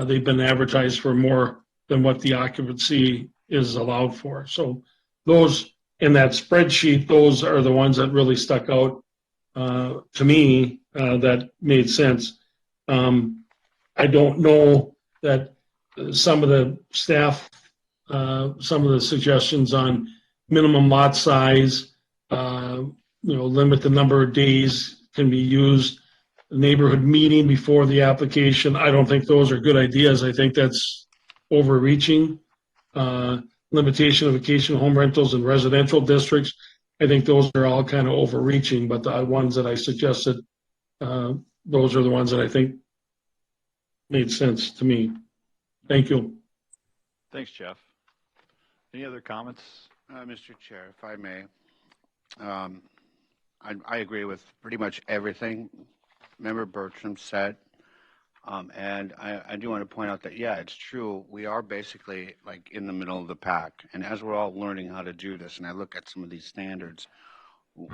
they've been advertised for more than what the occupancy is allowed for. So those in that spreadsheet, those are the ones that really stuck out to me that made sense. I don't know that some of the staff, some of the suggestions on minimum lot size, limit the number of days can be used, neighborhood meeting before the application. I don't think those are good ideas. I think that's overreaching. Limitation of vacation home rentals in residential districts. I think those are all kind of overreaching, but the ones that I suggested, those are the ones that I think made sense to me. Thank you. Thanks, Jeff. Any other comments? Mr. Chair, if I may, I agree with pretty much everything Member Bertram said. And I do want to point out that, yeah, it's true. We are basically like in the middle of the pack. And as we're all learning how to do this, and I look at some of these standards,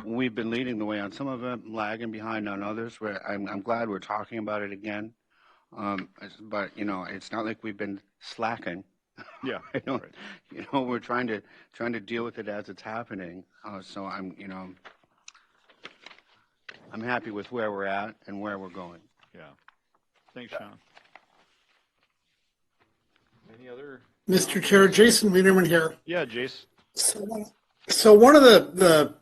we've been leading the way on some of them, lagging behind on others. I'm glad we're talking about it again. But it's not like we've been slacking. Yeah. Right. We're trying to deal with it as it's happening. So I'm happy with where we're at and where we're going. Yeah. Thanks, Sean. Any other? Mr. Chair, Jason Wienerman here. Yeah, Jace. So one of the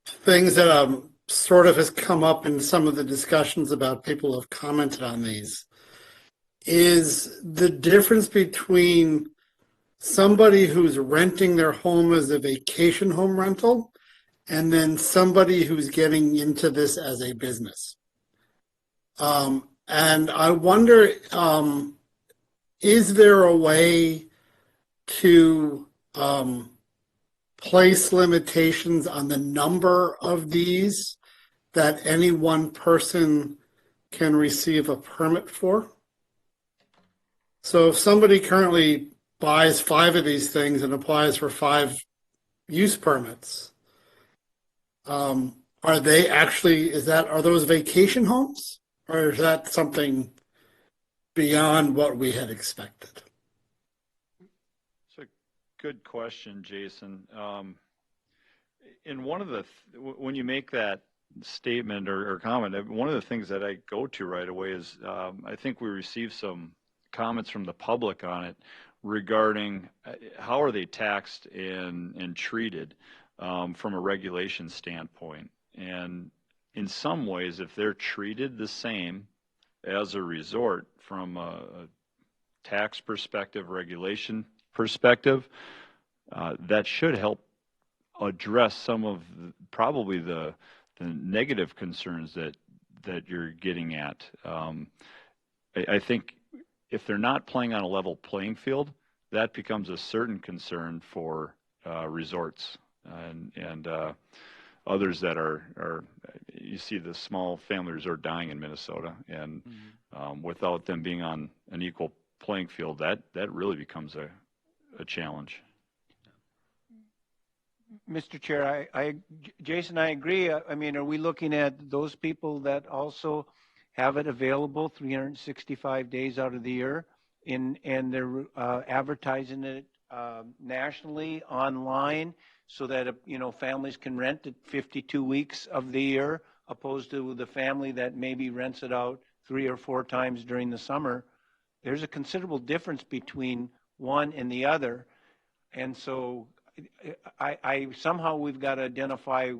things that sort of has come up in some of the discussions about people who have commented on these is the difference between somebody who's renting their home as a vacation home rental and then somebody who's getting into this as a business. And I wonder, is there a way to place limitations on the number of these that any one person can receive a permit for? So if somebody currently buys 5 of these things and applies for 5 use permits, are they actually, are those vacation homes, or is that something beyond what we had expected? It's a good question, Jason. In one of when you make that statement or comment, one of the things that I go to right away is I think we received some comments from the public on it regarding how are they taxed and treated from a regulation standpoint. And in some ways, if they're treated the same as a resort from a tax perspective, regulation perspective, that should help address some of probably the negative concerns that you're getting at. I think if they're not playing on a level playing field, that becomes a certain concern for resorts and others that are you see the small family resort dying in Minnesota, and without them being on an equal playing field, that really becomes a challenge. Mr. Chair, Jason, I agree. I mean, are we looking at those people that also have it available 365 days out of the year, and they're advertising it nationally online so that families can rent it 52 weeks of the year, opposed to the family that maybe rents it out 3 or 4 times during the summer? There's a considerable difference between one and the other, and so I somehow we've got to identify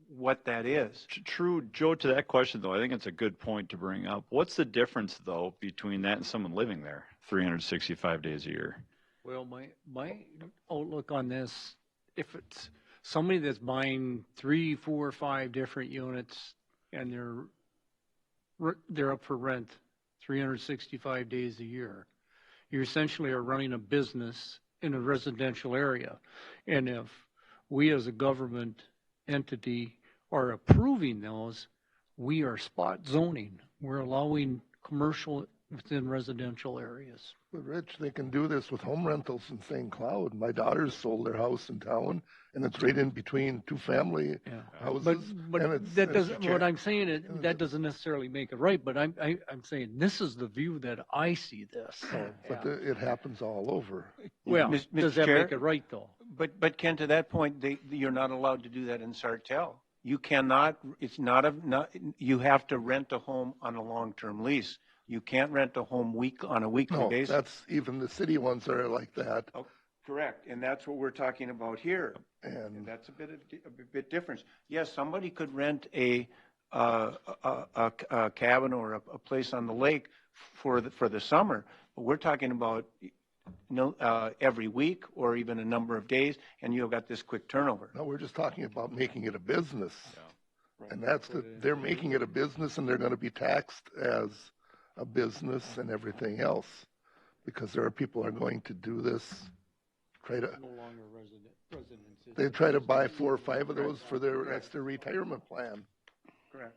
what that is. True, Joe, to that question, though, I think it's a good point to bring up. What's the difference, though, between that and someone living there 365 days a year? Well, my outlook on this, if it's somebody that's buying 3, 4, 5 different units and they're up for rent 365 days a year, you essentially are running a business in a residential area. And if we as a government entity are approving those, we are spot zoning. We're allowing commercial within residential areas. But Rich, they can do this with home rentals in St. Cloud. My daughters sold their house in town, and it's right in between 2 family houses. But that doesn't. What I'm saying is that doesn't necessarily make it right. But I'm saying this is the view that I see this. But it happens all over. Well, does that Chair, make it right though? But Ken, to that point, you're not allowed to do that in Sartell. You cannot. It's not you have to rent a home on a long-term lease. You can't rent a home on a weekly basis. That's even the city ones are like that. Oh, correct, and that's what we're talking about here. And that's a bit different. Yes, somebody could rent a cabin or a place on the lake for the summer, but we're talking about every week or even a number of days, and you've got this quick turnover. No, we're just talking about making it a business, and they're making it a business, and they're going to be taxed as a business and everything else, because there are people are going to do this. No longer residents. They try to buy 4 or 5 of those for that's their retirement plan. Correct.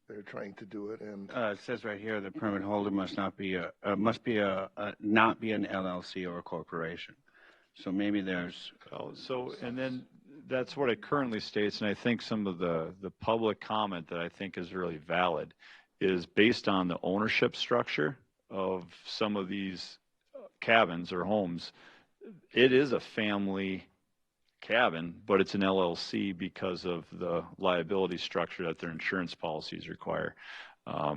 They're trying to do it, and it says right here the permit holder must not be not be an LLC or a corporation. So maybe there's and then that's what it currently states, and I think some of the public comment that I think is really valid is based on the ownership structure of some of these cabins or homes. It is a family cabin, but it's an LLC because of the liability structure that their insurance policies require.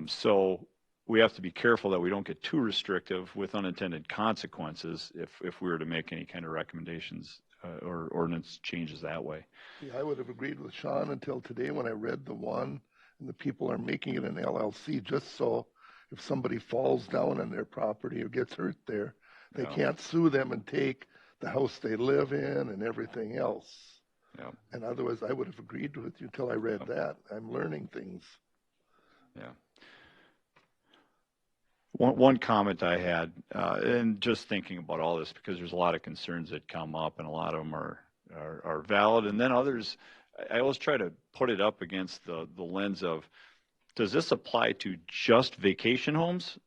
So we have to be careful that we don't get too restrictive with unintended consequences if we were to make any kind of recommendations or ordinance changes that way. See, I would have agreed with Sean until today when I read the one, and the people are making it an LLC just so if somebody falls down on their property or gets hurt there, they can't sue them and take the house they live in and everything else. Yeah. And otherwise, I would have agreed with you until I read that. I'm learning things. Yeah. One comment I had, and just thinking about all this, because there's a lot of concerns that come up, and a lot of them are valid, and then others, I always try to put it up against the lens of, does this apply to just vacation homes,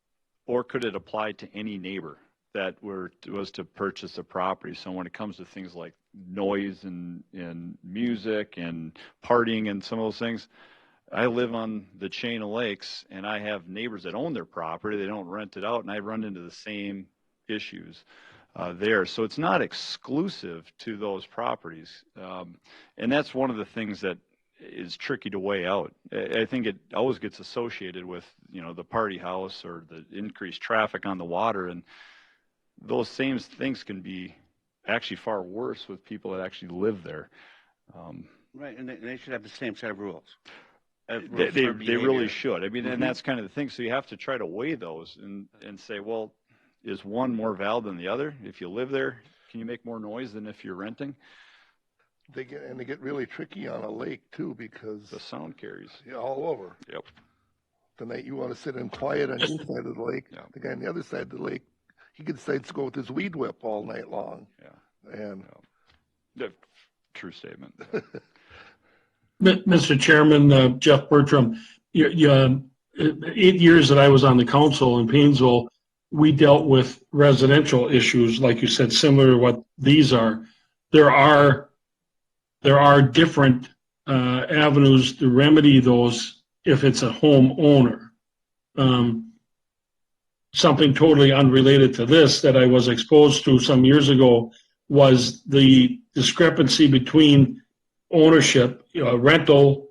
or could it apply to any neighbor that was to purchase a property? So when it comes to things like noise and music and partying and some of those things, I live on the chain of lakes, and I have neighbors that own their property. They don't rent it out, and I run into the same issues there. So it's not exclusive to those properties. And that's one of the things that is tricky to weigh out. I think it always gets associated with, the party house or the increased traffic on the water, and those same things can be actually far worse with people that actually live there. Right, and they should have the same set of rules. They really should. I mean, and that's kind of the thing. So you have to try to weigh those and say, well, is one more valid than the other? If you live there, can you make more noise than if you're renting? They get really tricky on a lake too, because the sound carries all over. Yep. The night you want to sit in quiet on your side of the lake, the guy on the other side of the lake, he decides to go with his weed whip all night long. Yeah. And true statement. Mr. Chairman, Jeff Bertram, 8 years that I was on the council in Painesville, we dealt with residential issues, like you said, similar to what these are. There are different avenues to remedy those if it's a homeowner. Something totally unrelated to this that I was exposed to some years ago was the discrepancy between ownership, rental,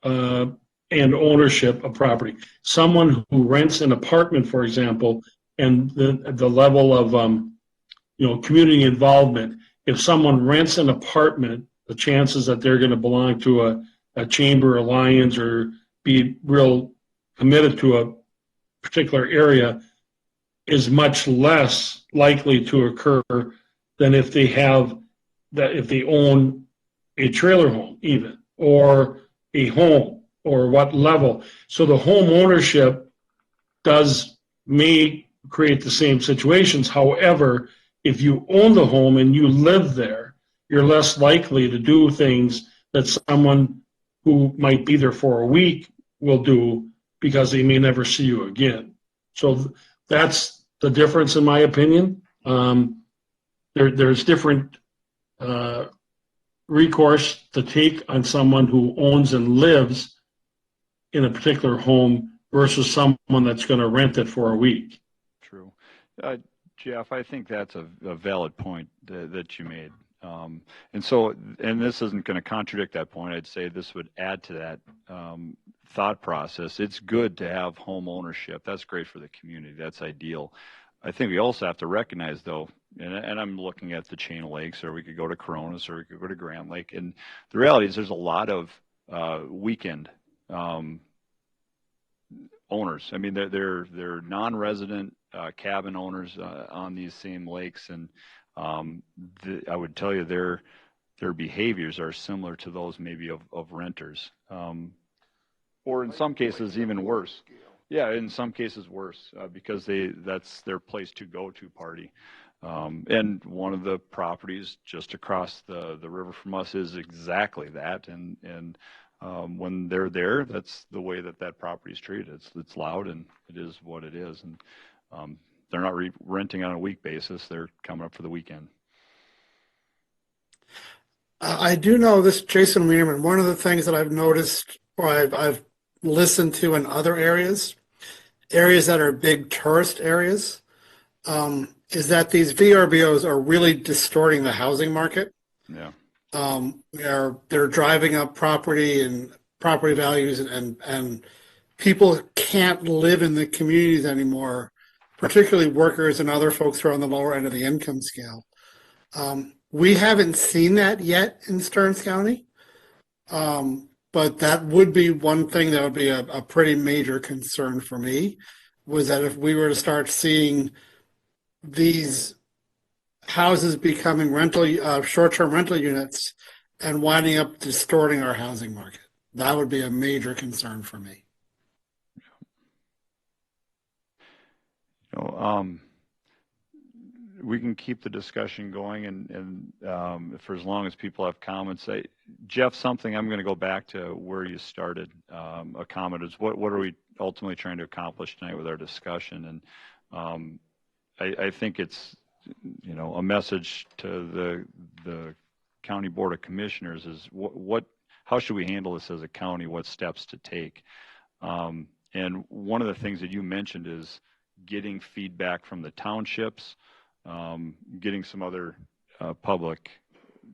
and ownership of property. Someone who rents an apartment, for example, and the level of community involvement. If someone rents an apartment, the chances that they're going to belong to a chamber alliance or be real committed to a particular area is much less likely to occur than if they own a trailer home even, or a home, or what level. So the home ownership may create the same situations. However, if you own the home and you live there, you're less likely to do things that someone who might be there for a week will do because they may never see you again. So that's the difference, in my opinion. There's different recourse to take on someone who owns and lives in a particular home versus someone that's going to rent it for a week. True. Jeff, I think that's a valid point that you made. And this isn't going to contradict that point. I'd say this would add to that thought process. It's good to have home ownership. That's great for the community. That's ideal. I think we also have to recognize, though, and I'm looking at the chain of lakes, or we could go to Coronas, or we could go to Grand Lake. And the reality is there's a lot of weekend owners. I mean, they're non-resident cabin owners on these same lakes, and I would tell you their behaviors are similar to those maybe of renters, or in some cases even worse. Yeah, in some cases worse because that's their place to go to party. And one of the properties just across the river from us is exactly that. And when they're there, that's the way that property is treated. It's loud, and it is what it is. And they're not renting on a week basis. They're coming up for the weekend. I do know this, Jason Wienerman. One of the things that I've noticed, or I've listened to in other areas that are big tourist areas, is that these VRBOs are really distorting the housing market. Yeah. They're driving up property and property values, and people can't live in the communities anymore, particularly workers and other folks who are on the lower end of the income scale. We haven't seen that yet in Stearns County, but that would be one thing that would be a pretty major concern for me, was that if we were to start seeing these houses becoming short-term rental units and winding up distorting our housing market, that would be a major concern for me. You know, we can keep the discussion going, and for as long as people have comments. Jeff, something I'm going to go back to where you started. A comment is, what are we ultimately trying to accomplish tonight with our discussion? And I think it's, you know, a message to the County Board of Commissioners is how should we handle this as a county? What steps to take? And one of the things that you mentioned is getting feedback from the townships, getting some other public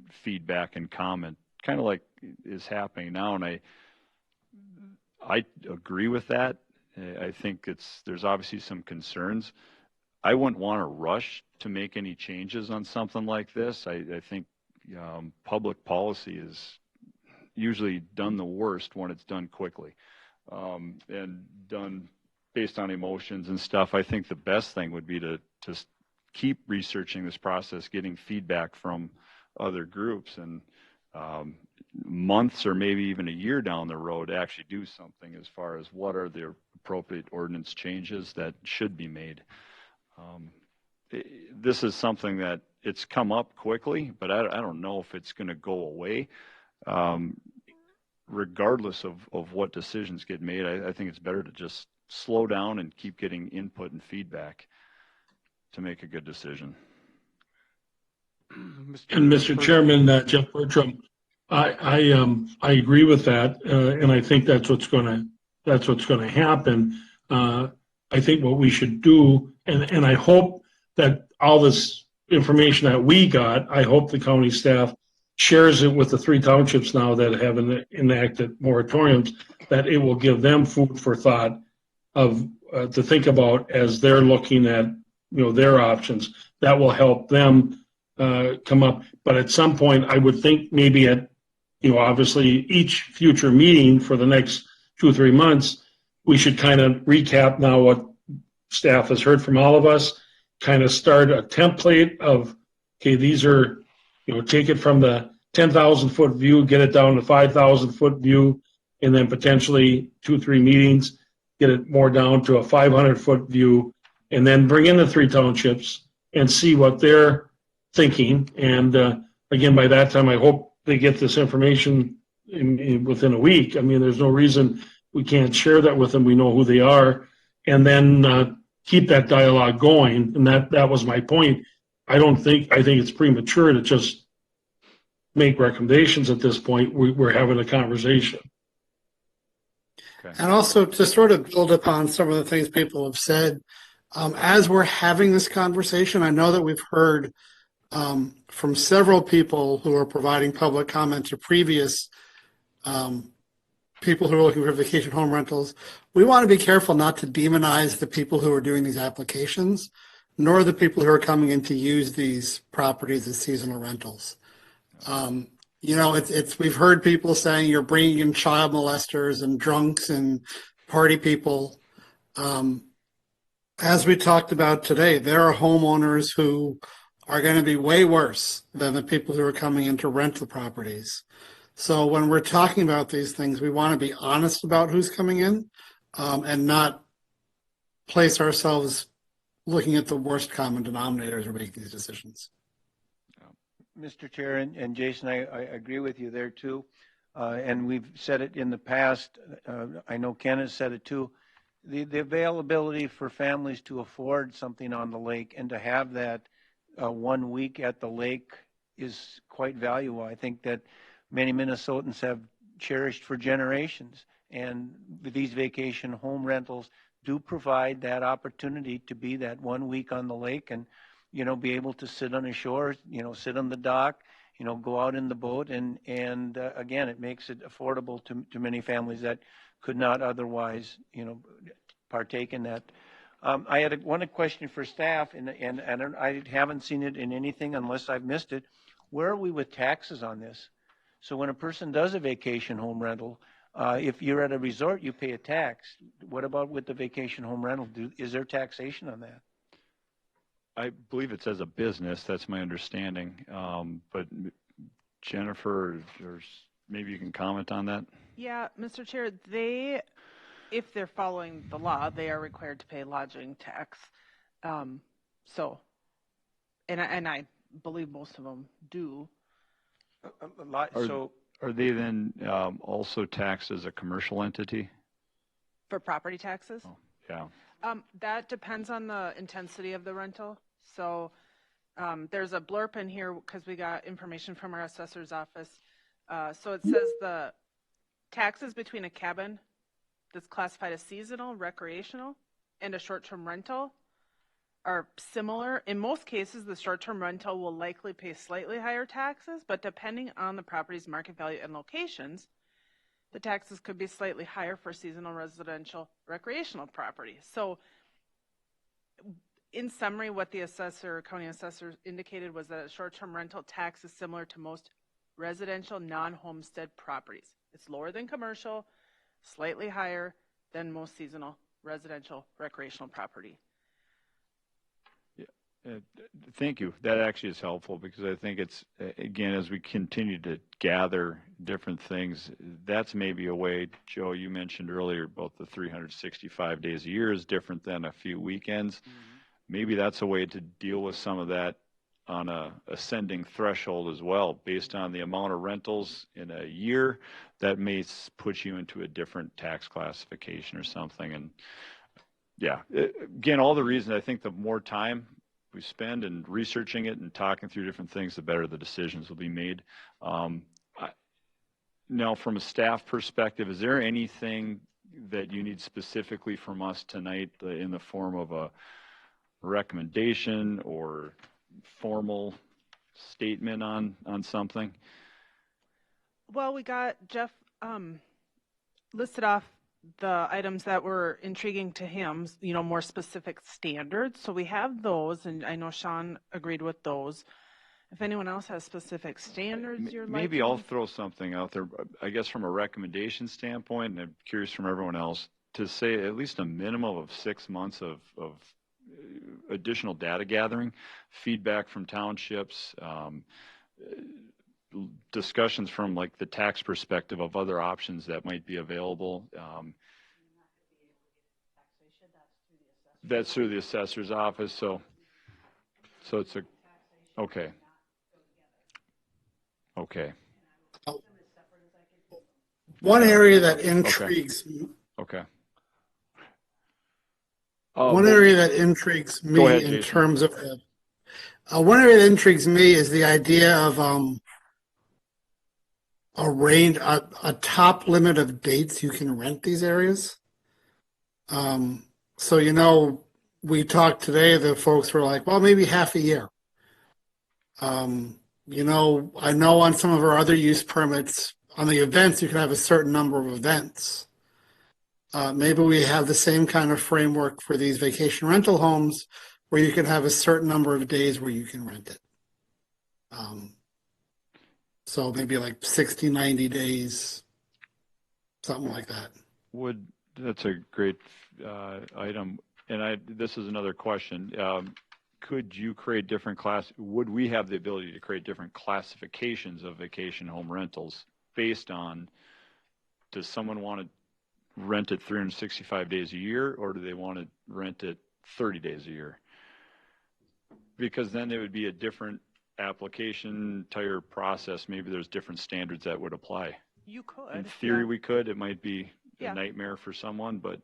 feedback and comment, kind of like is happening now. And I agree with that. I think there's obviously some concerns. I wouldn't want to rush to make any changes on something like this. I think public policy is usually done the worst when it's done quickly, and done based on emotions and stuff. I think the best thing would be to keep researching this process, getting feedback from other groups, and months or maybe even a year down the road actually do something as far as what are the appropriate ordinance changes that should be made. This is something that it's come up quickly, but I don't know if it's going to go away. Regardless of what decisions get made, I think it's better to just slow down and keep getting input and feedback to make a good decision. And Mr. Chairman, Jeff Bertram, I agree with that, and I think that's what's going to happen. I think what we should do, and I hope that all this information that we got, I hope the county staff shares it with the 3 townships now that have enacted moratoriums, that it will give them food for thought of to think about as they're looking at, you know, their options. That will help them come up. But at some point, I would think maybe at, you know, obviously each future meeting for the next 2 or 3 months, we should kind of recap now what staff has heard from all of us, kind of start a template of, okay, these are, you know, take it from the 10,000 foot view, get it down to 5,000 foot view, and then potentially 2 or 3 meetings, get it more down to a 500 foot view, and then bring in the 3 townships and see what they're thinking. And again, by that time, I hope they get this information within a week. I mean, there's no reason we can't share that with them. We know who they are, and then keep that dialogue going. And that was my point. I think it's premature to just make recommendations at this point. We're having a conversation. Okay. And also to sort of build upon some of the things people have said, as we're having this conversation, I know that we've heard from several people who are providing public comment to previous people who are looking for vacation home rentals. We want to be careful not to demonize the people who are doing these applications, nor the people who are coming in to use these properties as seasonal rentals. You know, we've heard people saying you're bringing in child molesters and drunks and party people. As we talked about today, there are homeowners who are going to be way worse than the people who are coming in to rent the properties. So when we're talking about these things, we want to be honest about who's coming in, and not place ourselves looking at the worst common denominators or making these decisions. Mr. Chair and Jason, I agree with you there too. And we've said it in the past. I know Ken has said it too. The availability for families to afford something on the lake and to have that 1 week at the lake is quite valuable. I think that many Minnesotans have cherished for generations, and these vacation home rentals do provide that opportunity to be that 1 week on the lake and, be able to sit on the shore, sit on the dock, go out in the boat, and again, it makes it affordable to many families that could not otherwise, partake in that. I had one question for staff, and I haven't seen it in anything unless I've missed it. Where are we with taxes on this? So when a person does a vacation home rental, if you're at a resort, you pay a tax. What about with the vacation home rental? Is there taxation on that? I believe it's as a business. That's my understanding. But Jennifer, maybe you can comment on that. Yeah, Mr. Chair, if they're following the law, they are required to pay lodging tax. And I believe most of them do. Are they then also taxed as a commercial entity? For property taxes? Oh, yeah. That depends on the intensity of the rental. So there's a blurb in here because we got information from our assessor's office. So it says the taxes between a cabin that's classified as seasonal, recreational, and a short-term rental are similar. In most cases, the short-term rental will likely pay slightly higher taxes, but depending on the property's market value and locations, the taxes could be slightly higher for seasonal, residential, recreational property. So in summary, what the county assessor indicated was that a short-term rental tax is similar to most residential non-homestead properties. It's lower than commercial, slightly higher than most seasonal residential recreational property. Thank you. That actually is helpful because I think it's, again, as we continue to gather different things, that's maybe a way, Joe, you mentioned earlier about the 365 days a year is different than a few weekends. Mm-hmm. Maybe that's a way to deal with some of that on a ascending threshold as well, based on the amount of rentals in a year that may put you into a different tax classification or something. And yeah, again, all the reasons, I think the more time we spend in researching it and talking through different things, the better the decisions will be made. Now, from a staff perspective, is there anything that you need specifically from us tonight in the form of a recommendation or formal statement on something? Well, we got Jeff listed off the items that were intriguing to him, more specific standards. So we have those, and I know Sean agreed with those. If anyone else has specific standards you're like, maybe I'll throw something out there, I guess from a recommendation standpoint, and I'm curious from everyone else, to say at least a minimum of 6 months of additional data gathering, feedback from townships, discussions from like the tax perspective of other options that might be available. That's through the assessor's office. So it's okay. One area that intrigues me. Okay. One area that intrigues me ahead, in Jason. terms of one area that intrigues me is the idea of a top limit of dates you can rent these areas. So we talked today. The folks were like, well, maybe half a year. I know on some of our other use permits on the events you can have a certain number of events. Maybe we have the same kind of framework for these vacation rental homes where you can have a certain number of days where you can rent it. So maybe like 60, 90 days, something like that. That's a great item. And this is another question. Could you create different would we have the ability to create different classifications of vacation home rentals based on, does someone want to rent it 365 days a year, or do they want to rent it 30 days a year? Because then it would be a different application, entire process. Maybe there's different standards that would apply. You could. In theory, we could. It might be a nightmare for someone, but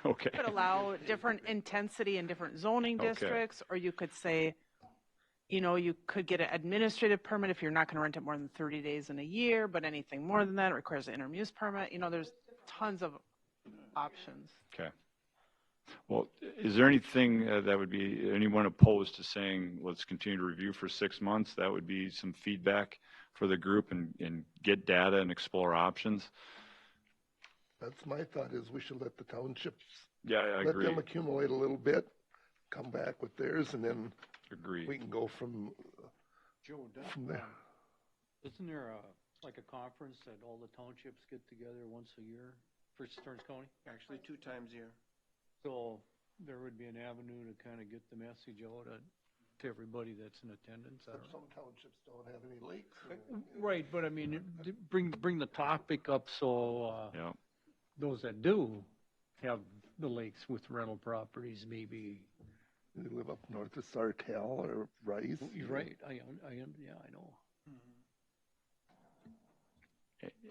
okay. You could allow different intensity in different zoning districts, or you could say, you could get an administrative permit if you're not going to rent it more than 30 days in a year, but anything more than that requires an interim use permit. There's tons of options. Okay. Well, is there anything that would be anyone opposed to saying, let's continue to review for 6 months? That would be some feedback for the group and get data and explore options. That's my thought, is we should let the townships, Yeah, I let agree. them accumulate a little bit, come back with theirs, and then Agree. we can go from Joe, there. Isn't there like a conference that all the townships get together once a year for Stearns County? Actually, 2 times a year. So there would be an avenue to kind of get the message out to everybody that's in attendance. I don't know. Some townships don't have any lakes. Right, but I mean, bring the topic up so Yeah. those that do have the lakes with rental properties maybe. They live up north of Sartell or Rice. You're right. I know.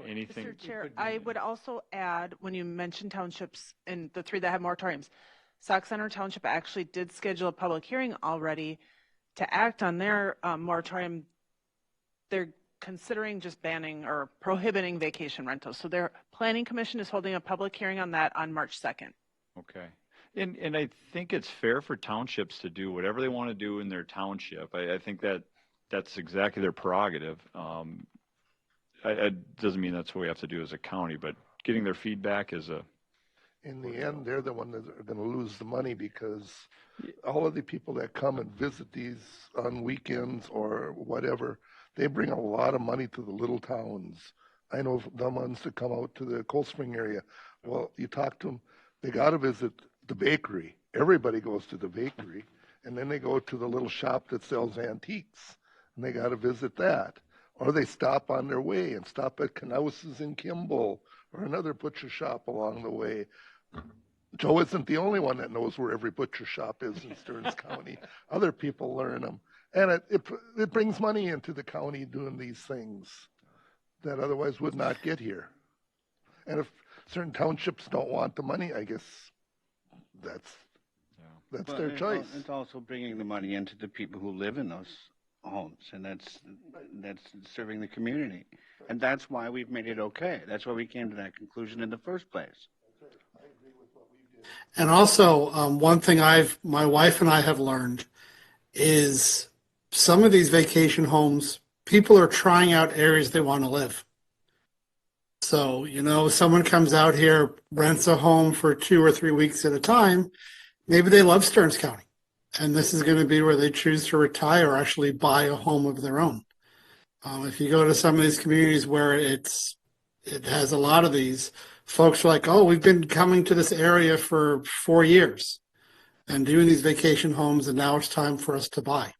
Anything? Mr. Chair, I would also add, when you mentioned townships and the 3 that have moratoriums, Sauk Center Township actually did schedule a public hearing already to act on their moratorium. They're considering just banning or prohibiting vacation rentals. So their Planning Commission is holding a public hearing on that on March 2nd. Okay. And I think it's fair for townships to do whatever they want to do in their township. I think that's exactly their prerogative. It doesn't mean that's what we have to do as a county, but getting their feedback is a... In the end, they're the ones that are going to lose the money, because all of the people that come and visit these on weekends or whatever, they bring a lot of money to the little towns. I know the ones that come out to the Cold Spring area. Well, you talk to them, they got to visit the bakery. Everybody goes to the bakery, and then they go to the little shop that sells antiques, and they got to visit that. Or they stop on their way and stop at Knauss's in Kimball or another butcher shop along the way. Joe isn't the only one that knows where every butcher shop is in Stearns County. Other people learn them. And it brings money into the county doing these things that otherwise would not get here. And if certain townships don't want the money, I guess that's their choice. It's also bringing the money into the people who live in those homes, and that's serving the community. And that's why we've made it okay. That's why we came to that conclusion in the first place. And also, one thing my wife and I have learned is some of these vacation homes, people are trying out areas they want to live. So, someone comes out here, rents a home for 2 or 3 weeks at a time. Maybe they love Stearns County, and this is going to be where they choose to retire or actually buy a home of their own. If you go to some of these communities where it has a lot of these, folks are like, oh, we've been coming to this area for 4 years and doing these vacation homes, and now it's time for us to buy.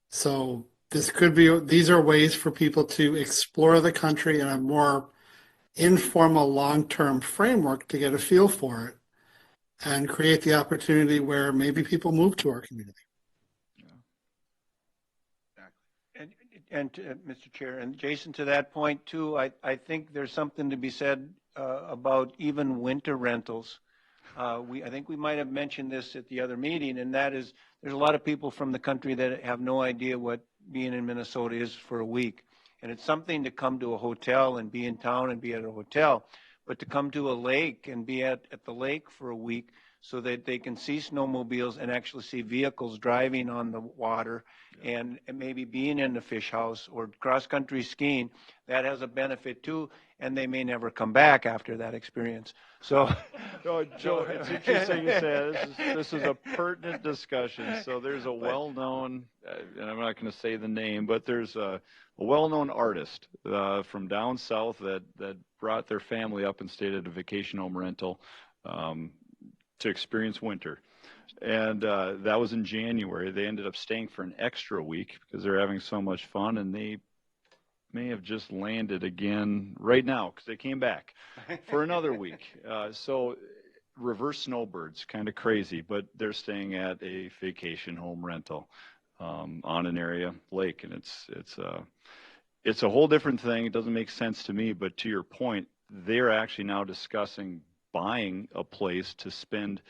So these are ways for people to explore the country in a more informal long-term framework to get a feel for it and create the opportunity where maybe people move to our community. And Mr. Chair, and Jason, to that point too, I think there's something to be said about even winter rentals. I think we might have mentioned this at the other meeting, and that is there's a lot of people from the country that have no idea what being in Minnesota is for a week. And it's something to come to a hotel and be in town and be at a hotel, but to come to a lake and be at the lake for a week so that they can see snowmobiles and actually see vehicles driving on the water, and maybe being in the fish house or cross-country skiing, that has a benefit too, and they may never come back after that experience. So, Joe, it's interesting you say this is a pertinent discussion. So there's a well-known, and I'm not going to say the name, but there's a well-known artist from down south that brought their family up and stayed at a vacation home rental to experience winter. And that was in January. They ended up staying for an extra week because they're having so much fun, and they may have just landed again right now because they came back for another week. So reverse snowbirds, kind of crazy, but they're staying at a vacation home rental on an area lake, and it's a whole different thing. It doesn't make sense to me, but to your point, they're actually now discussing buying a place to spend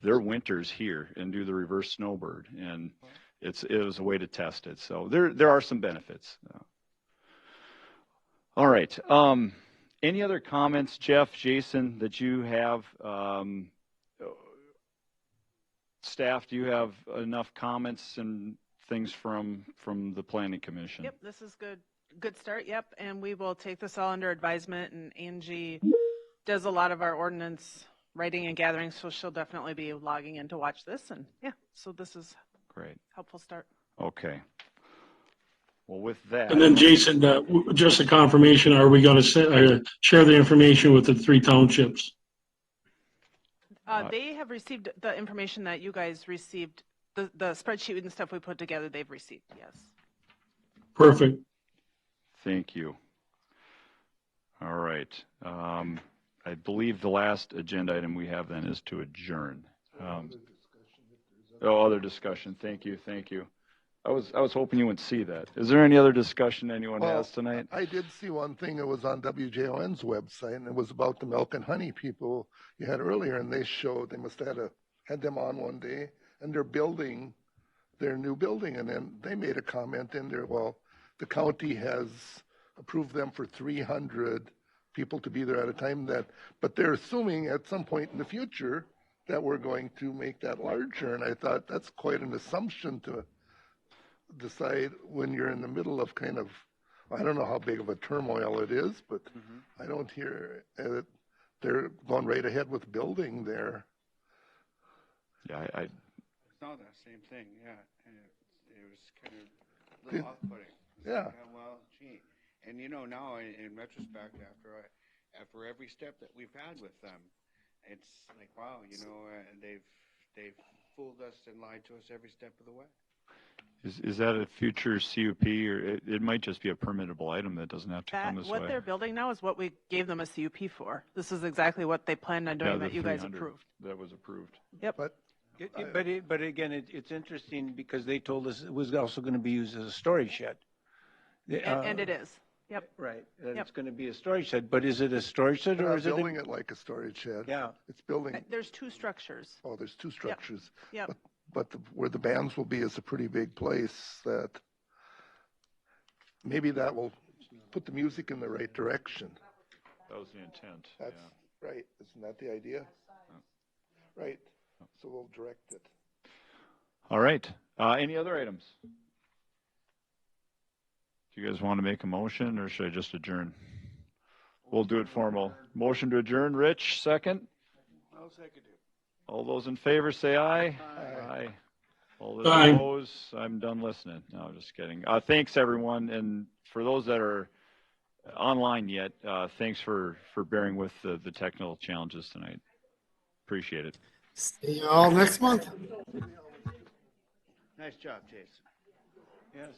their winters here and do the reverse snowbird. And it was a way to test it. So there are some benefits. All right. Any other comments, Jeff, Jason, that you have? Staff, do you have enough comments and things from the Planning Commission? Yep, this is good. Good start. Yep, and we will take this all under advisement. And Angie does a lot of our ordinance writing and gathering, so she'll definitely be logging in to watch this. And yeah, so this is great. Helpful start. Okay. Well, with that. And then Jason, just a confirmation, are we going to share the information with the 3 townships? They have received the information that you guys received, the spreadsheet and stuff we put together, they've received, yes. Perfect. Thank you. All right. I believe the last agenda item we have then is to adjourn. Other discussion. Thank you. Thank you. I was hoping you would see that. Is there any other discussion anyone has tonight? I did see one thing. It was on WJON's website, and it was about the milk and honey people you had earlier, and they showed, they must have had them on one day, and they're building their new building, and then they made a comment in there, well, the county has approved them for 300 people to be there at a time, but they're assuming at some point in the future that we're going to make that larger, and I thought that's quite an assumption to decide when you're in the middle of kind of, I don't know how big of a turmoil it is, but I don't hear they're going right ahead with building there. Yeah, I saw that same thing. Yeah, and it was kind of a little off-putting. Yeah. Like, well, gee, and now in retrospect, after every step that we've had with them, it's like, wow, they've fooled us and lied to us every step of the way. Is that a future CUP, or it might just be a permittable item that doesn't have to come this way? What they're building now is what we gave them a CUP for. This is exactly what they planned on doing that you guys approved. That was approved. Yep. But again, it's interesting because they told us it was also going to be used as a storage shed. And it is. Yep. Right. It's going to be a storage shed, but is it a storage shed or is it building it like a storage shed? Yeah. It's building. There's 2 structures. Oh, there's 2 structures. Yep. But where the bands will be is a pretty big place that maybe that will put the music in the right direction. That was the intent. That's right. Isn't that the idea? Right. So we'll direct it. All right. Any other items? Do you guys want to make a motion, or should I just adjourn? We'll do it formal. Motion to adjourn. Rich, second. I'll second it. All those in favor say aye. Aye. All those Aye. opposed, I'm done listening. No, just kidding. Thanks, everyone. And for those that are online yet, thanks for bearing with the technical challenges tonight. Appreciate it. See you all next month. Nice job, Jason. Yes.